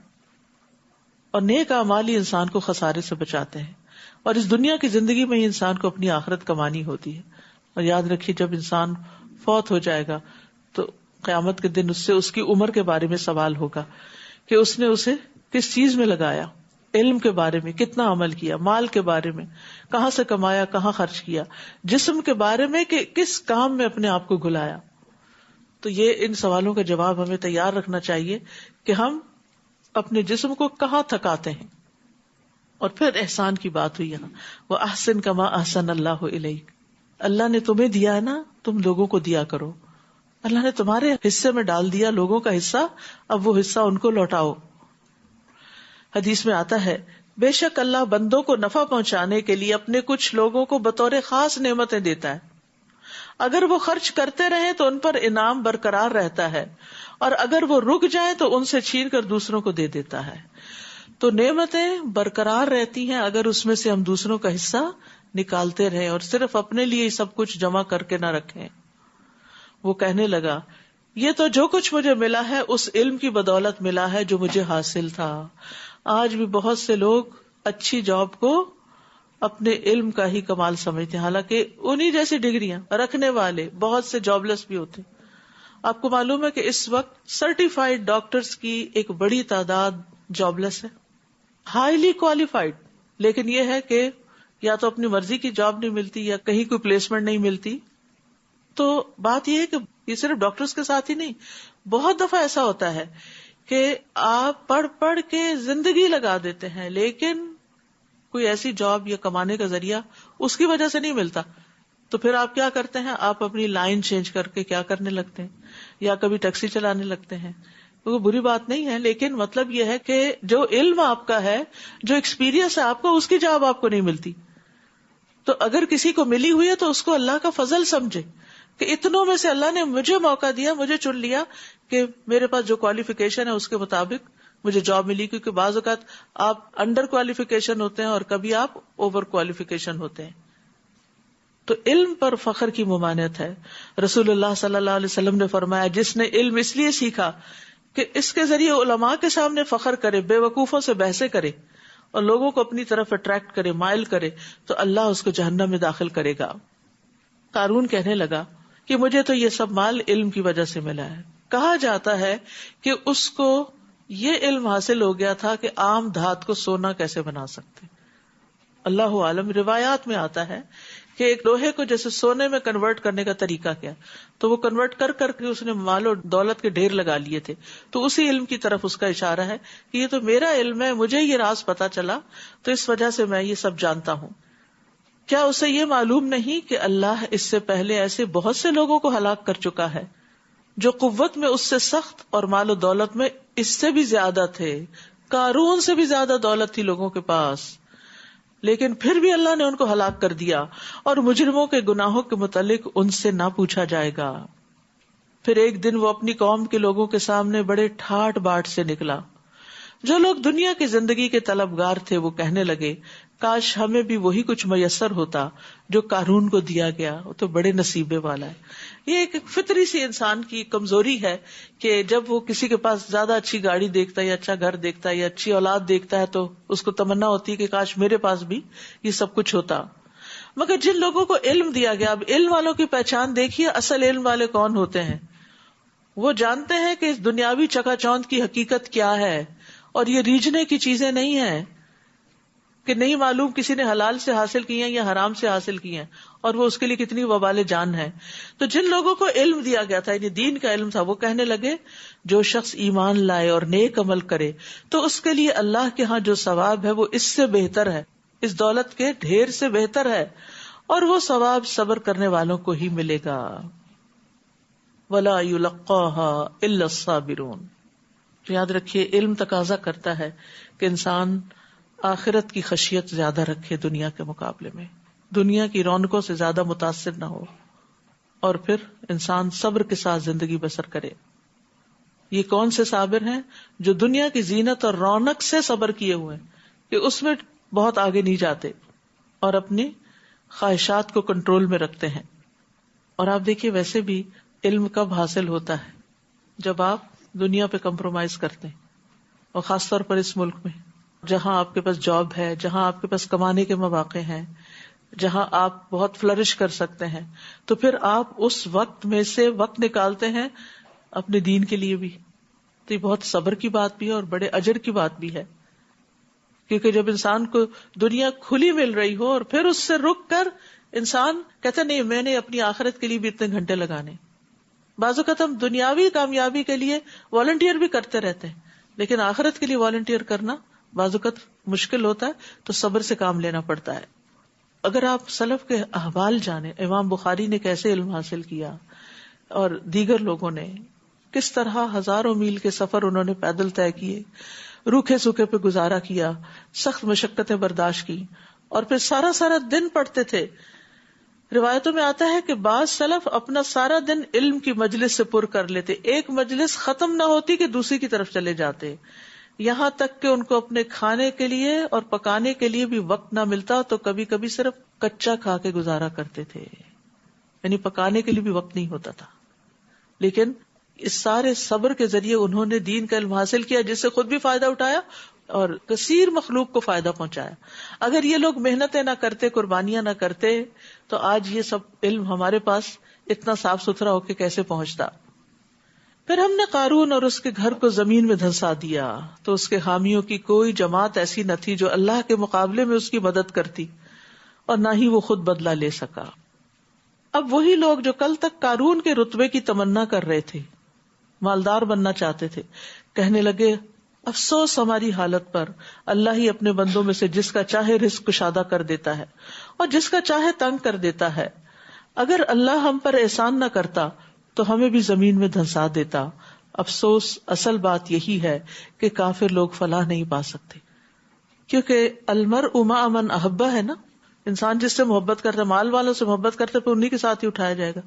اور نیک اعمال ہی انسان کو خسارے سے بچاتے ہیں، اور اس دنیا کی زندگی میں ہی انسان کو اپنی آخرت کمانی ہوتی ہے. اور یاد رکھیے جب انسان فوت ہو جائے گا تو قیامت کے دن اس سے اس کی عمر کے بارے میں سوال ہوگا کہ اس نے اسے کس چیز میں لگایا، علم کے بارے میں کتنا عمل کیا، مال کے بارے میں کہاں سے کمایا کہاں خرچ کیا، جسم کے بارے میں کہ کس کام میں اپنے آپ کو گھلایا. تو یہ ان سوالوں کا جواب ہمیں تیار رکھنا چاہیے کہ ہم اپنے جسم کو کہاں تھکاتے ہیں. اور پھر احسان کی بات ہوئی یہاں، وَأَحْسِن كَمَا أَحْسَنَ اللَّهُ إِلَيْكَ، اللہ نے تمہیں دیا ہے نا، تم لوگوں کو دیا کرو. اللہ نے تمہارے حصے میں ڈال دیا لوگوں کا حصہ، اب وہ حصہ ان کو لوٹاؤ. حدیث میں آتا ہے بے شک اللہ بندوں کو نفع پہنچانے کے لیے اپنے کچھ لوگوں کو بطور خاص نعمتیں دیتا ہے. اگر وہ خرچ کرتے رہیں تو ان پر انعام برقرار رہتا ہے، اور اگر وہ رک جائیں تو ان سے چھین کر دوسروں کو دے دیتا ہے. تو نعمتیں برقرار رہتی ہیں اگر اس میں سے ہم دوسروں کا حصہ نکالتے رہیں اور صرف اپنے لیے سب کچھ جمع کر کے نہ رکھیں. وہ کہنے لگا یہ تو جو کچھ مجھے ملا ہے اس علم کی بدولت ملا ہے جو مجھے حاصل تھا. آج بھی بہت سے لوگ اچھی جاب کو اپنے علم کا ہی کمال سمجھتے ہیں، حالانکہ انہی جیسی ڈگریاں رکھنے والے بہت سے جاب لیس بھی ہوتے. آپ کو معلوم ہے کہ اس وقت سرٹیفائڈ ڈاکٹرز کی ایک بڑی تعداد جاب لیس ہے، ہائیلی کوالیفائڈ، لیکن یہ ہے کہ یا تو اپنی مرضی کی جاب نہیں ملتی یا کہیں کوئی پلیسمنٹ نہیں ملتی. تو بات یہ ہے کہ یہ صرف ڈاکٹرز کے ساتھ ہی نہیں، بہت دفعہ ایسا ہوتا ہے کہ آپ پڑھ پڑھ کے زندگی لگا دیتے ہیں لیکن کوئی ایسی جاب یا کمانے کا ذریعہ اس کی وجہ سے نہیں ملتا. تو پھر آپ کیا کرتے ہیں؟ آپ اپنی لائن چینج کر کے کیا کرنے لگتے ہیں؟ یا کبھی ٹیکسی چلانے لگتے ہیں. وہ بری بات نہیں ہے، لیکن مطلب یہ ہے کہ جو علم آپ کا ہے، جو ایکسپیرینس ہے آپ کا، اس کی جاب آپ کو نہیں ملتی. تو اگر کسی کو ملی ہوئی ہے تو اس کو اللہ کا فضل سمجھے کہ اتنوں میں سے اللہ نے مجھے موقع دیا، مجھے چن لیا کہ میرے پاس جو کوالیفیکیشن ہے اس کے مطابق مجھے جاب ملی. کیونکہ بعض اوقات آپ انڈر کوالیفیکیشن ہوتے ہیں اور کبھی آپ اوور کوالیفیکیشن ہوتے ہیں. تو علم پر فخر کی ممانعت ہے. رسول اللہ صلی اللہ علیہ وسلم نے فرمایا جس نے علم اس لیے سیکھا کہ اس کے ذریعے علماء کے سامنے فخر کرے، بے وقوفوں سے بحثیں کرے اور لوگوں کو اپنی طرف اٹریکٹ کرے، مائل کرے، تو اللہ اس کو جہنم میں داخل کرے گا. قارون کہنے لگا کہ مجھے تو یہ سب مال علم کی وجہ سے ملا ہے. کہا جاتا ہے کہ اس کو یہ علم حاصل ہو گیا تھا کہ عام دھات کو سونا کیسے بنا سکتے. اللہ عالم. روایات میں آتا ہے کہ ایک لوہے کو جیسے سونے میں کنورٹ کرنے کا طریقہ کیا، تو وہ کنورٹ کر کر کے اس نے مال و دولت کے ڈھیر لگا لیے تھے. تو اسی علم کی طرف اس کا اشارہ ہے کہ یہ تو میرا علم ہے، مجھے یہ راز پتا چلا تو اس وجہ سے میں یہ سب جانتا ہوں. کیا اسے یہ معلوم نہیں کہ اللہ اس سے پہلے ایسے بہت سے لوگوں کو ہلاک کر چکا ہے جو قوت میں اس سے سخت اور مال و دولت میں اس سے بھی زیادہ تھے. قارون سے بھی زیادہ دولت تھی لوگوں کے پاس، لیکن پھر بھی اللہ نے ان کو ہلاک کر دیا اور مجرموں کے گناہوں کے متعلق ان سے نہ پوچھا جائے گا. پھر ایک دن وہ اپنی قوم کے لوگوں کے سامنے بڑے ٹھاٹ باٹ سے نکلا. جو لوگ دنیا کی زندگی کے طلبگار تھے وہ کہنے لگے کاش ہمیں بھی وہی کچھ میسر ہوتا جو قارون کو دیا گیا، وہ تو بڑے نصیبے والا ہے. یہ ایک فطری سی انسان کی کمزوری ہے کہ جب وہ کسی کے پاس زیادہ اچھی گاڑی دیکھتا ہے یا اچھا گھر دیکھتا ہے یا اچھی اولاد دیکھتا ہے تو اس کو تمنا ہوتی ہے کہ کاش میرے پاس بھی یہ سب کچھ ہوتا. مگر جن لوگوں کو علم دیا گیا، اب علم والوں کی پہچان دیکھیے، اصل علم والے کون ہوتے ہیں. وہ جانتے ہیں کہ اس دنیاوی چکا چوند کی حقیقت کیا ہے اور یہ ریجھنے کی چیزیں نہیں ہیں کہ نہیں معلوم کسی نے حلال سے حاصل کی ہیں یا حرام سے حاصل کی ہیں اور وہ اس کے لیے کتنی وبال جان ہے. تو جن لوگوں کو علم دیا گیا تھا، یعنی دین کا علم تھا، وہ کہنے لگے جو شخص ایمان لائے اور نیک عمل کرے تو اس کے لیے اللہ کے ہاں جو ثواب ہے وہ اس سے بہتر ہے، اس دولت کے ڈھیر سے بہتر ہے، اور وہ ثواب صبر کرنے والوں کو ہی ملے گا. وَلَا يُلَقَّاهَا إِلَّا الصَّابِرُونَ. یاد رکھیے علم تقاضا کرتا ہے کہ انسان آخرت کی خشیت زیادہ رکھے، دنیا کے مقابلے میں دنیا کی رونقوں سے زیادہ متاثر نہ ہو، اور پھر انسان صبر کے ساتھ زندگی بسر کرے. یہ کون سے صابر ہیں؟ جو دنیا کی زینت اور رونق سے صبر کیے ہوئے کہ اس میں بہت آگے نہیں جاتے اور اپنی خواہشات کو کنٹرول میں رکھتے ہیں. اور آپ دیکھیے ویسے بھی علم کب حاصل ہوتا ہے؟ جب آپ دنیا پہ کمپرومائز کرتے ہیں، اور خاص طور پر اس ملک میں جہاں آپ کے پاس جاب ہے، جہاں آپ کے پاس کمانے کے مواقع ہیں، جہاں آپ بہت فلرش کر سکتے ہیں، تو پھر آپ اس وقت میں سے وقت نکالتے ہیں اپنے دین کے لیے بھی. تو یہ بہت صبر کی بات بھی ہے اور بڑے اجر کی بات بھی ہے، کیونکہ جب انسان کو دنیا کھلی مل رہی ہو اور پھر اس سے رک کر انسان کہتا نہیں میں نے اپنی آخرت کے لیے بھی اتنے گھنٹے لگانے. بعض اوقات ہم دنیاوی کامیابی کے لیے والنٹیئر بھی کرتے رہتے ہیں، لیکن آخرت کے لیے والنٹیئر کرنا بعض اوقات مشکل ہوتا ہے، تو صبر سے کام لینا پڑتا ہے. اگر آپ سلف کے احوال جانیں، امام بخاری نے کیسے علم حاصل کیا اور دیگر لوگوں نے کس طرح ہزاروں میل کے سفر انہوں نے پیدل طے کیے، روکھے سوکھے پہ گزارا کیا، سخت مشقتیں برداشت کی، اور پھر سارا دن پڑھتے تھے. روایتوں میں آتا ہے کہ بعض سلف اپنا سارا دن علم کی مجلس سے پر کر لیتے، ایک مجلس ختم نہ ہوتی کہ دوسری کی طرف چلے جاتے، یہاں تک کہ ان کو اپنے کھانے کے لیے اور پکانے کے لیے بھی وقت نہ ملتا تو کبھی کبھی صرف کچا کھا کے گزارا کرتے تھے، یعنی پکانے کے لیے بھی وقت نہیں ہوتا تھا. لیکن اس سارے صبر کے ذریعے انہوں نے دین کا علم حاصل کیا، جس سے خود بھی فائدہ اٹھایا اور کثیر مخلوق کو فائدہ پہنچایا. اگر یہ لوگ محنتیں نہ کرتے، قربانیاں نہ کرتے، تو آج یہ سب علم ہمارے پاس اتنا صاف ستھرا ہو کے کیسے پہنچتا. پھر ہم نے قارون اور اس کے گھر کو زمین میں دھنسا دیا تو اس کے حامیوں کی کوئی جماعت ایسی نہ تھی جو اللہ کے مقابلے میں اس کی مدد کرتی، اور نہ ہی وہ خود بدلہ لے سکا. اب وہی لوگ جو کل تک قارون کے رتبے کی تمنا کر رہے تھے، مالدار بننا چاہتے تھے، کہنے لگے افسوس ہماری حالت پر، اللہ ہی اپنے بندوں میں سے جس کا چاہے رزق کشادہ کر دیتا ہے اور جس کا چاہے تنگ کر دیتا ہے. اگر اللہ ہم پر احسان نہ کرتا تو ہمیں بھی زمین میں دھنسا دیتا. افسوس اصل بات یہی ہے کہ کافر لوگ فلاح نہیں پا سکتے، کیونکہ المرء مع من احبہ ہے نا، انسان جس سے محبت کرتا ہے، مال والوں سے محبت کرتا ہے، پھر انہی کے ساتھ ہی اٹھایا جائے گا.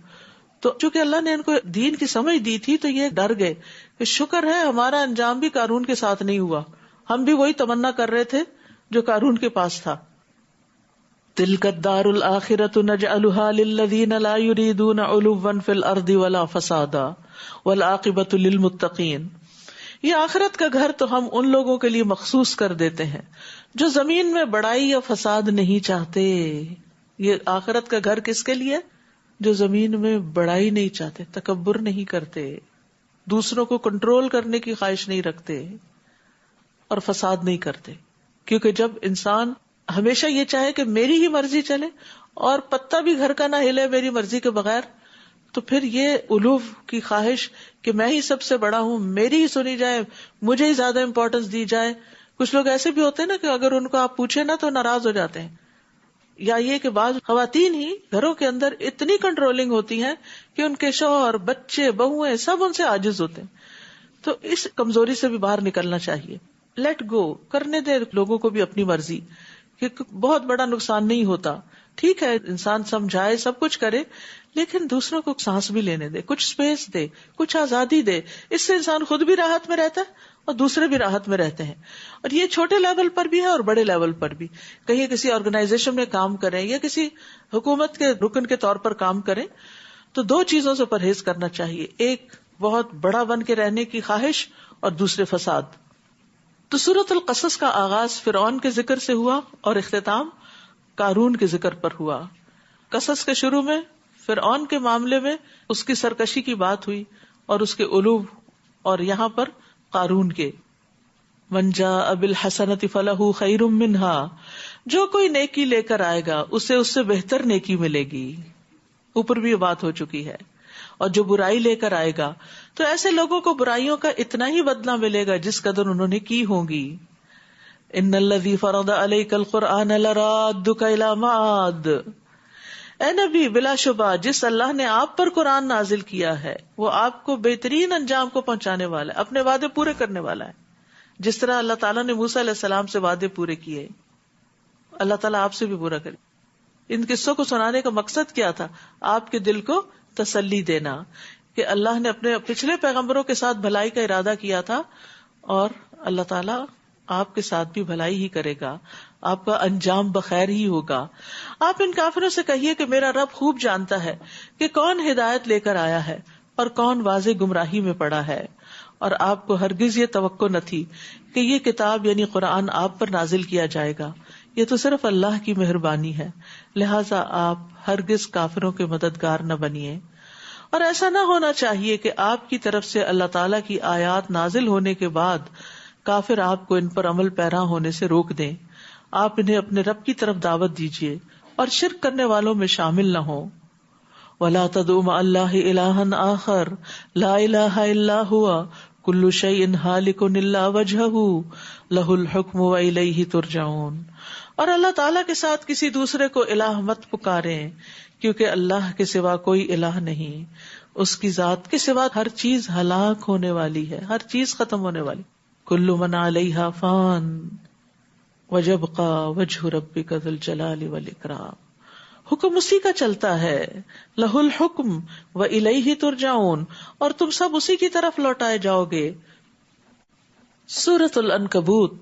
تو چونکہ اللہ نے ان کو دین کی سمجھ دی تھی تو یہ ڈر گئے کہ شکر ہے ہمارا انجام بھی قارون کے ساتھ نہیں ہوا، ہم بھی وہی تمنا کر رہے تھے جو قارون کے پاس تھا. تلک الدار الآخرۃ نجعلها للذین لا یریدون علوا فی الارض ولا فسادا والعاقبۃ للمتقین. یہ آخرت کا گھر تو ہم ان لوگوں کے لیے مخصوص کر دیتے ہیں جو زمین میں بڑائی یا فساد نہیں چاہتے. یہ آخرت کا گھر کس کے لیے؟ جو زمین میں بڑائی نہیں چاہتے، تکبر نہیں کرتے، دوسروں کو کنٹرول کرنے کی خواہش نہیں رکھتے اور فساد نہیں کرتے. کیونکہ جب انسان ہمیشہ یہ چاہے کہ میری ہی مرضی چلے اور پتا بھی گھر کا نہ ہلے میری مرضی کے بغیر، تو پھر یہ علو کی خواہش کہ میں ہی سب سے بڑا ہوں، میری ہی سنی جائے، مجھے ہی زیادہ امپورٹنس دی جائے. کچھ لوگ ایسے بھی ہوتے ہیں نا کہ اگر ان کو آپ پوچھیں نا تو ناراض ہو جاتے ہیں. یا یہ کہ بعض خواتین ہی گھروں کے اندر اتنی کنٹرولنگ ہوتی ہیں کہ ان کے شوہر، بچے، بہویں سب ان سے عاجز ہوتے ہیں. تو اس کمزوری سے بھی باہر نکلنا چاہیے. لیٹ گو، کرنے دے لوگوں کو بھی اپنی مرضی، کہ بہت بڑا نقصان نہیں ہوتا. ٹھیک ہے انسان سمجھائے، سب کچھ کرے، لیکن دوسروں کو سانس بھی لینے دے، کچھ سپیس دے، کچھ آزادی دے. اس سے انسان خود بھی راحت میں رہتا ہے اور دوسرے بھی راحت میں رہتے ہیں. اور یہ چھوٹے لیول پر بھی ہے اور بڑے لیول پر بھی. کہیں کسی آرگنائزیشن میں کام کریں یا کسی حکومت کے رکن کے طور پر کام کریں تو دو چیزوں سے پرہیز کرنا چاہیے، ایک بہت بڑا بن کے رہنے کی خواہش اور دوسرے فساد. تو سورۃ القصص کا آغاز فرعون کے ذکر سے ہوا اور اختتام قارون کے ذکر پر ہوا. قصص کے شروع میں فرعون کے معاملے میں اس کی سرکشی کی بات ہوئی اور اس کے علو، اور یہاں پر قارون کے من جاء بالحسنۃ فلہ خیر منہا، جو کوئی نیکی لے کر آئے گا اسے اس سے بہتر نیکی ملے گی. اوپر بھی یہ بات ہو چکی ہے. اور جو برائی لے کر آئے گا تو ایسے لوگوں کو برائیوں کا اتنا ہی بدلہ ملے گا جس قدر انہوں نے کی ہوں گی. ان الذی فرض علیک القرآن لرادک الی معاد، اے نبی بلا شبہ جس اللہ نے آپ پر قرآن نازل کیا ہے وہ آپ کو بہترین انجام کو پہنچانے والا ہے، اپنے وعدے پورے کرنے والا ہے. جس طرح اللہ تعالیٰ نے موسیٰ علیہ السلام سے وعدے پورے کیے، اللہ تعالیٰ آپ سے بھی پورا کرے. ان قصوں کو سنانے کا مقصد کیا تھا؟ آپ کے دل کو تسلی دینا کہ اللہ نے اپنے پچھلے پیغمبروں کے ساتھ بھلائی کا ارادہ کیا تھا اور اللہ تعالیٰ آپ کے ساتھ بھی بھلائی ہی کرے گا، آپ کا انجام بخیر ہی ہوگا. آپ ان کافروں سے کہیے کہ میرا رب خوب جانتا ہے کہ کون ہدایت لے کر آیا ہے اور کون واضح گمراہی میں پڑا ہے، اور آپ کو ہرگز یہ توقع نہ تھی کہ یہ کتاب یعنی قرآن آپ پر نازل کیا جائے گا. یہ تو صرف اللہ کی مہربانی ہے، لہٰذا آپ ہرگز کافروں کے مددگار نہ بنیے. اور ایسا نہ ہونا چاہیے کہ آپ کی طرف سے اللہ تعالیٰ کی آیات نازل ہونے کے بعد کافر آپ کو ان پر عمل پیرا ہونے سے روک دیں. آپ انہیں اپنے رب کی طرف دعوت دیجیے اور شرک کرنے والوں میں شامل نہ ہوں. وَلَا تَدْعُ مَعَ اللَّهِ إِلَٰهًا آخَرَ لَا إِلَٰهَ إِلَّا هُوَ كُلُّ شَيْءٍ هَالِكٌ إِلَّا وَجْهَهُ لَهُ الْحُكْمُ وَإِلَيْهِ تُرْجَعُونَ. اور اللہ تعالیٰ کے ساتھ کسی دوسرے کو الہ مت پکاریں، کیونکہ اللہ کے سوا کوئی الہ نہیں، اس کی ذات کے سوا ہر چیز ہلاک ہونے والی ہے، ہر چیز ختم ہونے والی. كُلُّ مَنْ عَلَيْهَا فَانٍ وَيَبْقَى وَجْهُ رَبِّكَ ذُو الْجَلَالِ وَالْإِكْرَامِ. حکم اسی کا چلتا ہے. لہ الحکم وإلیہ ترجعون، اور تم سب اسی کی طرف لوٹائے جاؤ گے. سورۃ العنکبوت.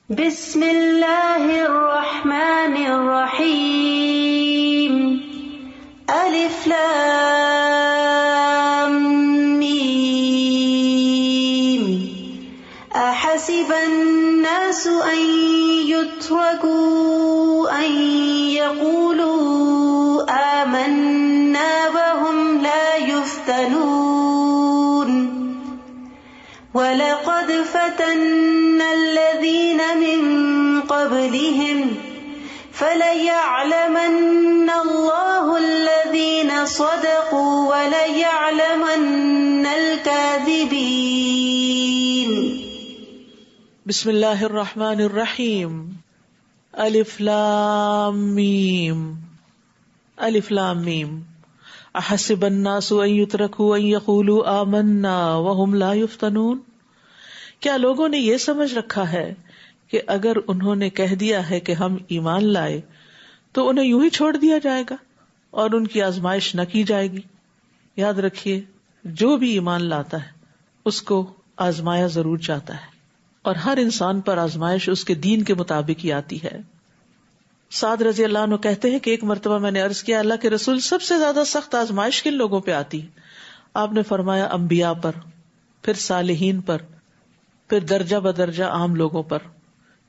بسم اللہ الرحمن الرحیم. الف لام میم. احسب الناس ان يتركوا ان يقولوا آمنا وهم لا يفتنون. وَلَقَدْ فَتَنَّا الَّذِينَ مِن قَبْلِهِمْ فَلَيَعْلَمَنَّ اللَّهُ الَّذِينَ صَدَقُوا وَلَيَعْلَمَنَّ الْكَاذِبِينَ. بسم اللہ الرحمن الرحیم. الف لام میم. الف لام میم. احسب الناس ان يتركوا ان يقولوا آمنا وهم لا يفتنون. کیا لوگوں نے یہ سمجھ رکھا ہے کہ اگر انہوں نے کہہ دیا ہے کہ ہم ایمان لائے تو انہیں یوں ہی چھوڑ دیا جائے گا اور ان کی آزمائش نہ کی جائے گی؟ یاد رکھیے، جو بھی ایمان لاتا ہے اس کو آزمایا ضرور جاتا ہے، اور ہر انسان پر آزمائش اس کے دین کے مطابق ہی آتی ہے. سعد رضی اللہ عنہ کہتے ہیں کہ ایک مرتبہ میں نے عرض کیا، اللہ کے رسول، سب سے زیادہ سخت آزمائش کن لوگوں پہ آتی ہے؟ آپ نے فرمایا انبیاء پر، پھر صالحین پر، پھر درجہ بدرجہ عام لوگوں پر.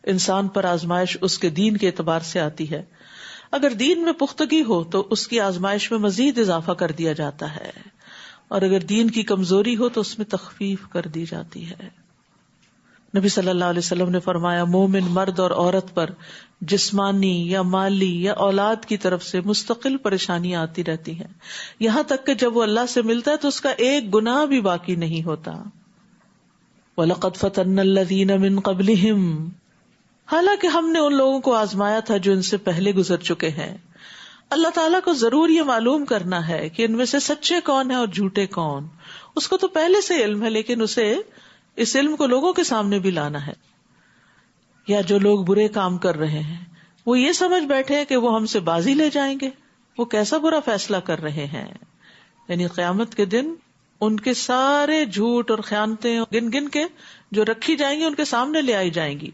انسان پر آزمائش اس کے دین کے اعتبار سے آتی ہے. اگر دین میں پختگی ہو تو اس کی آزمائش میں مزید اضافہ کر دیا جاتا ہے، اور اگر دین کی کمزوری ہو تو اس میں تخفیف کر دی جاتی ہے. نبی صلی اللہ علیہ وسلم نے فرمایا، مومن مرد اور عورت پر جسمانی یا مالی یا اولاد کی طرف سے مستقل پریشانیاں آتی رہتی ہیں، یہاں تک کہ جب وہ اللہ سے ملتا ہے تو اس کا ایک گناہ بھی باقی نہیں ہوتا. وَلَقَدْ فَتَنَّا الَّذِينَ مِن قَبْلِهِمْ. حالانکہ ہم نے ان لوگوں کو آزمایا تھا جو ان سے پہلے گزر چکے ہیں. اللہ تعالیٰ کو ضرور یہ معلوم کرنا ہے کہ ان میں سے سچے کون ہیں اور جھوٹے کون. اس کو تو پہلے سے علم ہے، لیکن اسے اس علم کو لوگوں کے سامنے بھی لانا ہے. یا جو لوگ برے کام کر رہے ہیں وہ یہ سمجھ بیٹھے ہیں کہ وہ ہم سے بازی لے جائیں گے، وہ کیسا برا فیصلہ کر رہے ہیں. یعنی قیامت کے دن ان کے سارے جھوٹ اور خیانتیں گن گن کے جو رکھی جائیں گی ان کے سامنے لے آئی جائیں گی،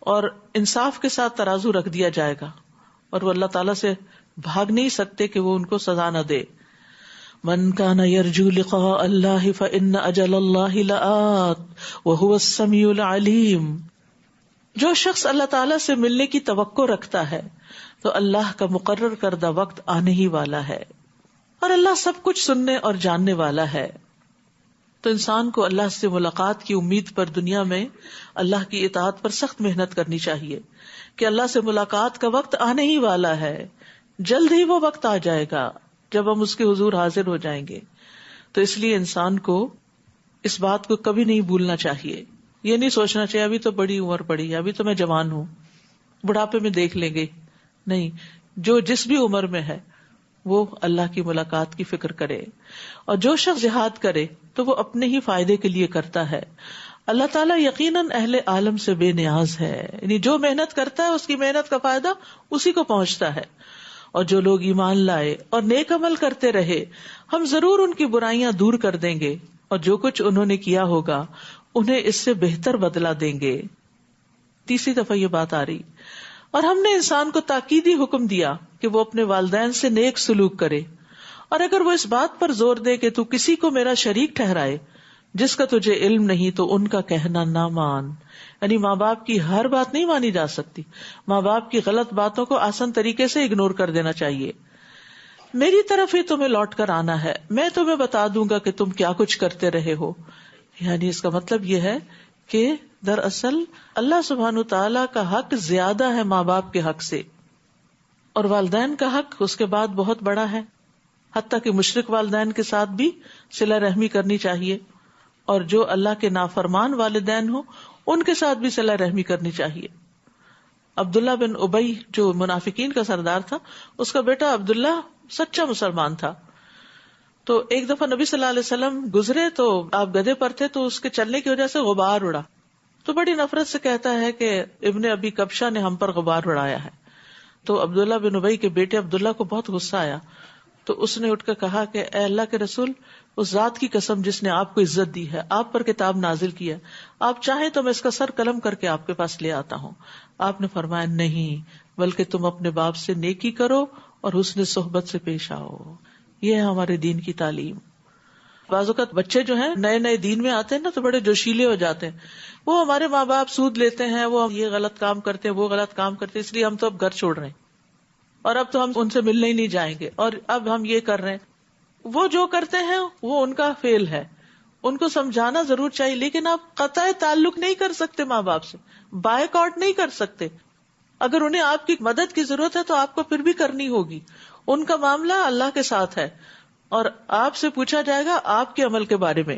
اور انصاف کے ساتھ ترازو رکھ دیا جائے گا، اور وہ اللہ تعالیٰ سے بھاگ نہیں سکتے کہ وہ ان کو سزا نہ دے. من کان یرجو لقاء اللہ فإن اجل اللہ لآت وہو السمیع العلیم. جو شخص اللہ تعالیٰ سے ملنے کی توقع رکھتا ہے تو اللہ کا مقرر کردہ وقت آنے ہی والا ہے، اور اللہ سب کچھ سننے اور جاننے والا ہے. تو انسان کو اللہ سے ملاقات کی امید پر دنیا میں اللہ کی اطاعت پر سخت محنت کرنی چاہیے کہ اللہ سے ملاقات کا وقت آنے ہی والا ہے. جلد ہی وہ وقت آ جائے گا جب ہم اس کے حضور حاضر ہو جائیں گے. تو اس لیے انسان کو اس بات کو کبھی نہیں بھولنا چاہیے. یہ نہیں سوچنا چاہیے ابھی تو بڑی عمر پڑی ہے، ابھی تو میں جوان ہوں، بڑھاپے میں دیکھ لیں گے. نہیں، جو جس بھی عمر میں ہے وہ اللہ کی ملاقات کی فکر کرے. اور جو شخص جہاد کرے تو وہ اپنے ہی فائدے کے لیے کرتا ہے. اللہ تعالیٰ یقیناً اہل عالم سے بے نیاز ہے، یعنی جو محنت کرتا ہے اس کی محنت کا فائدہ اسی کو پہنچتا ہے. اور جو لوگ ایمان لائے اور نیک عمل کرتے رہے ہم ضرور ان کی برائیاں دور کر دیں گے، اور جو کچھ انہوں نے کیا ہوگا انہیں اس سے بہتر بدلہ دیں گے. تیسری دفعہ یہ بات آ رہی. اور ہم نے انسان کو تاکیدی حکم دیا کہ وہ اپنے والدین سے نیک سلوک کرے، اور اگر وہ اس بات پر زور دے کہ تو کسی کو میرا شریک ٹھہرائے جس کا تجھے علم نہیں تو ان کا کہنا نہ مان. یعنی ماں باپ کی ہر بات نہیں مانی جا سکتی، ماں باپ کی غلط باتوں کو آسان طریقے سے اگنور کر دینا چاہیے. میری طرف ہی تمہیں لوٹ کر آنا ہے، میں تمہیں بتا دوں گا کہ تم کیا کچھ کرتے رہے ہو. یعنی اس کا مطلب یہ ہے کہ دراصل اللہ سبحانہ تعالیٰ کا حق زیادہ ہے ماں باپ کے حق سے، اور والدین کا حق اس کے بعد بہت بڑا ہے. حتیٰ کہ مشرک والدین کے ساتھ بھی صلہ رحمی کرنی چاہیے، اور جو اللہ کے نافرمان والدین ہوں ان کے ساتھ بھی صلہ رحمی کرنی چاہیے. عبداللہ بن ابی جو منافقین کا سردار تھا، اس کا بیٹا عبداللہ سچا مسلمان تھا. تو ایک دفعہ نبی صلی اللہ علیہ وسلم گزرے تو آپ گدھے پر تھے، تو اس کے چلنے کی وجہ سے غبار اڑا. تو بڑی نفرت سے کہتا ہے کہ ابن ابی کبشہ نے ہم پر غبار اڑایا ہے. تو عبداللہ بن ابی کے بیٹے عبداللہ کو بہت غصہ آیا، تو اس نے اٹھ کر کہا کہ اے اللہ کے رسول، اس ذات کی قسم جس نے آپ کو عزت دی ہے، آپ پر کتاب نازل کی ہے، آپ چاہیں تو میں اس کا سر قلم کر کے آپ کے پاس لے آتا ہوں۔ آپ نے فرمایا نہیں، بلکہ تم اپنے باپ سے نیکی کرو اور حسن صحبت سے پیش آؤ۔ یہ ہے ہمارے دین کی تعلیم۔ بعض اوقات بچے جو ہیں نئے نئے دین میں آتے ہیں نا تو بڑے جوشیلے ہو جاتے ہیں، وہ ہمارے ماں باپ سود لیتے ہیں، وہ یہ غلط کام کرتے ہیں، وہ غلط کام کرتے ہیں، اس لیے ہم تو اب گھر چھوڑ رہے ہیں، اور اب تو ہم ان سے ملنے ہی نہیں جائیں گے، اور اب ہم یہ کر رہے ہیں۔ وہ جو کرتے ہیں وہ ان کا فیل ہے، ان کو سمجھانا ضرور چاہیے، لیکن آپ قطع تعلق نہیں کر سکتے ماں باپ سے، بائیک آؤٹ نہیں کر سکتے۔ اگر انہیں آپ کی مدد کی ضرورت ہے تو آپ کو پھر بھی کرنی ہوگی، ان کا معاملہ اللہ کے ساتھ ہے، اور آپ سے پوچھا جائے گا آپ کے عمل کے بارے میں۔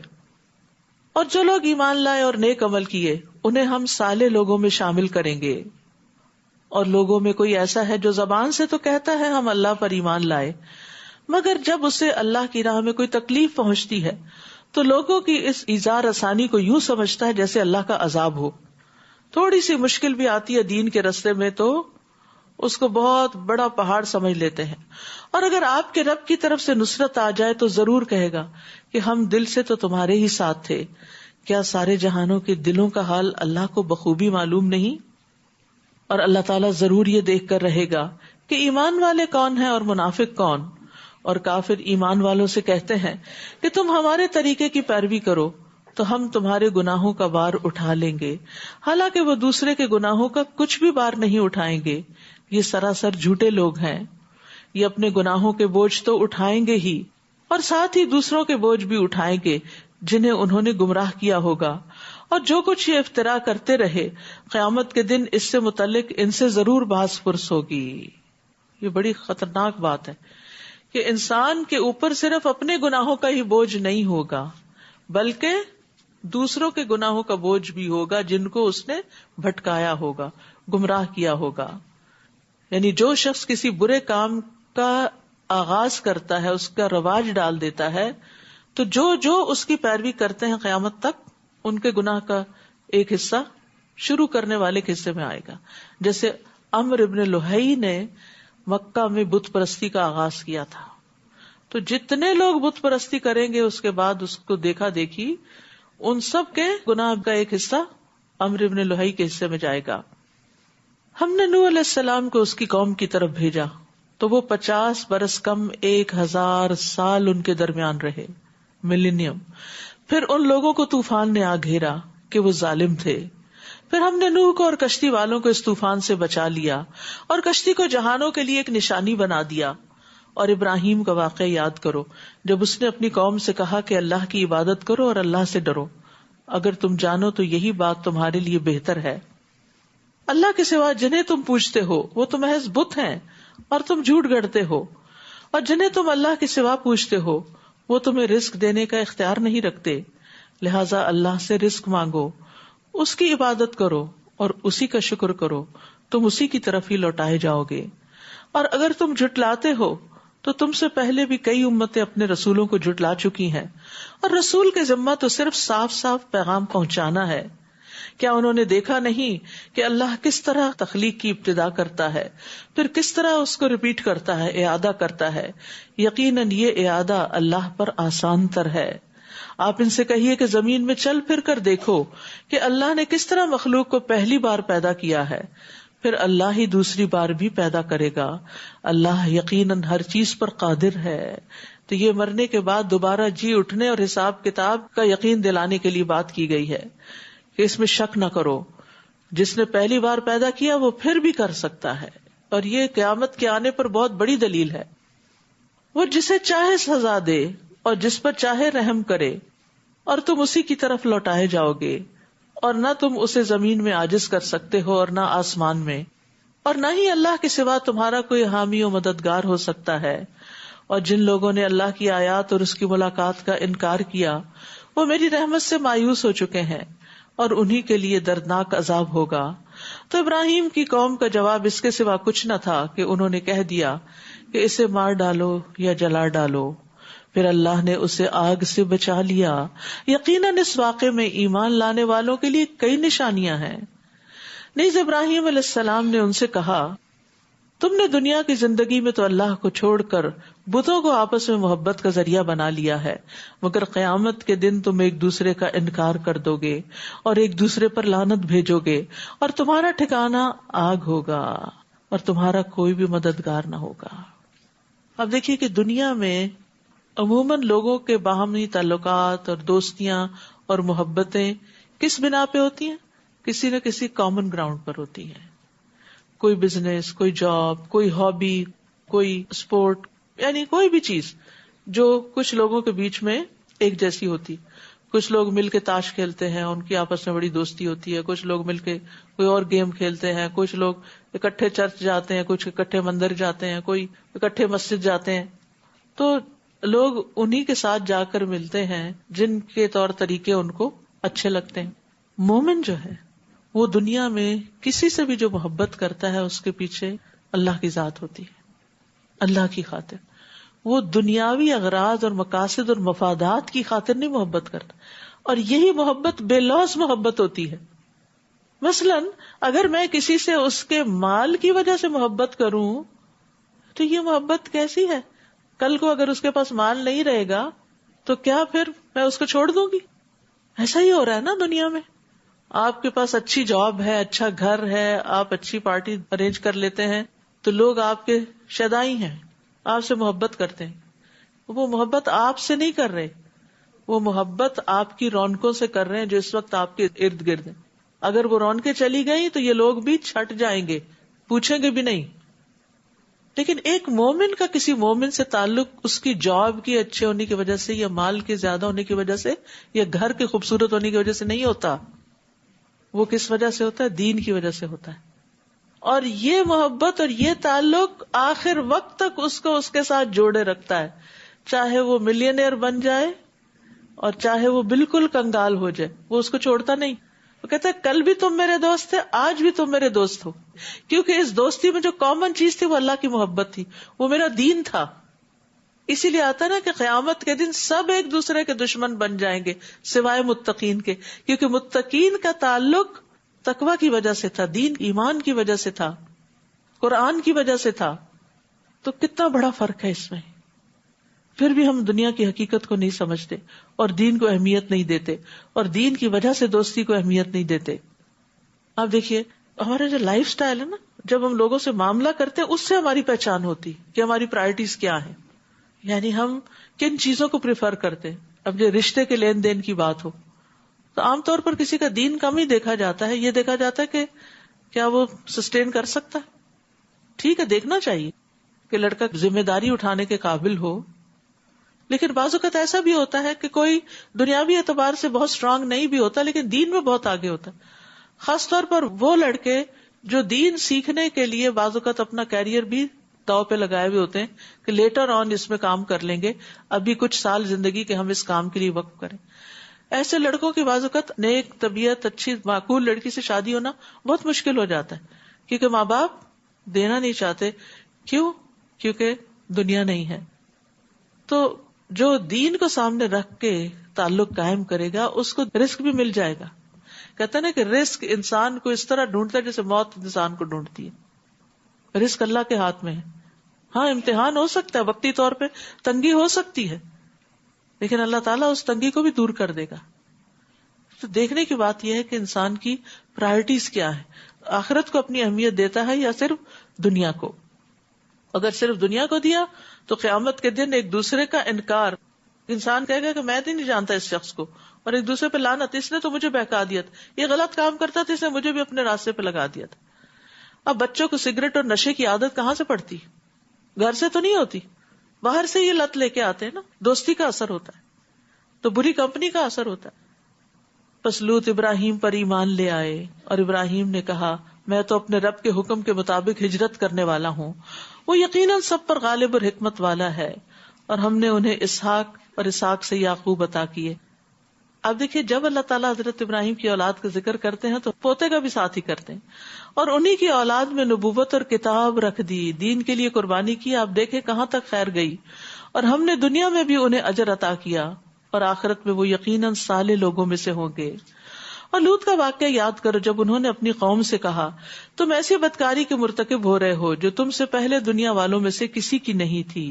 اور جو لوگ ایمان لائے اور نیک عمل کیے انہیں ہم صالح لوگوں میں شامل کریں گے۔ اور لوگوں میں کوئی ایسا ہے جو زبان سے تو کہتا ہے ہم اللہ پر ایمان لائے، مگر جب اسے اللہ کی راہ میں کوئی تکلیف پہنچتی ہے تو لوگوں کی اس ایذار آسانی کو یوں سمجھتا ہے جیسے اللہ کا عذاب ہو۔ تھوڑی سی مشکل بھی آتی ہے دین کے رستے میں تو اس کو بہت بڑا پہاڑ سمجھ لیتے ہیں، اور اگر آپ کے رب کی طرف سے نصرت آ جائے تو ضرور کہے گا کہ ہم دل سے تو تمہارے ہی ساتھ تھے۔ کیا سارے جہانوں کے دلوں کا حال اللہ کو بخوبی معلوم نہیں؟ اور اللہ تعالیٰ ضرور یہ دیکھ کر رہے گا کہ ایمان والے کون ہیں اور منافق کون۔ اور کافر ایمان والوں سے کہتے ہیں کہ تم ہمارے طریقے کی پیروی کرو تو ہم تمہارے گناہوں کا بار اٹھا لیں گے، حالانکہ وہ دوسرے کے گناہوں کا کچھ بھی بار نہیں اٹھائیں گے۔ یہ سراسر جھوٹے لوگ ہیں، یہ اپنے گناہوں کے بوجھ تو اٹھائیں گے ہی، اور ساتھ ہی دوسروں کے بوجھ بھی اٹھائیں گے جنہیں انہوں نے گمراہ کیا ہوگا۔ اور جو کچھ یہ افطرا کرتے رہے قیامت کے دن اس سے متعلق ان سے ضرور بحث پرس ہوگی۔ یہ بڑی خطرناک بات ہے کہ انسان کے اوپر صرف اپنے گناہوں کا ہی بوجھ نہیں ہوگا بلکہ دوسروں کے گناہوں کا بوجھ بھی ہوگا جن کو اس نے بھٹکایا ہوگا، گمراہ کیا ہوگا۔ یعنی جو شخص کسی برے کام کا آغاز کرتا ہے، اس کا رواج ڈال دیتا ہے، تو جو اس کی پیروی کرتے ہیں قیامت تک ان کے گناہ کا ایک حصہ شروع کرنے والے کے حصے میں آئے گا۔ جیسے عمرو ابن لہی نے مکہ میں بت پرستی کا آغاز کیا تھا، تو جتنے لوگ بت پرستی کریں گے اس کے بعد اس کو دیکھا دیکھی ان سب کے گناہ کا ایک حصہ عمرو ابن لہی کے حصے میں جائے گا۔ ہم نے نوح علیہ السلام کو اس کی قوم کی طرف بھیجا تو وہ 50 برس کم 1000 سال ان کے درمیان رہے، ملینیم۔ پھر ان لوگوں کو طوفان نے آ گھیرا کہ وہ ظالم تھے۔ پھر ہم نے نوح کو اور کشتی والوں کو اس طوفان سے بچا لیا اور کشتی کو جہانوں کے لیے ایک نشانی بنا دیا۔ اور ابراہیم کا واقعہ یاد کرو جب اس نے اپنی قوم سے کہا کہ اللہ کی عبادت کرو اور اللہ سے ڈرو، اگر تم جانو تو یہی بات تمہارے لیے بہتر ہے۔ اللہ کے سوا جنہیں تم پوجتے ہو وہ تو محض بت ہیں اور تم جھوٹ گڑھتے ہو، اور جنہیں تم اللہ کے سوا پوجتے ہو وہ تمہیں رزق دینے کا اختیار نہیں رکھتے، لہٰذا اللہ سے رزق مانگو، اس کی عبادت کرو اور اسی کا شکر کرو، تم اسی کی طرف ہی لوٹائے جاؤ گے۔ اور اگر تم جھٹلاتے ہو تو تم سے پہلے بھی کئی امتیں اپنے رسولوں کو جھٹلا چکی ہیں، اور رسول کے ذمہ تو صرف صاف صاف پیغام پہنچانا ہے۔ کیا انہوں نے دیکھا نہیں کہ اللہ کس طرح تخلیق کی ابتدا کرتا ہے، پھر کس طرح اس کو ریپیٹ کرتا ہے، اعادہ کرتا ہے؟ یقیناً یہ اعادہ اللہ پر آسان تر ہے۔ آپ ان سے کہیے کہ زمین میں چل پھر کر دیکھو کہ اللہ نے کس طرح مخلوق کو پہلی بار پیدا کیا ہے، پھر اللہ ہی دوسری بار بھی پیدا کرے گا۔ اللہ یقیناً ہر چیز پر قادر ہے۔ تو یہ مرنے کے بعد دوبارہ جی اٹھنے اور حساب کتاب کا یقین دلانے کے لیے بات کی گئی ہے کہ اس میں شک نہ کرو، جس نے پہلی بار پیدا کیا وہ پھر بھی کر سکتا ہے، اور یہ قیامت کے آنے پر بہت بڑی دلیل ہے۔ وہ جسے چاہے سزا دے اور جس پر چاہے رحم کرے، اور تم اسی کی طرف لوٹائے جاؤ گے، اور نہ تم اسے زمین میں عاجز کر سکتے ہو اور نہ آسمان میں، اور نہ ہی اللہ کے سوا تمہارا کوئی حامی و مددگار ہو سکتا ہے۔ اور جن لوگوں نے اللہ کی آیات اور اس کی ملاقات کا انکار کیا وہ میری رحمت سے مایوس ہو چکے ہیں، اور انہی کے لیے دردناک عذاب ہوگا۔ تو ابراہیم کی قوم کا جواب اس کے سوا کچھ نہ تھا کہ انہوں نے کہہ دیا کہ اسے مار ڈالو یا جلا ڈالو، پھر اللہ نے اسے آگ سے بچا لیا۔ یقیناً اس واقعے میں ایمان لانے والوں کے لیے کئی نشانیاں ہیں۔ نیز ابراہیم علیہ السلام نے ان سے کہا تم نے دنیا کی زندگی میں تو اللہ کو چھوڑ کر بتوں کو آپس میں محبت کا ذریعہ بنا لیا ہے، مگر قیامت کے دن تم ایک دوسرے کا انکار کر دو گے اور ایک دوسرے پر لعنت بھیجو گے، اور تمہارا ٹھکانہ آگ ہوگا اور تمہارا کوئی بھی مددگار نہ ہوگا۔ اب دیکھیے کہ دنیا میں عموماً لوگوں کے باہمی تعلقات اور دوستیاں اور محبتیں کس بنا پہ ہوتی ہیں؟ کسی نہ کسی کامن گراؤنڈ پر ہوتی ہیں۔ کوئی بزنس، کوئی جاب، کوئی ہابی، کوئی اسپورٹ، یعنی کوئی بھی چیز جو کچھ لوگوں کے بیچ میں ایک جیسی ہوتی۔ کچھ لوگ مل کے تاش کھیلتے ہیں، ان کی آپس میں بڑی دوستی ہوتی ہے، کچھ لوگ مل کے کوئی اور گیم کھیلتے ہیں، کچھ لوگ اکٹھے چرچ جاتے ہیں، کچھ اکٹھے مندر جاتے ہیں، کوئی اکٹھے مسجد جاتے ہیں۔ تو لوگ انہی کے ساتھ جا کر ملتے ہیں جن کے طور طریقے ان کو اچھے لگتے ہیں۔ مومن جو ہے وہ دنیا میں کسی سے بھی جو محبت کرتا ہے اس کے پیچھے اللہ کی ذات ہوتی ہے، اللہ کی خاطر۔ وہ دنیاوی اغراض اور مقاصد اور مفادات کی خاطر نہیں محبت کرتا، اور یہی محبت بے لوث محبت ہوتی ہے۔ مثلاً اگر میں کسی سے اس کے مال کی وجہ سے محبت کروں تو یہ محبت کیسی ہے؟ کل کو اگر اس کے پاس مال نہیں رہے گا تو کیا پھر میں اس کو چھوڑ دوں گی؟ ایسا ہی ہو رہا ہے نا دنیا میں۔ آپ کے پاس اچھی جاب ہے، اچھا گھر ہے، آپ اچھی پارٹی ارینج کر لیتے ہیں تو لوگ آپ کے شیدائی ہیں، آپ سے محبت کرتے ہیں۔ وہ محبت آپ سے نہیں کر رہے، وہ محبت آپ کی رونقوں سے کر رہے ہیں جو اس وقت آپ کے ارد گرد ہیں۔ اگر وہ رونقیں چلی گئی تو یہ لوگ بھی چھٹ جائیں گے، پوچھیں گے بھی نہیں۔ لیکن ایک مومن کا کسی مومن سے تعلق اس کی جاب کی اچھے ہونے کی وجہ سے یا مال کے زیادہ ہونے کی وجہ سے یا گھر کے خوبصورت ہونے کی وجہ سے نہیں ہوتا۔ وہ کس وجہ سے ہوتا ہے؟ دین کی وجہ سے ہوتا ہے۔ اور یہ محبت اور یہ تعلق آخر وقت تک اس کو اس کے ساتھ جوڑے رکھتا ہے، چاہے وہ ملینئر بن جائے اور چاہے وہ بالکل کنگال ہو جائے، وہ اس کو چھوڑتا نہیں۔ وہ کہتا ہے کل بھی تم میرے دوست تھے، آج بھی تم میرے دوست ہو، کیونکہ اس دوستی میں جو کامن چیز تھی وہ اللہ کی محبت تھی، وہ میرا دین تھا۔ اسی لیے آتا نا کہ قیامت کے دن سب ایک دوسرے کے دشمن بن جائیں گے سوائے متقین کے، کیونکہ متقین کا تعلق تقوی کی وجہ سے تھا، دین ایمان کی وجہ سے تھا، قرآن کی وجہ سے تھا۔ تو کتنا بڑا فرق ہے اس میں۔ پھر بھی ہم دنیا کی حقیقت کو نہیں سمجھتے اور دین کو اہمیت نہیں دیتے، اور دین کی وجہ سے دوستی کو اہمیت نہیں دیتے۔ آپ دیکھیے ہمارا جو لائف سٹائل ہے نا، جب ہم لوگوں سے معاملہ کرتے ہیں اس سے ہماری پہچان ہوتی کہ ہماری پرائرٹیز کیا ہیں، یعنی ہم کن چیزوں کو پریفر کرتے ہیں۔ اب جو رشتے کے لین دین کی بات ہو تو عام طور پر کسی کا دین کم ہی دیکھا جاتا ہے، یہ دیکھا جاتا ہے کہ کیا وہ سسٹین کر سکتا ہے۔ ٹھیک ہے، دیکھنا چاہیے کہ لڑکا ذمہ داری اٹھانے کے قابل ہو، لیکن بعض اوقات ایسا بھی ہوتا ہے کہ کوئی دنیاوی اعتبار سے بہت اسٹرانگ نہیں بھی ہوتا لیکن دین میں بہت آگے ہوتا ہے۔ خاص طور پر وہ لڑکے جو دین سیکھنے کے لیے بعض اوقات اپنا کیریئر بھی داؤ پہ لگائے ہوئے ہوتے ہیں کہ لیٹر آن اس میں کام کر لیں گے، ابھی کچھ سال زندگی کے ہم اس کام کے لیے وقف کریں۔ ایسے لڑکوں کی بعض اوقات نیک طبیعت اچھی معقول لڑکی سے شادی ہونا بہت مشکل ہو جاتا ہے، کیونکہ ماں باپ دینا نہیں چاہتے۔ کیوں؟ کیونکہ دنیا نہیں ہے۔ تو جو دین کو سامنے رکھ کے تعلق قائم کرے گا اس کو رزق بھی مل جائے گا۔ کہتا ہے نا کہ رزق انسان کو اس طرح ڈھونڈتا ہے جیسے موت انسان کو ڈھونڈتی ہے۔ رزق اللہ کے ہاتھ میں ہے۔ ہاں امتحان ہو سکتا ہے، وقتی طور پہ تنگی ہو سکتی ہے، لیکن اللہ تعالیٰ اس تنگی کو بھی دور کر دے گا۔ تو دیکھنے کی بات یہ ہے کہ انسان کی پرائرٹیز کیا ہے، آخرت کو اپنی اہمیت دیتا ہے یا صرف دنیا کو۔ اگر صرف دنیا کو دیا تو قیامت کے دن ایک دوسرے کا انکار، انسان کہے گا کہ میں نہیں جانتا اس شخص کو، اور ایک دوسرے پہ لعنت، اس نے تو مجھے بہکا دیا تھا، یہ غلط کام کرتا تھا، اس نے مجھے بھی اپنے راستے پہ لگا دیا تھا۔ اب بچوں کو سگریٹ اور نشے کی عادت کہاں سے پڑتی؟ گھر سے تو نہیں ہوتی، باہر سے یہ لت لے کے آتے ہیں نا۔ دوستی کا اثر ہوتا ہے تو بری کمپنی کا اثر ہوتا ہے۔ پس لوط ابراہیم پر ایمان لے آئے اور ابراہیم نے کہا میں تو اپنے رب کے حکم کے مطابق ہجرت کرنے والا ہوں، وہ یقیناً سب پر غالب اور حکمت والا ہے، اور ہم نے انہیں اسحاق اور اسحاق سے یعقوب عطا کیے۔ اب دیکھیے جب اللہ تعالیٰ حضرت ابراہیم کی اولاد کا ذکر کرتے ہیں تو پوتے کا بھی ساتھ ہی کرتے ہیں، اور انہی کی اولاد میں نبوت اور کتاب رکھ دی، دین کے لیے قربانی کی۔ آپ دیکھیں کہاں تک خیر گئی، اور ہم نے دنیا میں بھی انہیں اجر عطا کیا، اور آخرت میں وہ یقیناً صالح لوگوں میں سے ہوں گے۔ اور لوط کا واقعہ یاد کرو جب انہوں نے اپنی قوم سے کہا تم ایسی بدکاری کے مرتکب ہو رہے ہو جو تم سے پہلے دنیا والوں میں سے کسی کی نہیں تھی.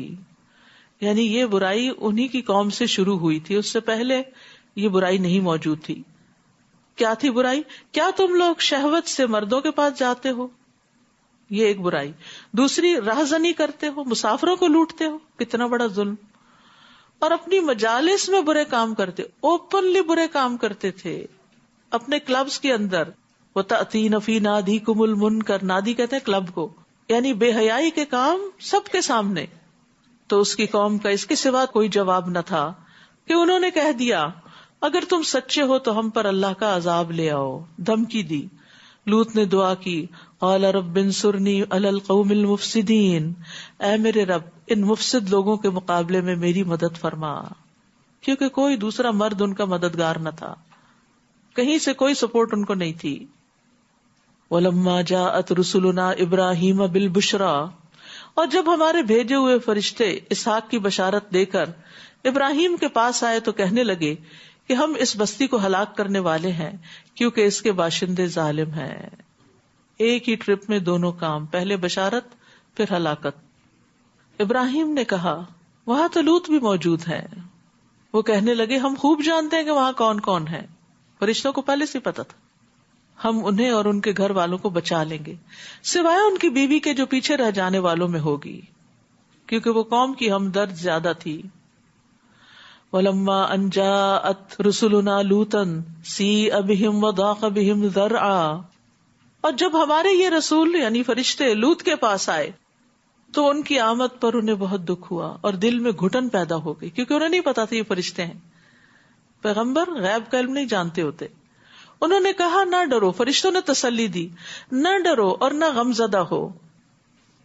یعنی یہ برائی انہی کی قوم سے شروع ہوئی تھی، اس سے پہلے یہ برائی نہیں موجود تھی. کیا تھی برائی؟ کیا تم لوگ شہوت سے مردوں کے پاس جاتے ہو؟ یہ ایک برائی. دوسری، راہزنی کرتے ہو، مسافروں کو لوٹتے ہو، کتنا بڑا ظلم. اور اپنی مجالس میں برے کام کرتے، اوپنلی برے کام کرتے تھے اپنے کلبز کے اندر. وَتَأْتِينَ فِي نَادِيكُمُ الْمُنْكَرَ، نادی کہتے ہیں کلب کو، یعنی بے حیائی کے کام سب کے سامنے. تو اس کی قوم کا اس کے سوا کوئی جواب نہ تھا کہ انہوں نے کہہ دیا اگر تم سچے ہو تو ہم پر اللہ کا عذاب لے آؤ، دھمکی دی. لوط نے دعا کی، قال رب انصرنی علی القوم المفسدین، اے میرے رب ان مفسد لوگوں کے مقابلے میں میری مدد فرما. کیونکہ کوئی دوسرا مرد ان کا مددگار نہ تھا، کہیں سے کوئی سپورٹ ان کو نہیں تھی. وَلَمَّا جَاءَتْ رُسُلُنَا إِبْرَاهِيمَ بِالْبُشْرَى، اور جب ہمارے بھیجے ہوئے فرشتے اسحاق کی بشارت دے کر ابراہیم کے پاس آئے تو کہنے لگے کہ ہم اس بستی کو ہلاک کرنے والے ہیں کیونکہ اس کے باشندے ظالم ہیں. ایک ہی ٹرپ میں دونوں کام، پہلے بشارت پھر ہلاکت. ابراہیم نے کہا وہاں تو لوط بھی موجود ہیں. وہ کہنے لگے ہم خوب جانتے ہیں کہ وہاں کون کون ہے، فرشتوں کو پہلے سے پتا تھا. ہم انہیں اور ان کے گھر والوں کو بچا لیں گے سوائے ان کی بیوی کے جو پیچھے رہ جانے والوں میں ہوگی، کیونکہ وہ قوم کی ہمدرد زیادہ تھی. وَلَمَّا أَن جَاءَتْ رُسُلُنَا لُوطًا سِيءَ بِهِمْ وَضَاقَ بِهِمْ ذَرْعًا، اور جب ہمارے یہ رسول یعنی فرشتے لوط کے پاس آئے تو ان کی آمد پر انہیں بہت دکھ ہوا اور دل میں گھٹن پیدا ہو گئی، کیونکہ انہیں نہیں پتا تھا یہ فرشتے ہیں. پیغمبر غیب کا علم نہیں جانتے ہوتے. انہوں نے کہا نہ ڈرو، فرشتوں نے تسلی دی، نہ ڈرو اور نہ غمزدہ ہو،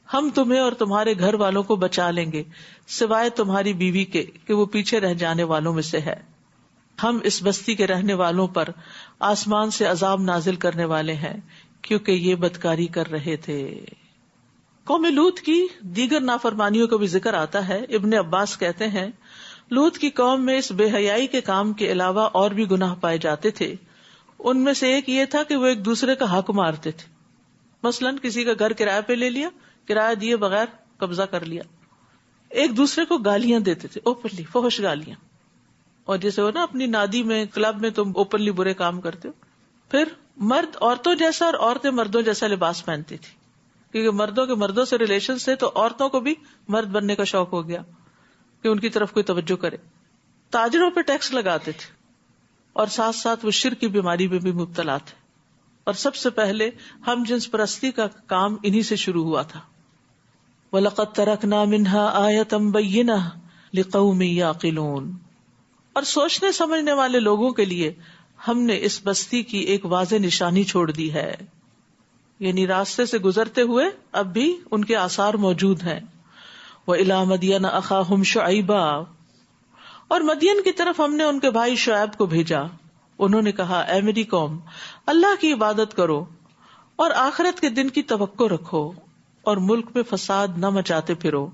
ہم تمہیں اور تمہارے گھر والوں کو بچا لیں گے سوائے تمہاری بیوی کے کہ وہ پیچھے رہ جانے والوں میں سے ہے. ہم اس بستی کے رہنے والوں پر آسمان سے عذاب نازل کرنے والے ہیں کیونکہ یہ بدکاری کر رہے تھے. قوم لوط کی دیگر نافرمانیوں کا بھی ذکر آتا ہے. ابن عباس کہتے ہیں لوط کی قوم میں اس بے حیائی کے کام کے علاوہ اور بھی گناہ پائے جاتے تھے. ان میں سے ایک یہ تھا کہ وہ ایک دوسرے کا حق مارتے تھے. مثلاً کسی کا گھر کرایہ پہ لے لیا، کرایہ دیے بغیر قبضہ کر لیا. ایک دوسرے کو گالیاں دیتے تھے، اوپنلی فحش گالیاں. اور جیسے ہو نا اپنی نادی میں کلب میں تم اوپنلی برے کام کرتے ہو. پھر مرد عورتوں جیسا اور عورتیں مردوں جیسا لباس پہنتی تھی، کیونکہ مردوں کے مردوں سے ریلیشن سے تو عورتوں کو بھی مرد بننے کا شوق ہو گیا کہ ان کی طرف کوئی توجہ کرے. تاجروں پہ ٹیکس لگاتے تھے اور ساتھ ساتھ وہ شرک کی بیماری میں بھی مبتلا تھے. اور سب سے پہلے ہم جنس پرستی کا کام انہی سے شروع ہوا تھا. وَلَقَدْ تَرَكْنَا مِنْهَا آيَةً بَيِّنَةً لِقَوْمٍ يَعْقِلُونَ، اور سوچنے سمجھنے والے لوگوں کے لیے ہم نے اس بستی کی ایک واضح نشانی چھوڑ دی ہے. یعنی راستے سے گزرتے ہوئے اب بھی ان کے آثار موجود ہیں. وَإِلَىٰ مَدْيَنَ أَخَاهُمْ شُعَيْبًا، اور مدین کی طرف ہم نے ان کے بھائی شعیب کو بھیجا. انہوں نے کہا اے میری قوم، اللہ کی عبادت کرو اور آخرت کے دن کی توقع رکھو اور ملک میں فساد نہ مچاتے پھرو.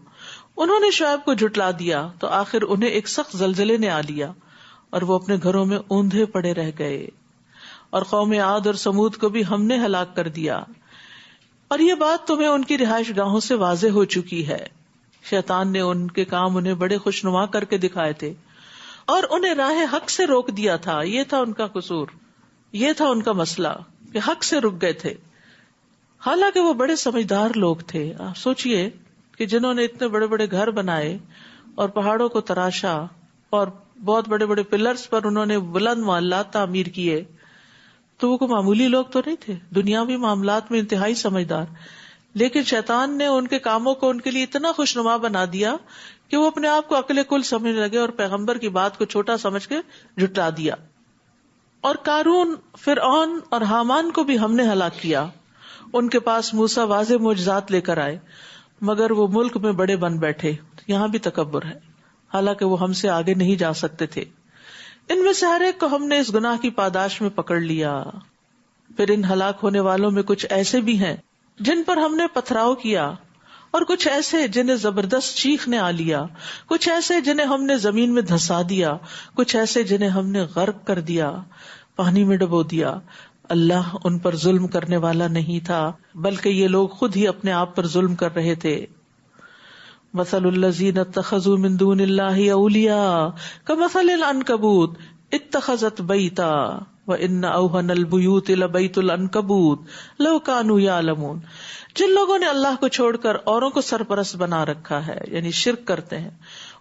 انہوں نے شعیب کو جھٹلا دیا تو آخر انہیں ایک سخت زلزلے نے آ لیا اور وہ اپنے گھروں میں اوندھے پڑے رہ گئے. اور قوم عاد اور سمود کو بھی ہم نے ہلاک کر دیا. اور یہ بات تمہیں ان کی رہائش گاہوں سے واضح ہو چکی ہے. شیطان نے ان کے کام انہیں بڑے خوشنما کر کے دکھائے تھے اور انہیں راہ حق سے روک دیا تھا. یہ تھا ان کا قصور، یہ تھا ان کا مسئلہ کہ حق سے رک گئے تھے. حالانکہ وہ بڑے سمجھدار لوگ تھے. آپ سوچئے کہ جنہوں نے اتنے بڑے بڑے گھر بنائے اور پہاڑوں کو تراشا اور بہت بڑے بڑے پلرز پر انہوں نے بلند محلات تعمیر کیے، تو وہ کوئی معمولی لوگ تو نہیں تھے، دنیاوی معاملات میں انتہائی سمجھدار. لیکن شیطان نے ان کے کاموں کو ان کے لیے اتنا خوشنما بنا دیا کہ وہ اپنے آپ کو عقل کل سمجھنے لگے اور پیغمبر کی بات کو چھوٹا سمجھ کے جھٹلا دیا. اور قارون، فرعون اور حامان کو بھی ہم نے ہلاک کیا. ان کے پاس موسیٰ واضح معجزات لے کر آئے مگر وہ ملک میں بڑے بن بیٹھے. یہاں بھی تکبر ہے، حالانکہ وہ ہم سے آگے نہیں جا سکتے تھے. ان میں سے ہر ایک کو ہم نے اس گناہ کی پاداش میں پکڑ لیا. پھر ان ہلاک ہونے والوں میں کچھ ایسے بھی ہیں جن پر ہم نے پتھراؤ کیا، اور کچھ ایسے جنہیں زبردست چیخ نے آ لیا، کچھ ایسے جنہیں ہم نے زمین میں دھسا دیا، کچھ ایسے جنہیں ہم نے غرق کر دیا. پانی میں ڈبو دیا. اللہ ان پر ظلم کرنے والا نہیں تھا بلکہ یہ لوگ خود ہی اپنے آپ پر ظلم کر رہے تھے. مثل الذین اتخذوا من دون اللہ اولیاء کمثل العنکبوت اتخذت بیتا وان اوہن البیوت لبیت العنکبوت لو کانوا یعلمون. جن لوگوں نے اللہ کو چھوڑ کر اوروں کو سرپرست بنا رکھا ہے یعنی شرک کرتے ہیں،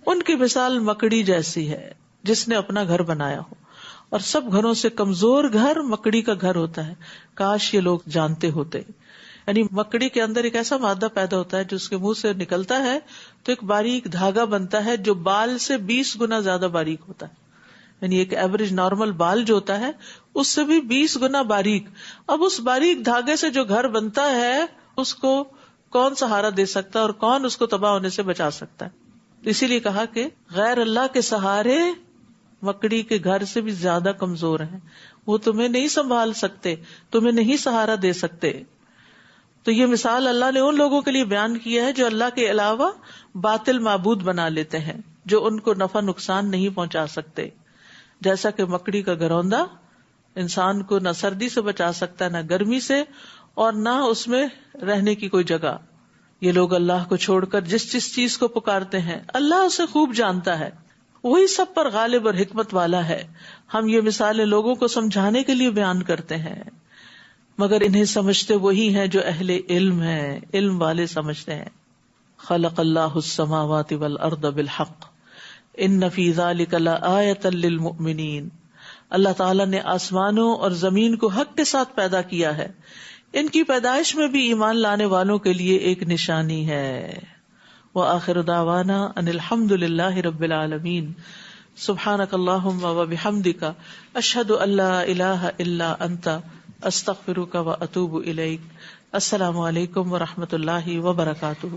ان کی مثال مکڑی جیسی ہے جس نے اپنا گھر بنایا ہو، اور سب گھروں سے کمزور گھر مکڑی کا گھر ہوتا ہے. کاش یہ لوگ جانتے ہوتے. یعنی مکڑی کے اندر ایک ایسا مادہ پیدا ہوتا ہے جو اس کے منہ سے نکلتا ہے تو ایک باریک دھاگا بنتا ہے جو بال سے 20 گنا زیادہ باریک ہوتا ہے. یعنی ایک ایوریج نارمل بال جو ہوتا ہے اس سے بھی 20 گنا باریک. اب اس باریک دھاگے سے جو گھر بنتا ہے اس کو کون سہارا دے سکتا ہے اور کون اس کو تباہ ہونے سے بچا سکتا ہے؟ اسی لیے کہا کہ غیر اللہ کے سہارے مکڑی کے گھر سے بھی زیادہ کمزور ہیں. وہ تمہیں نہیں سنبھال سکتے، تمہیں نہیں سہارا دے سکتے. تو یہ مثال اللہ نے ان لوگوں کے لیے بیان کیا ہے جو اللہ کے علاوہ باطل معبود بنا لیتے ہیں، جو ان کو نفع نقصان نہیں پہنچا سکتے. جیسا کہ مکڑی کا گھروندا انسان کو نہ سردی سے بچا سکتا ہے، نہ گرمی سے، اور نہ اس میں رہنے کی کوئی جگہ. یہ لوگ اللہ کو چھوڑ کر جس چیز کو پکارتے ہیں اللہ اسے خوب جانتا ہے، وہی سب پر غالب اور حکمت والا ہے. ہم یہ مثالیں لوگوں کو سمجھانے کے لیے بیان کرتے ہیں، مگر انہیں سمجھتے وہی ہیں جو اہل علم ہیں، علم والے سمجھتے ہیں. خلق اللہ السماوات والارض بالحق ان فی ذلک لآیۃ للمؤمنین. اللہ تعالیٰ نے آسمانوں اور زمین کو حق کے ساتھ پیدا کیا ہے، ان کی پیدائش میں بھی ایمان لانے والوں کے لیے ایک نشانی ہے. وآخر دعوانا ان الحمد للہ رب العالمین. سبحانک اللہم وبحمدک اشہد ان لا الہ الا انت استغفرک واتوب الیک. السلام علیکم ورحمۃ اللہ وبرکاتہ.